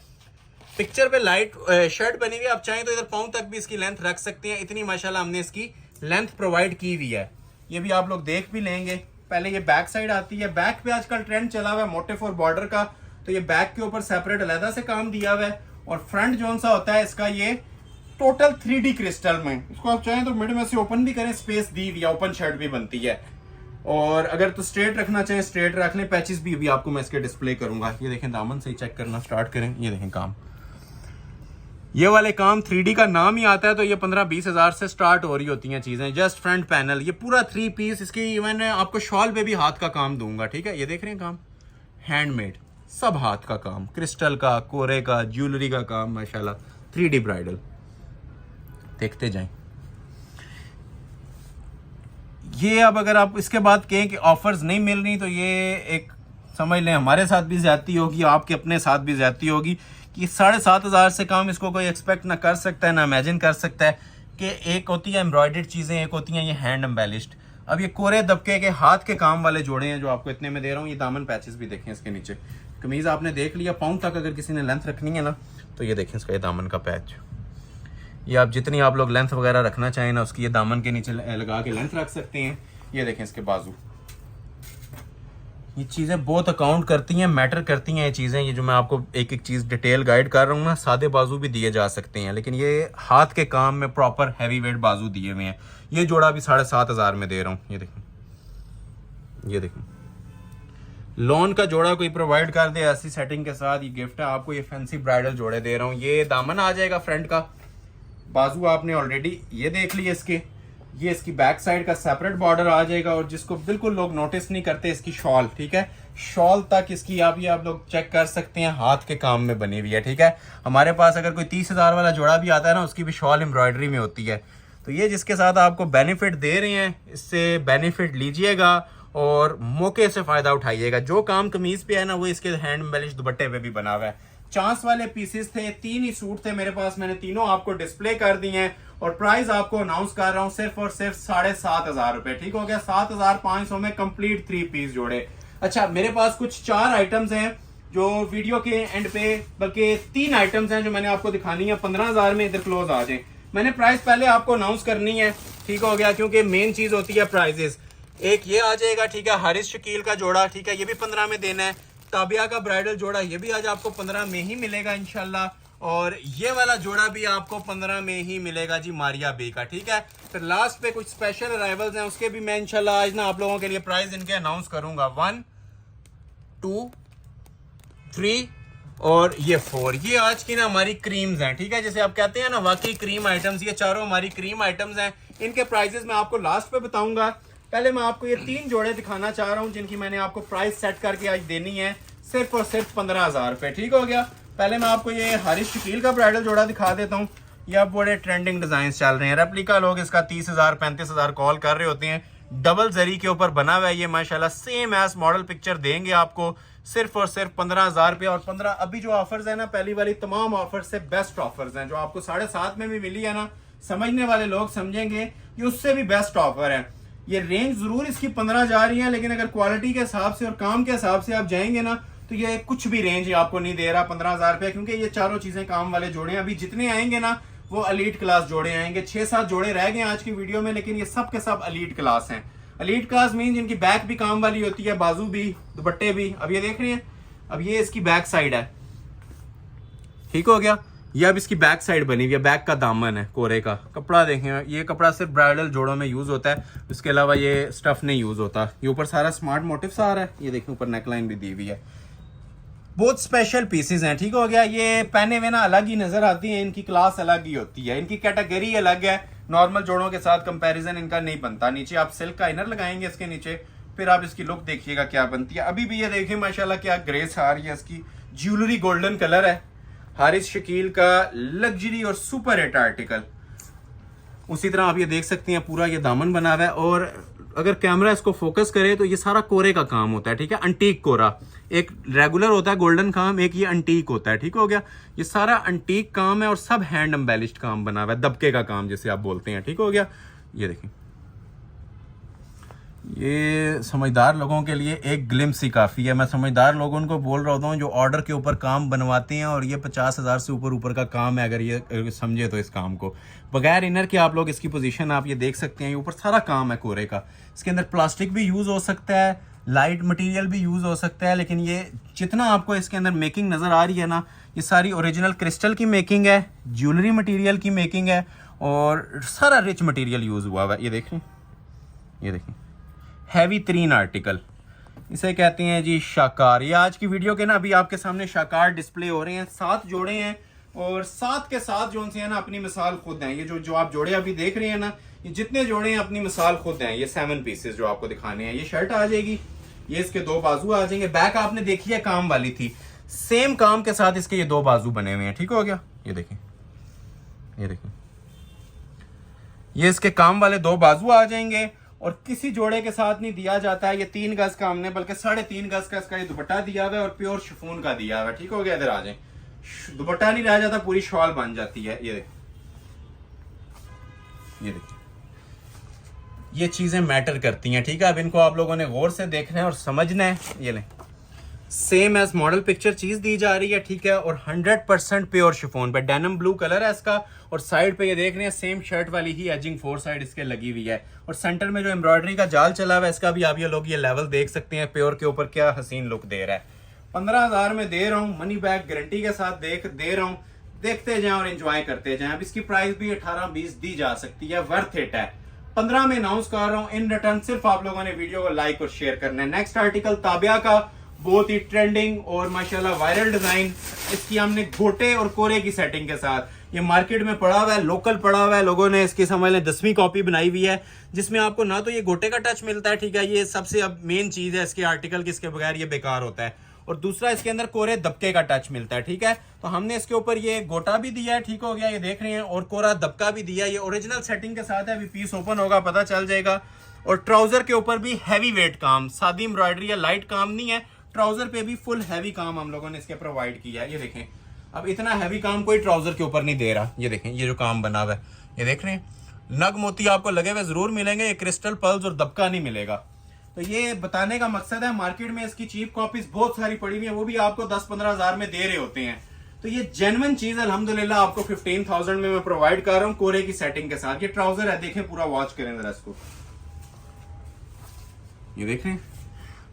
पिक्चर पे लाइट शर्ट बनी हुई है, आप चाहें तो इधर पाँव तक भी इसकी लेंथ रख सकते हैं, इतनी माशाल्लाह हमने इसकी लेंथ प्रोवाइड की हुई है। ये भी आप लोग देख भी लेंगे। पहले ये बैक साइड आती है। बैक पे आजकल ट्रेंड चला हुआ है मोटिफ और बॉर्डर का, तो ये बैक के ऊपर सेपरेट अलहदा से काम दिया हुआ है। और फ्रंट जो सा होता है इसका, ये टोटल 3D क्रिस्टल में, इसको आप चाहें तो मिड में से ओपन भी करें, स्पेस दी हुई है, ओपन शर्ट भी बनती है। और अगर तो स्ट्रेट रखना चाहें स्ट्रेट रख लें। पैचेस भी आपको मैं इसके डिस्प्ले करूंगा। ये देखें, दामन से ही चेक करना स्टार्ट करें। ये देखें काम, ये वाले काम 3D का नाम ही आता है, तो ये 15-20 हजार से स्टार्ट हो रही होती हैं चीजें। जस्ट फ्रंट पैनल, ये पूरा 3 पीस। इसकी इवन आपको शॉल पे भी हाथ का काम दूंगा, ठीक है। ये देख रहे हैं काम, हैंडमेड, सब हाथ का काम, क्रिस्टल का, कोरे का, ज्वेलरी का काम, माशाल्लाह 3D ब्राइडल। देखते जाएं। ये अब अगर आप इसके बाद कहें कि ऑफर्स नहीं मिल रही, तो ये एक समझ लें हमारे साथ भी ज्यादती होगी, आपके अपने साथ भी ज्यादती होगी कि 7500 से कम इसको कोई एक्सपेक्ट ना कर सकता है, ना इमेजिन कर सकता है। कि एक होती है एम्ब्रॉयडर्ड चीजें, एक होती हैं ये हैंड एम्बेलिश्ड। अब ये कोरे दबके के हाथ के काम वाले जोड़े हैं जो आपको इतने में दे रहा हूँ। ये दामन पैचेस भी देखें इसके नीचे। कमीज आपने देख लिया, पाँव तक अगर किसी ने लेंथ रखनी है ना, तो ये देखें इसका ये दामन का पैच। ये आप जितनी आप लोग लेंथ वगैरह रखना चाहें ना, उसकी ये दामन के नीचे लगा के लेंथ रख सकते हैं। ये देखें इसके बाजू। ये चीज़ें बहुत अकाउंट करती हैं, मैटर करती हैं ये चीज़ें। ये जो मैं आपको एक एक चीज़ डिटेल गाइड कर रहा हूँ ना, सादे बाजू भी दिए जा सकते हैं, लेकिन ये हाथ के काम में प्रॉपर हैवी वेट बाजू दिए हुए हैं। ये जोड़ा भी 7500 में दे रहा हूँ। ये देखें, ये देखें, लोन का जोड़ा कोई प्रोवाइड कर दे ऐसी सेटिंग के साथ, ये गिफ्ट है आपको। ये फैंसी ब्राइडल जोड़े दे रहा हूँ। ये दामन आ जाएगा फ्रंट का, बाजू आपने ऑलरेडी ये देख लिए इसके। ये इसकी बैक साइड का सेपरेट बॉर्डर आ जाएगा। और जिसको बिल्कुल लोग नोटिस नहीं करते, इसकी शॉल, ठीक है, शॉल तक इसकी आप लोग चेक कर सकते हैं, हाथ के काम में बनी हुई है, ठीक है। हमारे पास अगर कोई 30,000 वाला जोड़ा भी आता है ना, उसकी भी शॉल एम्ब्रॉयडरी में होती है। तो ये जिसके साथ आपको बेनिफिट दे रहे हैं, इससे बेनिफिट लीजिएगा और मौके से फायदा उठाइएगा। जो काम कमीज पे है ना, वो इसके हैंड एम्बेलिश दुपट्टे पे भी बना हुआ है। चांस वाले पीसेस थे, 3 ही सूट थे मेरे पास, मैंने तीनों आपको डिस्प्ले कर दिए हैं। और प्राइस आपको अनाउंस कर रहा हूं सिर्फ और सिर्फ 7500 रुपए, ठीक हो गया। 7500 में कंप्लीट 3 पीस जोड़े। अच्छा, मेरे पास कुछ 4 आइटम्स हैं जो वीडियो के एंड पे, बल्कि 3 आइटम्स हैं जो मैंने आपको दिखानी है 15,000 में। इधर क्लोज आ जाए, मैंने प्राइस पहले आपको अनाउंस करनी है, ठीक हो गया, क्योंकि मेन चीज होती है प्राइजेस। एक ये आ जाएगा, ठीक है, हारिस शकील का जोड़ा, ठीक है, ये भी 15 में देना है। ताबिया का ब्राइडल जोड़ा, ये भी आज आपको 15 में ही मिलेगा इंशाल्लाह। और ये वाला जोड़ा भी आपको 15 में ही मिलेगा जी, मारिया बे का, ठीक है। फिर लास्ट पे कुछ स्पेशल अराइवल्स हैं, उसके भी मैं इंशाल्लाह आज ना आप लोगों के लिए प्राइस इनके अनाउंस करूंगा। 1, 2, 3 और ये 4। ये आज की ना हमारी क्रीम्स हैं, ठीक है, जैसे आप कहते हैं ना वाकई क्रीम आइटम्स, ये चारों हमारी क्रीम आइटम्स हैं। इनके प्राइजेस मैं आपको लास्ट पे बताऊंगा। पहले मैं आपको ये 3 जोड़े दिखाना चाह रहा हूँ जिनकी मैंने आपको प्राइस सेट करके आज देनी है सिर्फ और सिर्फ 15,000 रुपये। ठीक हो गया। पहले मैं आपको ये हारिस शकील का ब्राइडल जोड़ा दिखा देता हूँ। ये अब बड़े ट्रेंडिंग डिजाइन चल रहे हैं, रेप्लिका लोग इसका 30,000 35,000 कॉल कर रहे होते हैं। डबल जरी के ऊपर बना हुआ है ये माशाल्लाह, सेम एस मॉडल पिक्चर देंगे आपको सिर्फ और सिर्फ 15,000 रुपये। और 15 अभी जो ऑफर्स है ना, पहली वाली तमाम ऑफर से बेस्ट ऑफर्स हैं। जो आपको 7.5 में भी मिली है ना, समझने वाले लोग समझेंगे कि उससे भी बेस्ट ऑफर है। ये रेंज जरूर इसकी 15 जा रही है, लेकिन अगर क्वालिटी के हिसाब से और काम के हिसाब से आप जाएंगे ना, तो ये कुछ भी रेंज आपको नहीं दे रहा 15,000 रुपये, क्योंकि ये चारों चीजें काम वाले जोड़े हैं। अभी जितने आएंगे ना वो अलीट क्लास जोड़े आएंगे। 6-7 जोड़े रह गए आज की वीडियो में, लेकिन ये सब के सब अलीट क्लास हैं। अलीट क्लास मीन जिनकी बैक भी काम वाली होती है, बाजू भी, दुपट्टे भी। अब ये देख रहे हैं, अब ये इसकी बैक साइड है। ठीक हो गया। ये अब इसकी बैक साइड बनी हुई है, बैक का दामन है कोरे का। कपड़ा देखें, ये कपड़ा सिर्फ ब्राइडल जोड़ों में यूज होता है, उसके अलावा ये स्टफ नहीं यूज होता। ये ऊपर सारा स्मार्ट मोटिव्स आ रहा है, ये देखें ऊपर नेकलाइन भी दी हुई है। बहुत स्पेशल पीसेस हैं। ठीक हो गया। ये पहने हुए ना अलग ही नजर आती है, इनकी क्लास अलग ही होती है, इनकी कैटेगरी अलग है। नॉर्मल जोड़ों के साथ कंपैरिजन इनका नहीं बनता। नीचे आप सिल्क का इनर लगाएंगे इसके नीचे, फिर आप इसकी लुक देखिएगा क्या बनती है। अभी भी ये देखिए माशाल्लाह क्या ग्रेस आ रही है इसकी। ज्वेलरी गोल्डन कलर है, हारिस शकील का लग्जरी और सुपर हिट आर्टिकल। उसी तरह आप ये देख सकते हैं पूरा ये दामन बना हुआ है, और अगर कैमरा इसको फोकस करे तो ये सारा कोरे का काम होता है। ठीक है, अंटीक कोरा। एक रेगुलर होता है गोल्डन काम, एक ये अंटीक होता है। ठीक हो गया। ये सारा अंटीक काम है और सब हैंड एम्बेलिश्ड काम बना हुआ है, दबके का काम जिसे आप बोलते हैं। ठीक हो गया। ये देखिए, ये समझदार लोगों के लिए एक ग्लिम्स ही काफ़ी है। मैं समझदार लोगों को बोल रहा होता हूँ जो ऑर्डर के ऊपर काम बनवाते हैं, और ये 50,000 से ऊपर का काम है। अगर ये समझे तो इस काम को बगैर इनर के आप लोग इसकी पोजीशन आप ये देख सकते हैं। ये ऊपर सारा काम है कोरे का। इसके अंदर प्लास्टिक भी यूज़ हो सकता है, लाइट मटेरियल भी यूज़ हो सकता है, लेकिन ये जितना आपको इसके अंदर मेकिंग नज़र आ रही है ना, ये सारी ओरिजिनल क्रिस्टल की मेकिंग है, ज्वेलरी मटीरियल की मेकिंग है, और सारा रिच मटीरियल यूज़ हुआ हुआ है। ये देखें, ये देखें, हैवी 3 आर्टिकल इसे कहते हैं जी शाकार। ये आज की वीडियो के ना अभी आपके सामने शाकार डिस्प्ले हो रहे हैं। 7 जोड़े हैं, और 7 के 7 जो है ना अपनी मिसाल खुद हैं। ये जो आप जोड़े अभी देख रहे हैं ना, ये जितने जोड़े हैं अपनी मिसाल खुद हैं। ये 7 पीसेस जो आपको दिखाने हैं। ये शर्ट आ जाएगी, ये इसके 2 बाजू आ जाएंगे। बैक आपने देखी है काम वाली थी, सेम काम के साथ इसके ये 2 बाजू बने हुए हैं। ठीक हो गया। ये देखें, ये देखें, ये इसके काम वाले 2 बाजू आ जाएंगे, और किसी जोड़े के साथ नहीं दिया जाता है। ये 3 गज का हमने, बल्कि 3.5 गज का इसका ये दुपट्टा दिया हुआ है, और प्योर शिफॉन का दिया हुआ है। ठीक हो गया। इधर आ जाए, दुपट्टा नहीं रह जाता, पूरी शॉल बन जाती है। ये देखिए, ये देखिए, ये चीजें मैटर करती हैं। ठीक है, अब इनको आप लोगों ने गौर से देखना है और समझना है। ये लें, सेम एज मॉडल पिक्चर चीज दी जा रही है। ठीक है, और 100% प्योर शिफॉन पे, डेनिम ब्लू कलर है इसका, और साइड पे ये देख रहे हैं सेम शर्ट वाली ही एजिंग 4 साइड इसके लगी हुई है, और सेंटर में जो एम्ब्रॉयडरी का जाल चला हुआ है इसका भी आप ये लोग ये लेवल देख सकते हैं। प्योर के ऊपर क्या हसीन लुक दे रहा है। 15,000 में दे रहा हूँ, मनी बैक गारंटी के साथ दे रहा हूँ। देखते जाएं और एंजॉय करते जाएं। अब इसकी प्राइस भी 18-20 दी जा सकती है, वर्थ इट है। 15 में अनाउंस कर रहा हूँ। इन रिटर्न सिर्फ आप लोगों ने वीडियो को लाइक और शेयर करना है। नेक्स्ट आर्टिकल ताबिया का, बहुत ही ट्रेंडिंग और माशाल्लाह वायरल डिजाइन। इसकी हमने गोटे और कोरे की सेटिंग के साथ, ये मार्केट में पड़ा हुआ है, लोकल पड़ा हुआ है। लोगों ने इसकी समझ लें 10वीं कॉपी बनाई हुई है, जिसमें आपको ना तो ये गोटे का टच मिलता है। ठीक है, ये सबसे अब मेन चीज है इसके आर्टिकल की, इसके बगैर ये बेकार होता है। और दूसरा इसके अंदर कोरे दबके का टच मिलता है। ठीक है, तो हमने इसके ऊपर ये गोटा भी दिया है। ठीक हो गया, ये देख रहे हैं, और कोरा दबका भी दिया है। ये ओरिजिनल सेटिंग के साथ है। अभी पीस ओपन होगा पता चल जाएगा। और ट्राउजर के ऊपर भी हैवी वेट काम, सादी एम्ब्रॉयडरी है, लाइट काम नहीं है। ट्राउजर पे भी फुल हैवी काम हम लोगों ने इसके प्रोवाइड किया है। ये देखें, अब इतना हैवी काम कोई ट्राउजर के ऊपर नहीं दे रहा। ये देखें, ये जो काम बना हुआ है, ये देख रहे हैं, नग मोती आपको लगे हुए जरूर मिलेंगे, ये क्रिस्टल पर्ल्स और दबका नहीं मिलेगा। तो ये बताने का मकसद है, मार्केट में इसकी चीप कॉपीज बहुत सारी पड़ी हुई है, वो भी आपको 10-15 हजार में दे रहे होते हैं। तो ये जेन्युइन चीज अल्हम्दुलिल्लाह आपको 15,000 में मैं प्रोवाइड कर रहा हूँ कोरे की सेटिंग के साथ। ये ट्राउजर है, देखें पूरा वॉच करें जरा इसको। ये देखें,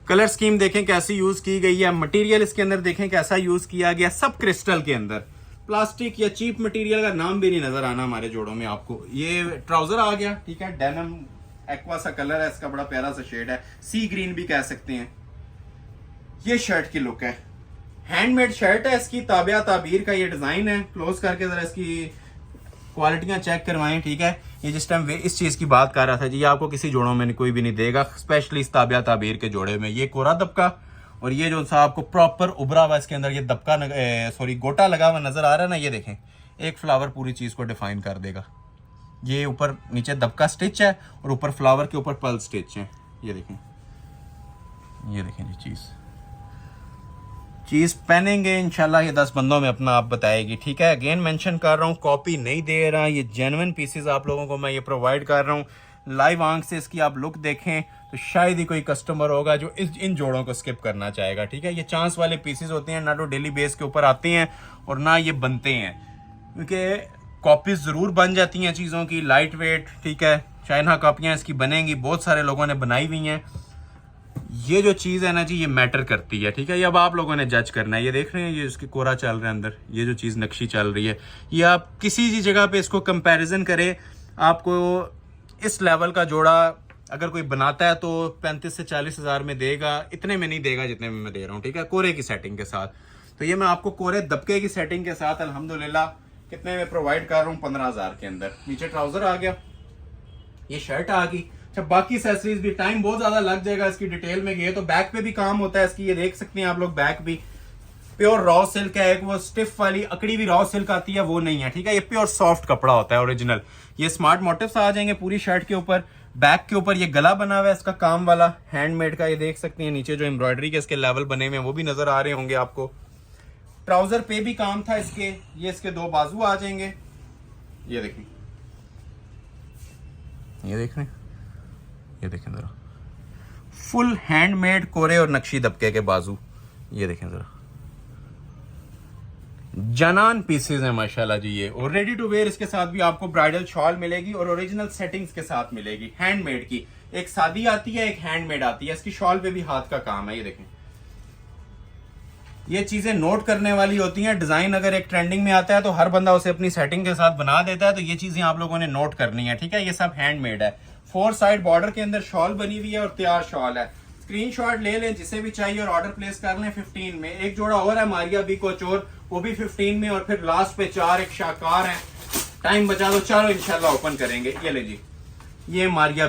कलर स्कीम देखें कैसी यूज की गई है, मटेरियल इसके अंदर देखें कैसा यूज किया गया, सब क्रिस्टल के अंदर। प्लास्टिक या चीप मटेरियल का नाम भी नहीं नजर आना हमारे जोड़ों में आपको। ये ट्राउजर आ गया। ठीक है, डेनिम एक्वा सा कलर है इसका, बड़ा प्यारा सा शेड है, सी ग्रीन भी कह सकते हैं। ये शर्ट की लुक है, हैंडमेड शर्ट है इसकी, ताबिया ताबीर का ये डिजाइन है। क्लोज करके जरा इसकी क्वालिटियां चेक करवाएं। ठीक है, ये जिस टाइम इस चीज़ की बात कर रहा था जी, ये आपको किसी जोड़ों में कोई भी नहीं देगा, स्पेशली इस ताबिया ताबीर के जोड़े में। ये कोरा दबका और ये जो सा आपको प्रॉपर उभरा हुआ इसके अंदर ये दबका सॉरी गोटा लगा हुआ नजर आ रहा है ना, ये देखें एक फ्लावर पूरी चीज़ को डिफाइन कर देगा। ये ऊपर नीचे दबका स्टिच है और ऊपर फ्लावर के ऊपर पल स्टिच है। ये देखें जी चीज़ पहनेंगे इंशाल्लाह ये 10 बंदों में अपना आप बताएगी, ठीक है। अगेन मेंशन कर रहा हूँ, कॉपी नहीं दे रहा, ये जेन्युइन पीसेस आप लोगों को मैं ये प्रोवाइड कर रहा हूँ। लाइव आंख से इसकी आप लुक देखें तो शायद ही कोई कस्टमर होगा जो इन जोड़ों को स्किप करना चाहेगा, ठीक है। ये चांस वाले पीसेस होते हैं, ना तो डेली बेस के ऊपर आते हैं और ना ये बनते हैं, क्योंकि कॉपीज ज़रूर बन जाती हैं चीज़ों की, लाइट वेट, ठीक है। चाइना कॉपियाँ इसकी बनेंगी, बहुत सारे लोगों ने बनाई हुई हैं। ये जो चीज़ है ना जी, ये मैटर करती है, ठीक है। ये अब आप लोगों ने जज करना है। ये देख रहे हैं, ये इसकी कोरा चल रहा है अंदर, ये जो चीज़ नक्शी चल रही है, ये आप किसी भी जगह पे इसको कंपैरिजन करें, आपको इस लेवल का जोड़ा अगर कोई बनाता है तो 35 से 40 हज़ार में देगा, इतने में नहीं देगा जितने में मैं दे रहा हूँ, ठीक है, कोरे की सेटिंग के साथ। तो ये मैं आपको कोरे दबके की सेटिंग के साथ अल्हम्दुलिल्लाह कितने में प्रोवाइड कर रहा हूँ, 15,000 के अंदर। नीचे ट्राउजर आ गया, ये शर्ट आ गई। अच्छा, बाकी एक्सेसरीज भी टाइम बहुत ज्यादा लग जाएगा इसकी डिटेल में गए तो बैक पे भी काम होता है इसकी, ये देख सकते हैं आप लोग। बैक भी प्योर रॉ सिल्क है, एक वो स्टिफ वाली अकड़ी भी रॉ सिल्क आती है वो नहीं है, ठीक है। ये प्योर सॉफ्ट कपड़ा होता है ओरिजिनल। ये स्मार्ट मोटिव्स आ जाएंगे पूरी शर्ट के ऊपर। बैक के ऊपर ये गला बना हुआ है इसका काम वाला, हैंडमेड का, ये देख सकते हैं। नीचे जो एम्ब्रॉयडरी के इसके लेवल बने हुए हैं वो भी नजर आ रहे होंगे आपको। ट्राउजर पे भी काम था इसके, ये इसके 2 बाजू आ जाएंगे, ये देखें, ये देख रहे हैं, ये देखें जरा, फुल हैंडमेड कोरे और नक्शी दबके के बाजू, ये देखें जरा, जनान पीसेस हैं माशाल्लाह जी ये। और रेडी टू वेयर इसके साथ भी आपको ब्राइडल शॉल मिलेगी और ओरिजिनल सेटिंग्स के साथ मिलेगी, हैंडमेड की। एक सादी आती है, एक हैंडमेड आती है। इसकी शॉल पे भी हाथ का काम है, ये देखें। ये चीजें नोट करने वाली होती हैं। डिजाइन अगर एक ट्रेंडिंग में आता है तो हर बंदा उसे अपनी सेटिंग के साथ बना देता है, तो ये चीजें आप लोगों ने नोट करनी है, ठीक है। ये सब हैंडमेड है। 4 साइड बॉर्डर के अंदर शॉल बनी हुई है और तैयार शॉल है। स्क्रीनशॉट ले लें जिसे भी चाहिए और ऑर्डर प्लेस कर लें 15 में। एक जोड़ा और है मारिया बी कोचोर, वो भी 15 में। और फिर लास्ट पे 4 एक शाकार है। टाइम बचा दो, चलो इंशाल्लाह ओपन करेंगे। ये ले जी, ये मारिया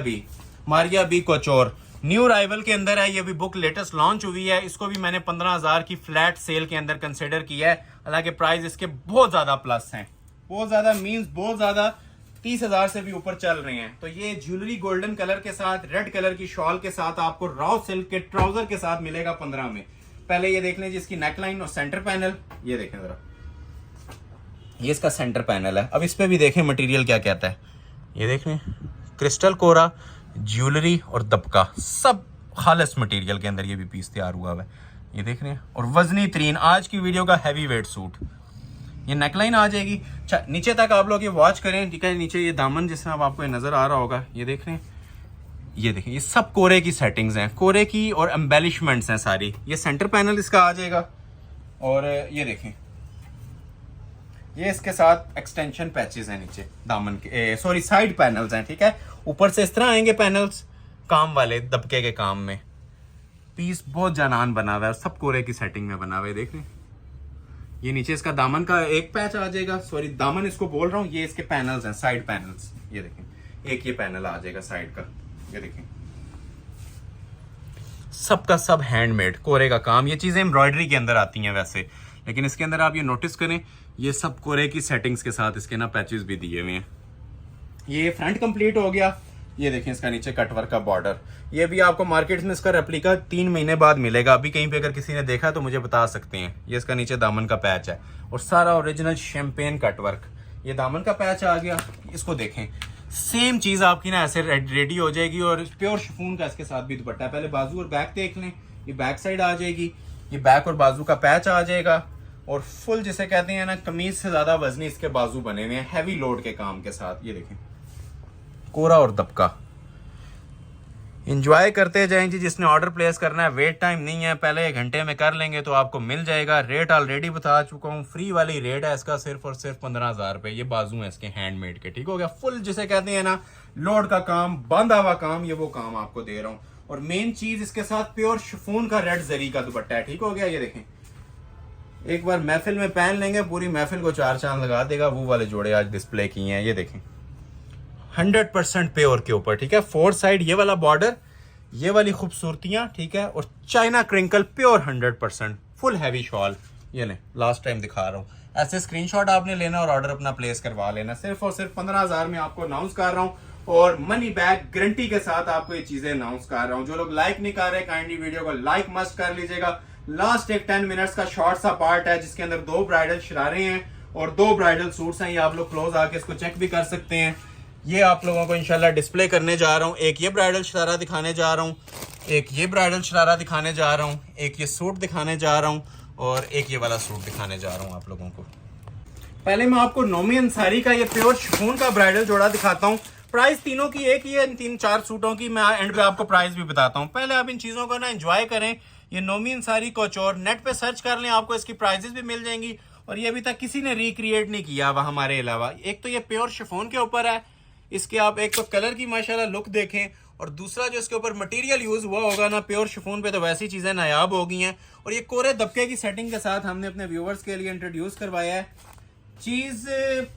बी कोचोर न्यू राइवल के अंदर है। ये भी बुक लेटेस्ट लॉन्च हुई है। इसको भी मैंने 15,000 की फ्लैट सेल के अंदर कंसिडर किया है। हालांकि प्राइस इसके बहुत ज्यादा प्लस हैं, बहुत ज्यादा मींस बहुत ज्यादा, 30,000 से भी ऊपर चल रहे हैं। तो ये ज्वेलरी गोल्डन कलर के साथ, रेड कलर की शॉल के साथ आपको रॉ सिल्क के ट्राउजर के साथ मिलेगा 15 में। पहले ये देख लें जिसकी नेकलाइन और सेंटर पैनल, ये देखें जरा, ये इसका सेंटर पैनल है। अब इस पे भी देखें मटेरियल क्या कहता है, ये देख लें, क्रिस्टल कोरा, ज्वेलरी और दबका, सब खालिस मटेरियल के अंदर ये भी पीस तैयार हुआ है, ये देख रहे हैं। और वजनी तरीन आज की वीडियो का हैवी वेट सूट, ये नेकलाइन आ जाएगी। अच्छा, नीचे तक आप लोग ये वॉच करें, ठीक है। नीचे ये दामन जिस तरह आपको ये नजर आ रहा होगा, ये देख रहे हैं, ये देखें, ये सब कोरे की सेटिंग्स हैं, कोरे की और एम्बेलिशमेंट्स हैं सारी। ये सेंटर पैनल इसका आ जाएगा और ये देखें, ये इसके साथ एक्सटेंशन पैचेस हैं नीचे दामन के, सॉरी साइड पैनल्स हैं, ठीक है। ऊपर से इस तरह आएंगे पैनल्स काम वाले दबके के काम में। पीस बहुत जानान बना हुआ है और सब कोरे की सेटिंग में बना हुआ है, देख रहे हैं। ये नीचे इसका दामन का एक पैच आ जाएगा, सॉरी दामन इसको बोल रहा हूँ, ये इसके पैनल्स हैं, साइड पैनल्स, ये देखें, एक ये पैनल आ जाएगा साइड का, ये देखें। सबका सब हैंडमेड कोरे का काम। ये चीजें एम्ब्रॉयडरी के अंदर आती हैं वैसे, लेकिन इसके अंदर आप ये नोटिस करें, ये सब कोरे की सेटिंग्स के साथ इसके ना पैचेस भी दिए हुए हैं। ये फ्रंट कंप्लीट हो गया। ये देखें इसका नीचे कटवर्क का बॉर्डर, ये भी आपको मार्केट में इसका रेप्लिका 3 महीने बाद मिलेगा। अभी कहीं पे अगर किसी ने देखा तो मुझे बता सकते हैं। ये इसका नीचे दामन का पैच है और सारा ओरिजिनल शैंपेन कटवर्क। ये दामन का पैच आ गया, इसको देखें, सेम चीज आपकी ना ऐसे रेडी हो जाएगी। और प्योर शिफॉन का इसके साथ भी दुपट्टा है। पहले बाजू और बैक देख लें, ये बैक साइड आ जाएगी, ये बैक और बाजू का पैच आ जाएगा। और फुल जिसे कहते हैं ना, कमीज से ज्यादा वजनी इसके बाजू बने हुए हैं, हैवी लोड के काम के साथ। ये देखें, कोरा और दबका। इंजॉय करते जाएं जी। जिसने ऑर्डर प्लेस करना है, वेट टाइम नहीं है, पहले 1 घंटे में कर लेंगे तो आपको मिल जाएगा। रेट ऑलरेडी बता चुका हूँ, फ्री वाली रेट है इसका, सिर्फ और सिर्फ 15,000 रुपए। ये बाजू है इसके हैंडमेड के, ठीक हो गया। फुल जिसे कहते हैं ना, लोड का काम, बांधा हुआ काम, ये वो काम आपको दे रहा हूँ। और मेन चीज इसके साथ प्योर शिफॉन का रेड जरी का दुपट्टा है, ठीक हो गया। ये देखें, एक बार महफिल में पहन लेंगे, पूरी महफिल को 4 चांद लगा देगा। वो वाले जोड़े आज डिस्प्ले किए हैं, ये देखें, 100% प्योर के ऊपर, ठीक है। 4 साइड ये वाला बॉर्डर, ये वाली खूबसूरतियां, ठीक है, और China crinkle pure 100% full heavy shawl. ये ले लास्ट टाइम दिखा रहा हूँ, ऐसे स्क्रीनशॉट आपने लेना और ऑर्डर अपना प्लेस करवा लेना। सिर्फ और सिर्फ 15,000 में आपको अनाउंस कर रहा हूँ और मनी बैक गारंटी के साथ आपको ये चीजें अनाउंस कर रहा हूँ। जो लोग लाइक नहीं कर रहे काइंडली वीडियो को लाइक मस्ट कर लीजिएगा। लास्ट एक 10 मिनट्स का शॉर्ट सा पार्ट है जिसके अंदर 2 ब्राइडल शरारे हैं और 2 ब्राइडल सूट्स हैं। ये आप लोग क्लोज आके इसको चेक भी कर सकते हैं। ये आप लोगों को इंशाल्लाह डिस्प्ले करने जा रहा हूँ। एक ये ब्राइडल शरारा दिखाने जा रहा हूँ, एक ये ब्राइडल शरारा दिखाने जा रहा हूँ, एक ये सूट दिखाने जा रहा हूँ और एक ये वाला सूट दिखाने जा रहा हूँ आप लोगों को। पहले मैं आपको नोमी अंसारी का ये प्योर शिफॉन का ब्राइडल जोड़ा दिखाता हूँ। प्राइस तीनों की एक ही है, इन 3-4 सूटों की। मैं एंड पे आपको प्राइस भी बताता हूँ। पहले आप इन चीजों को ना एंजॉय करें। ये नोमी अंसारी कोचौर नेट पे सर्च कर लें, आपको इसकी प्राइजेस भी मिल जाएंगी और ये अभी तक किसी ने रिक्रिएट नहीं किया हुआ हमारे अलावा। एक तो ये प्योर शिफॉन के ऊपर है, इसके आप एक तो कलर की माशाल्लाह लुक देखें और दूसरा जो इसके ऊपर मटेरियल यूज हुआ होगा ना प्योर शिफॉन पे, तो वैसी चीजें नायाब हो गई हैं। और ये कोरे दबके की सेटिंग के साथ हमने अपने व्यूवर्स के लिए इंट्रोड्यूस करवाया है। चीज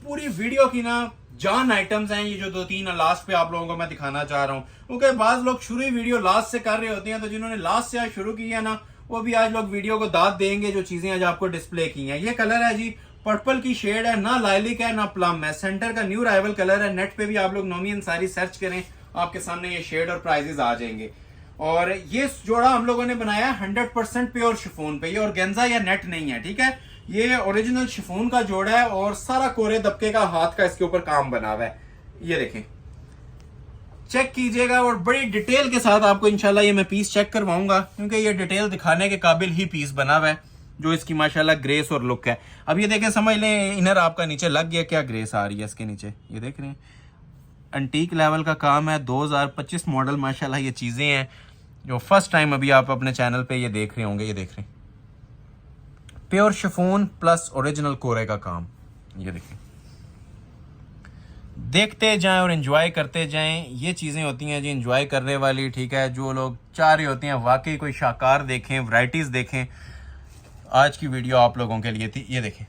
पूरी वीडियो की ना जान आइटम्स हैं ये जो 2-3 लास्ट पे आप लोगों को मैं दिखाना चाह रहा हूँ, क्योंकि बाज लोग शुरू ही वीडियो लास्ट से कर रहे होते हैं, तो जिन्होंने लास्ट से आज शुरू किया ना वो भी आज लोग वीडियो को दाद देंगे जो चीजें आज आपको डिस्प्ले की हैं। ये कलर है जी, पर्पल की शेड है, ना लाइलिक है ना प्लम है, सेंटर का न्यू राइवल कलर है। नेट पे भी आप लोग नोमी अंसारी सर्च करें, आपके सामने ये शेड और प्राइजेस आ जाएंगे। और ये जोड़ा हम लोगों ने बनाया 100% प्योर शिफॉन पे, ये ऑर्गेन्जा या नेट नहीं है, ठीक है। ये ओरिजिनल शिफॉन का जोड़ा है और सारा कोरे दबके का हाथ का इसके ऊपर काम बना हुआ है। ये देखें, चेक कीजिएगा और बड़ी डिटेल के साथ आपको इंशाल्लाह ये मैं पीस चेक करवाऊंगा, क्योंकि ये डिटेल दिखाने के काबिल ही पीस बना हुआ है जो इसकी माशाल्लाह ग्रेस और लुक है। अब ये देखें, समझ लें इनर आपका नीचे लग गया, क्या ग्रेस आ रही है इसके नीचे, ये देख रहे हैं। एंटीक लेवल का काम है, 2025 मॉडल माशाल्लाह ये चीजें हैं जो फर्स्ट टाइम अभी आप अपने चैनल पे ये देख रहे होंगे। ये देख रहे हैं प्योर शिफॉन प्लस ओरिजिनल कोरे का काम। ये देखें, देखते जाएं और एंजॉय करते जाएं। ये चीजें होती हैं जी एंजॉय करने वाली, ठीक है। जो लोग चाह रहे होते हैं वाकई कोई शाकार देखें, वैरायटीज देखें, आज की वीडियो आप लोगों के लिए थी। ये देखें,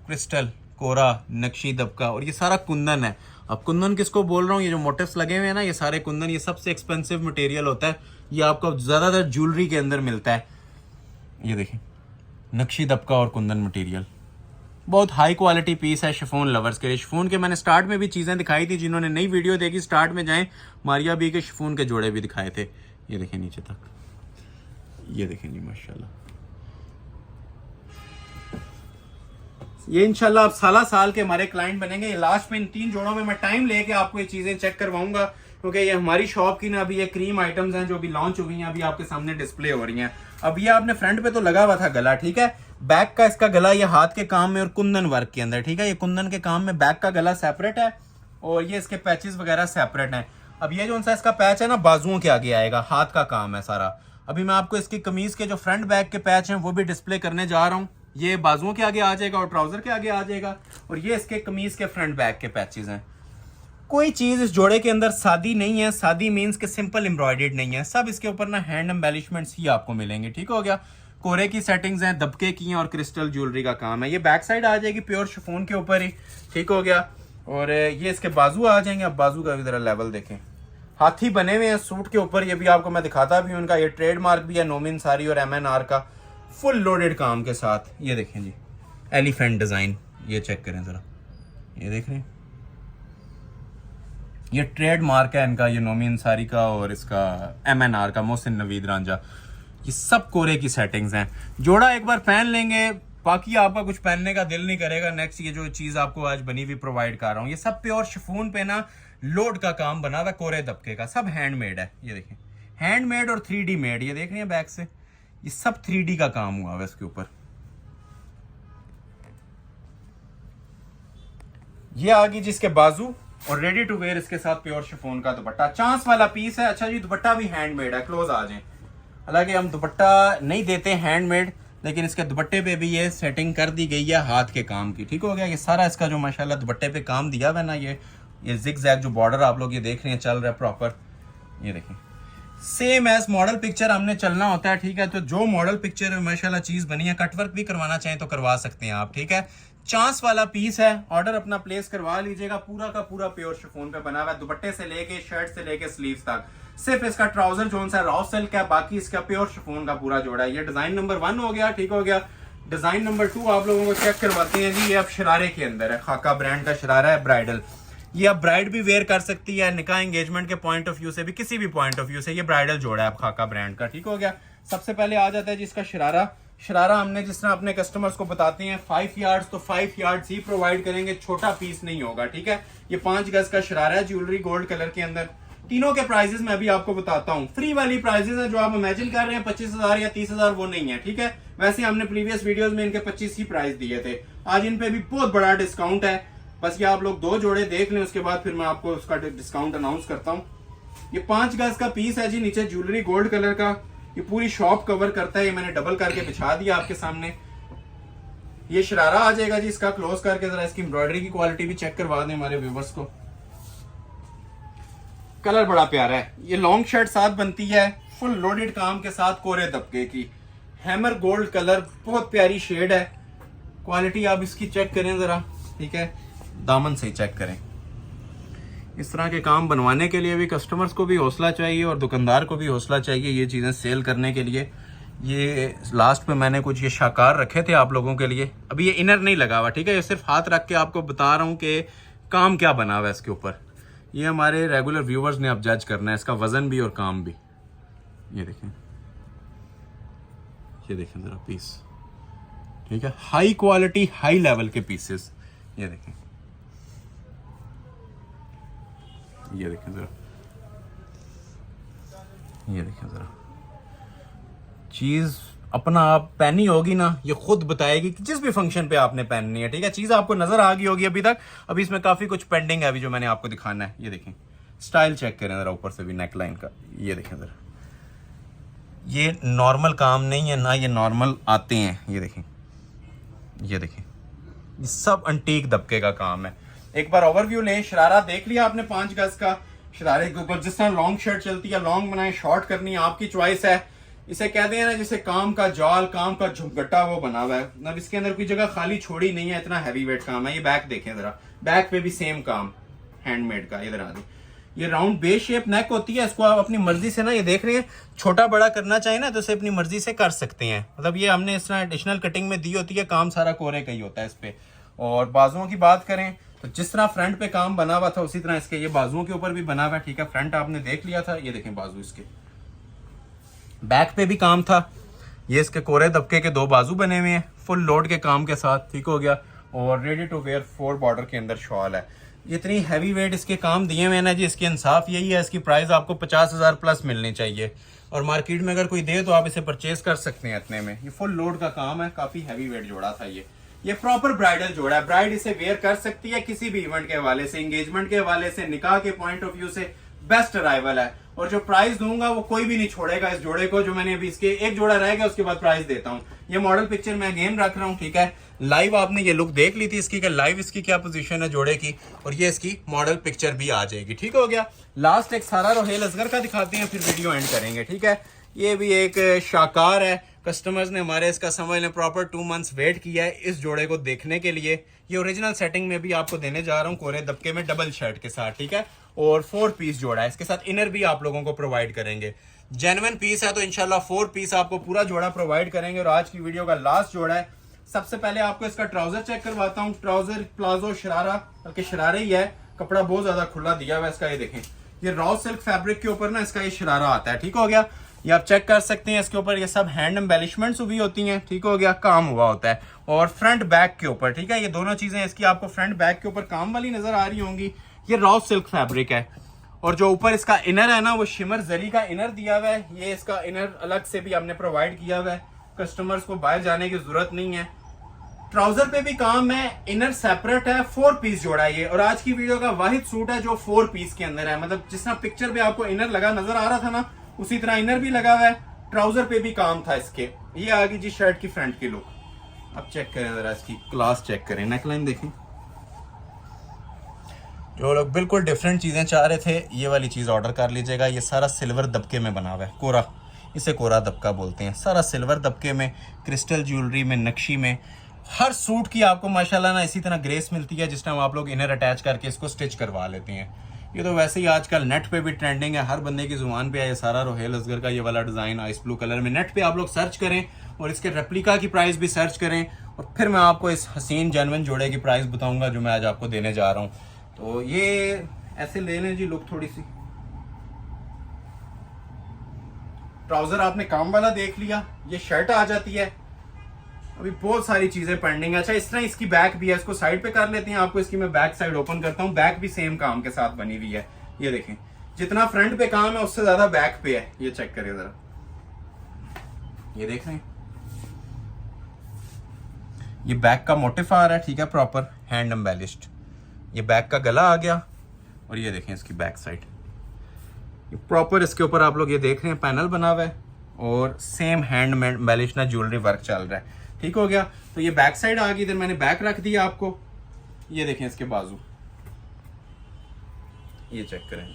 क्रिस्टल, कोरा, नक्शी दबका और ये सारा कुंदन है। अब कुंदन किसको बोल रहा हूँ, ये जो मोटिव्स लगे हुए हैं ना, ये सारे कुंदन, ये सबसे एक्सपेंसिव मटेरियल होता है। ये आपको ज्यादातर ज्वेलरी के अंदर मिलता है। ये देखें, नक्शी दबका और कुंदन मटेरियल, बहुत हाई क्वालिटी पीस है शिफॉन लवर्स के लिए। शिफॉन के मैंने स्टार्ट में भी चीजें दिखाई थी, जिन्होंने नई वीडियो देखी स्टार्ट में जाएं, मारिया बी के शिफॉन के जोड़े भी दिखाए थे। ये देखें नीचे तक, ये देखें जी माशाल्लाह। ये इंशाल्लाह आप साल के हमारे क्लाइंट बनेंगे। ये लास्ट में इन 3 जोड़ों में मैं टाइम लेके आपको ये चीजें चेक करवाऊंगा, क्योंकि ये हमारी शॉप की ना अभी ये क्रीम आइटम्स हैं जो अभी लॉन्च हुई हैं, अभी आपके सामने डिस्प्ले हो रही हैं। अब ये आपने फ्रंट पे तो लगा हुआ था गला, ठीक है। बैक का इसका गला ये हाथ के काम में और कुंदन वर्क के अंदर, ठीक है। ये कुंदन के काम में बैक का गला सेपरेट है और ये इसके पैचेस वगैरह सेपरेट हैं। अब ये जो सा इसका पैच है ना बाजुओं के आगे आएगा, हाथ का काम है सारा। अभी मैं आपको इसकी कमीज के जो फ्रंट बैक के पैच हैं वो भी डिस्प्ले करने जा रहा हूँ। ये बाजुओं के आगे आ जाएगा और ट्राउजर के आगे आ जाएगा और ये इसके कमीज के फ्रंट बैक के पैचेस हैं। कोई चीज इस जोड़े के अंदर सादी नहीं है। सादी मीन्स के सिंपल एम्ब्रॉयडर्ड नहीं है, सब इसके ऊपर ना हैंड एम्बेलिशमेंट्स ही आपको मिलेंगे, ठीक हो गया। कोरे की सेटिंग्स हैं, दबके की हैं और क्रिस्टल ज्वेलरी का काम है। ये बैक साइड आ जाएगी प्योर शिफॉन के ऊपर ही, ठीक हो गया। और ये इसके बाजू आ जाएंगे। अब बाजू का भी जरा लेवल देखें, हाथी बने हुए हैं सूट के ऊपर। ये भी आपको मैं दिखाता भी हूं, उनका ये ट्रेडमार्क भी है नोमी अंसारी और MNR का, फुल लोडेड काम के साथ। ये देखें जी, एलिफेंट डिजाइन, ये चेक करें जरा, ये देख रहे हैं, ये ट्रेडमार्क है इनका, ये नोमी अंसारी का और इसका MNR का, मोहसिन नवीद रांझा। ये सब कोरे की सेटिंग्स हैं। जोड़ा एक बार पहन लेंगे, बाकी आपका कुछ पहनने का दिल नहीं करेगा। नेक्स्ट ये जो चीज आपको आज बनी हुई प्रोवाइड कर रहा हूँ, ये सब प्योर शिफॉन पे ना लोड का काम बना हुआ, कोरे दबके का, सब हैंडमेड है। ये देखें, हैंडमेड और 3D मेड। ये देख रहे हैं बैक से, ये सब 3D का काम हुआ है इसके ऊपर। ये आ गई जिसके बाजू और रेडी टू वेयर इसके साथ प्योर शिफॉन का दुपट्टा, चांस वाला पीस है। अच्छा जी, दुपट्टा भी हैंडमेड है, क्लोज आ जाए। हालांकि हम दुपट्टा नहीं देते हैंडमेड, लेकिन इसके दुपट्टे पे भी ये सेटिंग कर दी गई है हाथ के काम की, ठीक हो गया। ये सारा इसका जो माशाल्लाह दुपट्टे पे काम दिया हुआ है ना, ये जिग जैग जो बॉर्डर आप लोग ये देख रहे हैं चल रहा है प्रॉपर। ये देखें, सेम एज मॉडल पिक्चर हमने चलना होता है, ठीक है। तो जो मॉडल पिक्चर में माशाल्लाह चीज बनी है, कटवर्क भी करवाना चाहें तो करवा सकते हैं आप, ठीक है। चांस वाला पीस है, ऑर्डर अपना प्लेस करवा लीजिएगा। पूरा का पूरा प्योर शिफॉन पे बना हुआ है, दुपट्टे से लेके शर्ट से लेके स्लीव्स तक। सिर्फ इसका ट्राउजर जोन सा रॉ सिल्क है, बाकी इसका प्योर शिफॉन का पूरा जोड़ा है। ये डिजाइन नंबर 1 हो गया, ठीक हो गया। डिजाइन नंबर 2 आप लोगों को चेक करवाते हैं जी। ये अब शरारे के अंदर है, खाका ब्रांड का शरारा है, ब्राइडल। ये अब ब्राइड भी वेयर कर सकती है, निकाह एंगेजमेंट के पॉइंट ऑफ व्यू से भी, किसी भी पॉइंट ऑफ व्यू से ये ब्राइडल जोड़ा है अब खाका ब्रांड का, ठीक हो गया। सबसे पहले आ जाता है जी इसका शरारा। शरारा हमने जिस तरह अपने कस्टमर्स को बताते हैं 5 यार्ड्स तो 5 यार्ड्स ही प्रोवाइड करेंगे, छोटा पीस नहीं होगा, ठीक है। ये 5 गज का शरारा है, ज्वेलरी गोल्ड कलर के अंदर। तीनों के प्राइजेस मैं अभी आपको बताता हूँ। फ्री वाली प्राइजेस है जो आप इमेजिन कर रहे हैं 25,000 या 30,000, वो नहीं है, ठीक है। वैसे हमने प्रीवियस वीडियोस में इनके 25 ही प्राइस दिए थे। आज इन पे भी बहुत बड़ा डिस्काउंट है। बस ये आप लोग 2 जोड़े देख लें, उसके बाद फिर मैं आपको उसका डिस्काउंट अनाउंस करता हूँ। ये 5 गज का पीस है जी, नीचे ज्वेलरी गोल्ड कलर का। ये पूरी शॉप कवर करता है। ये मैंने डबल करके बिछा दिया आपके सामने। ये शरारा आ जाएगा जी इसका। क्लोज करके जरा इसकी एम्ब्रॉयडरी की क्वालिटी भी चेक करवा दें हमारे व्यूवर्स को। कलर बड़ा प्यारा है। ये लॉन्ग शर्ट साथ बनती है, फुल लोडेड काम के साथ, कोरे दबके की, हैमर गोल्ड कलर, बहुत प्यारी शेड है। क्वालिटी आप इसकी चेक करें जरा, ठीक है, दामन से ही चेक करें। इस तरह के काम बनवाने के लिए भी कस्टमर्स को भी हौसला चाहिए और दुकानदार को भी हौसला चाहिए ये चीज़ें सेल करने के लिए। ये लास्ट में मैंने कुछ ये शाकार रखे थे आप लोगों के लिए। अभी ये इनर नहीं लगा हुआ, ठीक है, ये सिर्फ हाथ रख के आपको बता रहा हूँ कि काम क्या बना हुआ है इसके ऊपर। ये हमारे रेगुलर व्यूवर्स ने अब जज करना है इसका वजन भी और काम भी। ये देखें, ये देखें जरा पीस, ठीक है, हाई क्वालिटी हाई लेवल के पीसेस। ये देखें, ये देखें जरा, ये देखें जरा, चीज अपना आप पहनी होगी ना, ये खुद बताएगी कि जिस भी फंक्शन पे आपने पहननी है, ठीक है। चीज आपको नजर आ गई होगी अभी तक। अभी इसमें काफी कुछ पेंडिंग है अभी जो मैंने आपको दिखाना है। ये देखें, स्टाइल चेक करें जरा ऊपर से भी, नेक लाइन का। ये देखें जरा, ये नॉर्मल काम नहीं है ना, ये नॉर्मल आते हैं। ये देखें, ये देखें, ये सब अंटीक दबके का काम है। एक बार ओवरव्यू लें। शरारा देख लिया आपने 5 गज का। शरारे के ऊपर जिस तरह लॉन्ग शर्ट चलती है, लॉन्ग बनाए शॉर्ट करनी है, आपकी चॉइस है। इसे कहते हैं ना जैसे काम का जाल, काम का झुमगट्टा वो बना हुआ है। मतलब इसके अंदर कोई जगह खाली छोड़ी नहीं है, इतना हैवी वेट काम है। ये बैक देखें जरा, बैक पे भी सेम काम हैंडमेड का। इधर आ जाए, ये राउंड बेस शेप नेक होती है। इसको आप अपनी मर्जी से ना, ये देख रहे हैं, छोटा बड़ा करना चाहिए ना तो इसे अपनी मर्जी से कर सकते हैं। मतलब ये हमने इस तरह एडिशनल कटिंग में दी होती है, काम सारा कोरे का ही होता है इस पे। और बाजुओं की बात करें तो जिस तरह फ्रंट पे काम बना हुआ था उसी तरह इसके ये बाजुओं के ऊपर भी बना हुआ है, ठीक है। फ्रंट आपने देख लिया था, ये देखें बाजू इसके। बैक पे भी काम था। ये इसके कोरे दबके के 2 बाजू बने हुए हैं, फुल लोड के काम के साथ, ठीक हो गया। और रेडी टू वेयर 4 बॉर्डर के अंदर शॉल है। इतनी हैवी वेट इसके काम दिए हुए हैं ना जी, इसकी इंसाफ यही है, इसकी प्राइस आपको 50,000 प्लस मिलनी चाहिए। और मार्केट में अगर कोई दे तो आप इसे परचेज कर सकते हैं इतने में। ये फुल लोड का काम है, काफी हैवी वेट जोड़ा था ये प्रॉपर ब्राइडल जोड़ा है। ब्राइड इसे वेयर कर सकती है किसी भी इवेंट के हवाले से, एंगेजमेंट के हवाले से, निकाह के पॉइंट ऑफ व्यू से बेस्ट अराइवल है। और जो प्राइस दूंगा वो कोई भी नहीं छोड़ेगा इस जोड़े को। जो मैंने अभी इसके एक जोड़ा रहेगा उसके बाद प्राइस देता हूँ। ये मॉडल पिक्चर मैं अगेन रख रहा हूँ, ठीक है। लाइव आपने ये लुक देख ली थी इसकी कि लाइव इसकी क्या पोजीशन है जोड़े की, और ये इसकी मॉडल पिक्चर भी आ जाएगी, ठीक हो गया। लास्ट एक सारा रोहेल असगर का दिखाते हैं, फिर वीडियो एंड करेंगे, ठीक है। ये भी एक शाकार है। कस्टमर्स ने हमारे इसका समझ लें प्रॉपर 2 मंथ्स वेट किया है इस जोड़े को देखने के लिए। ये ओरिजिनल सेटिंग में भी आपको देने जा रहा हूँ, कोरे दबके में, डबल शर्ट के साथ, ठीक है। और 4 पीस जोड़ा है, इसके साथ इनर भी आप लोगों को प्रोवाइड करेंगे। जेन्युइन पीस है तो इंशाल्लाह 4 पीस आपको पूरा जोड़ा प्रोवाइड करेंगे। और आज की वीडियो का लास्ट जोड़ा है। सबसे पहले आपको इसका ट्राउजर चेक करवाता हूँ। ट्राउजर प्लाजो शरारा, बल्कि शरारे ही है, कपड़ा बहुत ज्यादा खुला दिया हुआ है इसका। ये देखें, ये रॉ सिल्क फैब्रिक के ऊपर ना इसका ये शरारा आता है, ठीक हो गया। ये आप चेक कर सकते हैं, इसके ऊपर ये सब हैंड एम्बेलिशमेंट्स हुई होती हैं, ठीक हो गया, काम हुआ होता है। और फ्रंट बैक के ऊपर, ठीक है, ये दोनों चीजें इसकी आपको फ्रंट बैक के ऊपर काम वाली नजर आ रही होंगी। ये रॉ सिल्क फैब्रिक है। और जो ऊपर इसका इनर है ना, वो शिमर जरी का इनर दिया हुआ है। ये इसका इनर अलग से भी हमने प्रोवाइड किया हुआ है, कस्टमर्स को बाहर जाने की जरूरत नहीं है। ट्राउजर पे भी काम है, इनर सेपरेट है, 4 पीस जोड़ा है ये। और आज की वीडियो का वाहिद सूट है जो 4 पीस के अंदर है। मतलब जिस तरह पिक्चर पे आपको इनर लगा नजर आ रहा था ना, उसी तरह इनर भी लगा हुआ है। ट्राउजर पे भी काम था इसके। ये आ गई जी शर्ट की फ्रंट की लुक। अब चेक करें जरा इसकी क्लास चेक करें, नेकलाइन देखें। जो लोग बिल्कुल डिफरेंट चीजें चाह रहे थे, ये वाली चीज ऑर्डर कर लीजिएगा। ये सारा सिल्वर दबके में बना हुआ है, कोरा, इसे कोरा दबका बोलते हैं। सारा सिल्वर दबके में, क्रिस्टल ज्वेलरी में, नक्शी में, हर सूट की आपको माशाल्लाह ना इसी तरह ग्रेस मिलती है, जिस टाइम आप लोग इनर अटैच करके इसको स्टिच करवा लेते हैं। ये तो वैसे ही आजकल नेट पे भी ट्रेंडिंग है, हर बंदे की जुबान पे है ये सारा रोहेल असगर का ये वाला डिज़ाइन आइस ब्लू कलर में। नेट पे आप लोग सर्च करें और इसके रेप्लिका की प्राइस भी सर्च करें, और फिर मैं आपको इस हसीन जेन्युइन जोड़े की प्राइस बताऊंगा जो मैं आज आपको देने जा रहा हूँ। तो ये ऐसे ले लें जी लुक थोड़ी सी। ट्राउजर आपने काम वाला देख लिया, ये शर्ट आ जाती है। अभी बहुत सारी चीजें पेंडिंग है। अच्छा, इस तरह इसकी बैक भी है, इसको साइड पे कर लेते हैं। आपको इसकी मैं बैक साइड ओपन करता हूँ। बैक भी सेम काम के साथ बनी हुई है। ये देखें, जितना फ्रंट पे काम है उससे ज्यादा बैक पे है। ये चेक करिए जरा, ये देख रहे हैं, ये बैक का मोटिफ आ रहा है, ठीक है, प्रॉपर हैंड एम्बेलिश्ड। ये बैक का गला आ गया, और ये देखें इसकी बैक साइड, ये प्रॉपर इसके ऊपर आप लोग ये देख रहे हैं पैनल बना हुआ है, और सेम हैंड एम्बेलिश्ड ना ज्वेलरी वर्क चल रहा है। ठीक हो गया। तो ये बैक साइड आ गई, इधर मैंने बैक रख दिया आपको। ये देखें इसके बाजू, ये चेक करें,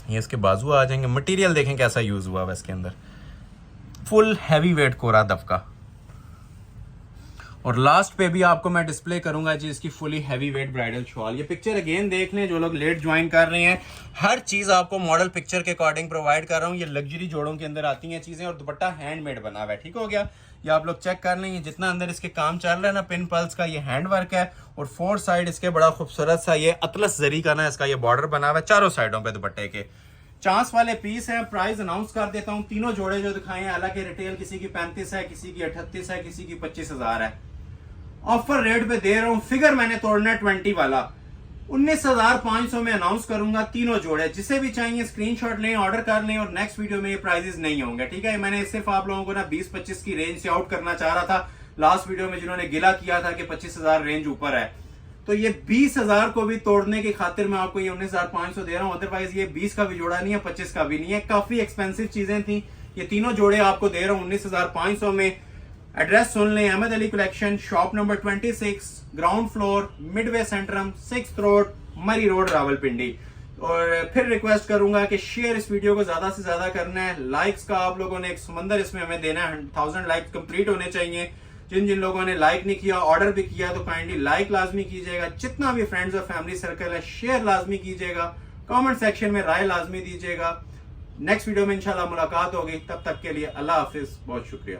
ये इसके बाजू आ जाएंगे। मटेरियल देखें कैसा यूज हुआ है इसके अंदर, फुल हैवी वेट कोरा दबका। और लास्ट पे भी आपको मैं डिस्प्ले करूंगा जी इसकी fully heavy weight bridal shawl. ये पिक्चर अगेन देख लें जो लोग लेट ज्वाइन कर रहे हैं, हर चीज आपको मॉडल पिक्चर के अकॉर्डिंग प्रोवाइड कर रहा हूँ। ये लग्जरी जोड़ों के अंदर आती हैं चीजें, और दुपट्टा हैंडमेड बना हुआ है। ठीक हो गया। ये आप लोग चेक कर लें, जितना अंदर इसके काम चल रहा है ना, पिन पल्स का ये हैंड वर्क है, और फोर साइड इसके बड़ा खूबसूरत सा ये अतलस जरी का ना इसका ये बॉर्डर बना हुआ है चारों साइडों पे दुपट्टे के। चांस वाले पीस है। प्राइस अनाउंस कर देता हूँ। तीनों जोड़े जो दिखाए हैं, हालांकि रिटेल किसी की 35 है, किसी की 38 है, किसी की 25,000 है। ऑफर रेट पे दे रहा हूं, फिगर मैंने तोड़ना है 20 वाला, 19,500 में अनाउंस करूंगा तीनों जोड़े। जिसे भी चाहिए स्क्रीनशॉट लें, ऑर्डर कर लें, और नेक्स्ट वीडियो में ये प्राइजेस नहीं होंगे। ठीक है, मैंने सिर्फ आप लोगों को ना 20-25 की रेंज से आउट करना चाह रहा था लास्ट वीडियो में, जिन्होंने गिला किया था कि 25,000 रेंज ऊपर है। तो ये 20,000 को भी तोड़ने की खातिर मैं आपको ये 19,500 दे रहा हूं। अदरवाइज ये 20 का भी जोड़ा नहीं है, 25 का भी नहीं है। काफी एक्सपेंसिव चीजें थी। ये तीनों जोड़े आपको दे रहा हूं 19,500 में। एड्रेस सुन लें, Ahmed Ali collection, shop number 26, ground floor, midway centrum, 6th road, Murree road, Rawalpindi. और फिर रिक्वेस्ट करूंगा कि शेयर इस वीडियो को ज्यादा से ज्यादा करना है। लाइक्स का आप लोगों ने एक समंदर इसमें हमें देना है, 1000 लाइक्स कंप्लीट होने चाहिए। जिन जिन लोगों ने लाइक नहीं किया, ऑर्डर भी किया, तो काइंडली लाइक लाजमी कीजिएगा। जितना भी फ्रेंड्स और फैमिली सर्कल है, शेयर लाजमी कीजिएगा। कमेंट सेक्शन में राय लाजमी दीजिएगा। नेक्स्ट वीडियो में इंशाल्लाह मुलाकात होगी। तब तक के लिए अल्लाह हाफिज, बहुत शुक्रिया।